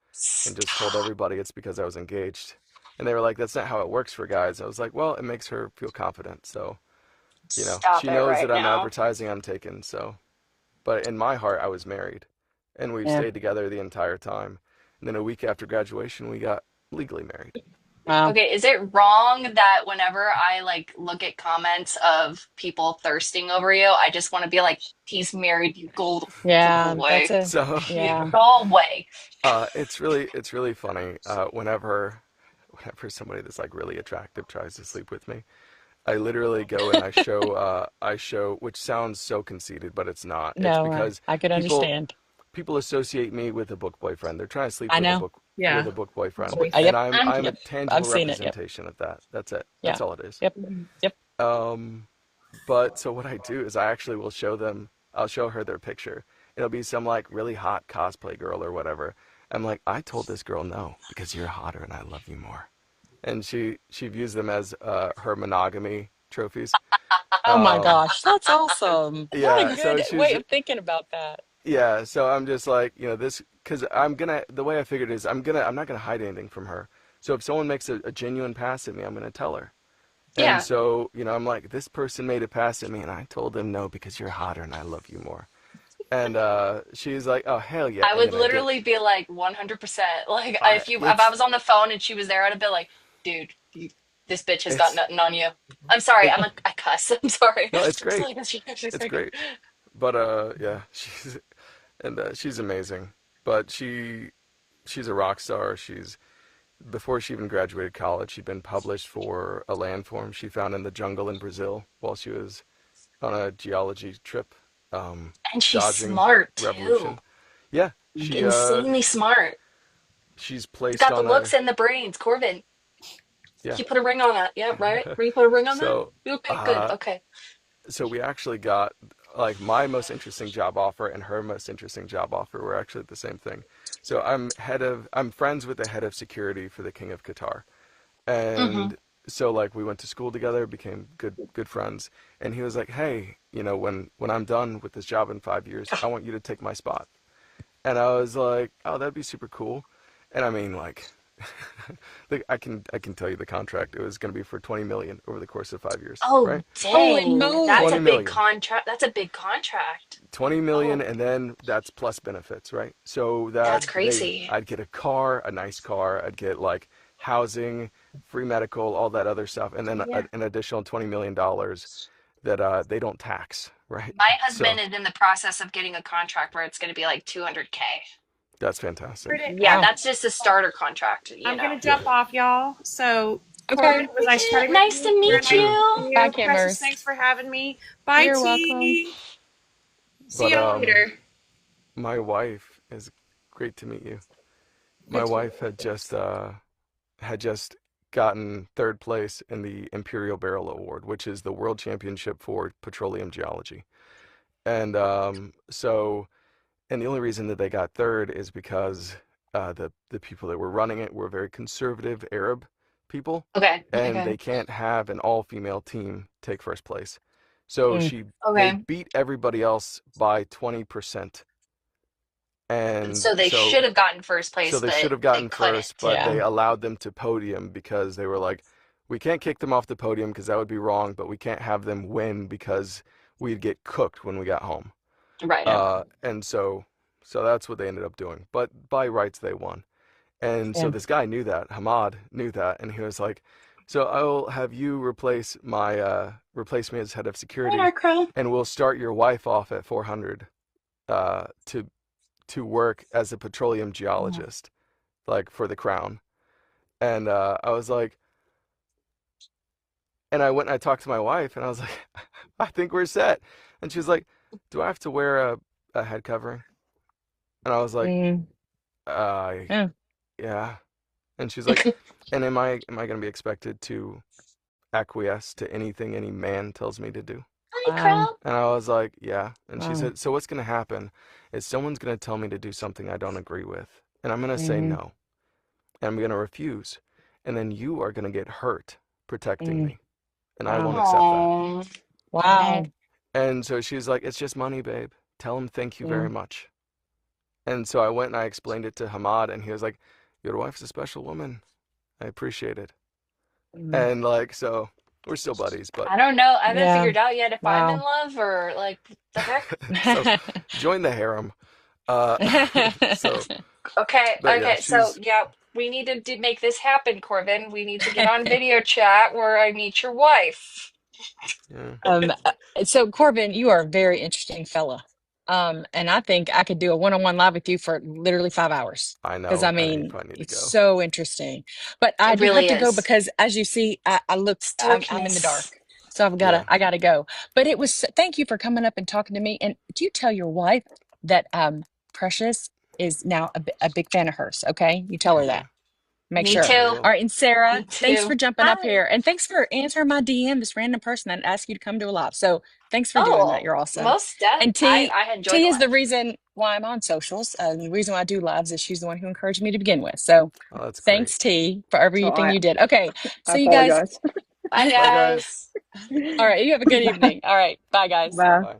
S8: and just told
S7: Stop.
S8: everybody it's because I was engaged. And they were like, that's not how it works for guys. I was like, well, it makes her feel confident. So,
S7: Stop
S8: she
S7: it
S8: knows
S7: right
S8: that I'm
S7: now.
S8: advertising I'm taken. So, but in my heart, I was married. And we've
S1: Yeah.
S8: stayed together the entire time. And then a week after graduation, we got legally married.
S1: Wow.
S7: Okay, is it wrong that whenever I like look at comments of people thirsting over you, I just want to be like, he's married, you go the fuck
S1: Yeah. That's
S7: away.
S1: a.
S8: So,
S7: You
S1: Yeah.
S7: go away.
S8: it's really funny. Whenever somebody that's like really attractive tries to sleep with me, I literally go and I show, which sounds so conceited, but it's not. It's
S1: No,
S8: because
S1: I could
S8: people
S1: understand.
S8: people associate me with a book boyfriend. They're trying to sleep
S1: I
S8: with a
S1: know.
S8: book
S2: Yeah.
S8: boyfriend,
S1: Yep.
S8: and I'm a
S1: Yep. I've
S8: tangible
S1: seen it. Yep.
S8: representation of that. That's it.
S1: Yeah.
S8: That's all it is.
S1: Yep.
S2: Mhm.
S1: Yep.
S8: Um, but so what I do is I actually will show them. I'll show her their picture. It'll be some like really hot cosplay girl or whatever. I'm like, I told this girl no because you're hotter and I love you more. And she views them as her monogamy trophies.
S1: Oh my
S8: Um,
S1: gosh, that's awesome. What a
S8: yeah. So
S1: good
S8: she's
S1: way of thinking about that.
S8: Yeah, so I'm just like, this, because the way I figured is I'm not gonna hide anything from her. So if someone makes a genuine pass at me, I'm gonna tell her. And
S9: Yeah.
S8: so, I'm like, this person made a pass at me, and I told them no because you're hotter and I love you more. And she's like, oh hell yeah.
S7: I
S8: And
S7: would
S8: then I get,
S7: literally be like 100%. Like
S8: I,
S7: if I
S8: it's,
S7: was on the phone and she was there, I'd have been like, dude, this bitch has got
S8: it's,
S7: nothing on you. I'm sorry.
S8: it,
S7: I cuss. I'm sorry.
S8: no, it's
S7: It's
S8: great.
S7: like, she's
S8: It's
S7: like,
S8: great. But yeah, she's amazing. But she's a rock star. She's before she even graduated college, she'd been published for a landform she found in the jungle in Brazil while she was on a geology trip,
S7: And she's
S8: dodging
S7: smart too.
S8: revolution. Yeah,
S7: Insanely smart.
S8: she's
S7: She's
S8: placed
S7: got the
S8: on a
S7: looks and the brains. Corvin,
S8: yeah.
S7: you put a ring on that. Yeah, right? You put a ring on that?
S8: So,
S7: Okay, good.
S8: uh,
S7: Okay.
S8: so we actually got like my most interesting job offer and her most interesting job offer were actually the same thing. So I'm friends with the head of security for the King of Qatar.
S7: Mm-hmm.
S8: And so like we went to school together, became good friends. And he was like, "Hey, when I'm done with this job in 5 years, I want you to take my spot." And I was like, "Oh, that'd be super cool." And I mean, like, I can tell you the contract. It was going to be for 20 million over the course of 5 years,
S7: Oh,
S8: right?
S1: Holy
S7: dang. That's
S1: moly.
S7: a
S8: 20
S7: big
S8: million.
S7: contract. That's a big contract.
S8: 20 million,
S7: Oh,
S8: and then that's plus benefits, right? So
S7: that's
S8: that
S7: crazy.
S8: I'd get a car, a nice car, I'd get like housing, free medical, all that other stuff, and then
S7: Yeah.
S8: an additional $20 million that they don't tax, right?
S7: My
S8: So
S7: husband is in the process of getting a contract where it's going to be like 200K.
S8: that's fantastic.
S7: Yeah,
S1: Wow.
S7: that's just a starter contract,
S2: I'm gonna
S8: Yeah.
S2: jump off, y'all. So,
S1: Okay.
S2: Corbin, it was nice chatting with
S7: Nice
S2: you.
S7: to
S8: You
S7: meet
S2: Nice
S8: too.
S2: meeting
S7: you.
S1: Bye,
S2: you. Precious,
S1: Kimmers.
S2: thanks for having me. Bye,
S1: You're welcome.
S2: T. See
S8: But
S2: y'all later.
S8: my wife is great to meet you. My
S2: Good to meet
S8: wife had just gotten third place in the Imperial Barrel Award, which is the world championship for petroleum geology. And and the only reason that they got third is because the people that were running it were very conservative Arab people,
S7: Okay.
S8: and
S7: Okay.
S8: they can't have an all-female team take first place. So
S1: Mm.
S8: they
S7: Okay.
S8: beat everybody else by 20%, and
S7: So they should have gotten first
S8: so
S7: place,
S8: they should
S7: but
S8: have
S7: they
S8: gotten first,
S7: couldn't.
S8: but
S1: Yeah.
S8: they allowed them to podium because they were like, we can't kick them off the podium because that would be wrong, but we can't have them win because we'd get cooked when we got home.
S7: Right.
S1: Yeah.
S8: And so that's what they ended up doing. But by rights, they won. And so
S1: Yeah.
S8: this guy knew that, Hamad knew that, and he was like, "So I will have you replace me as head of security,
S7: Crow.
S8: and we'll start your wife off at 400 to work as a petroleum geologist, like for the crown." And I was like, and I went and I talked to my wife, and I was like, "I think we're set." And she was like, "Do I have to wear a head covering?" And I was like,
S1: Mm.
S8: uh,
S1: Yeah.
S8: yeah. And she's like, "And am I going to be expected to acquiesce to anything any man tells me to do?"
S7: Hi,
S1: Wow.
S7: Crow.
S8: And I was like, "Yeah." And she
S1: Wow.
S8: said, "So what's going to happen is someone's going to tell me to do something I don't agree with, and I'm going to say
S1: Mm.
S8: no, and I'm going to refuse, and then you are going to get hurt protecting
S1: Mm.
S8: me, and I
S1: Wow.
S8: won't accept that."
S7: Oh,
S1: Wow.
S8: And so she's like, "It's just money, babe. Tell him thank you
S1: Yeah.
S8: very much." And so I went and I explained it to Hamad, and he was like, "Your wife's a special woman. I appreciate it."
S1: Mm.
S8: And like, so we're still buddies, but
S7: I don't know. I haven't
S1: Yeah.
S7: figured out yet if I'm in
S1: Wow.
S7: love or like the heck.
S8: so join the harem. So,
S7: Okay.
S8: but yeah,
S7: Okay. So
S8: she's
S7: yeah, we need to make this happen, Corbin. We need to get on video chat where I meet your wife.
S8: yeah.
S1: So Corbin, you are a very interesting fella. And I think I could do a one-on-one live with you for literally 5 hours.
S8: I
S1: Because I
S8: know. I
S1: mean,
S8: probably need to
S1: it's
S8: go.
S1: so interesting. But I
S7: It
S1: do have
S7: really
S1: to go
S7: is.
S1: because as you see, I look, I'm in the dark.
S7: Darkness.
S1: So
S8: Yeah.
S1: I gotta go. But thank you for coming up and talking to me. And do you tell your wife that Precious is now a big fan of hers? Okay, you tell her
S8: Okay.
S1: that. Make
S7: Me
S1: sure.
S8: I
S7: too.
S1: All
S8: will.
S1: right, and Sarah,
S7: Me
S1: thanks for
S7: too.
S1: jumping up
S7: Hi.
S1: here, and thanks for answering my DM, this random person that asked you to come to a live. So thanks for doing that.
S7: Oh,
S1: You're awesome.
S7: most deaf.
S1: And
S7: I enjoy
S1: T
S7: the
S1: is the
S7: live.
S1: reason why I'm on socials. The reason why I do lives is she's the one who encouraged me to begin with. So
S8: Oh, that's great.
S1: thanks, T, for
S4: It's all
S1: everything
S4: right.
S1: you did. Okay,
S4: I
S1: so you guys.
S4: apologize.
S7: Bye,
S8: Bye, guys.
S7: guys.
S1: All right, you have a good evening. All right, bye, guys.
S4: Bye.
S8: Bye.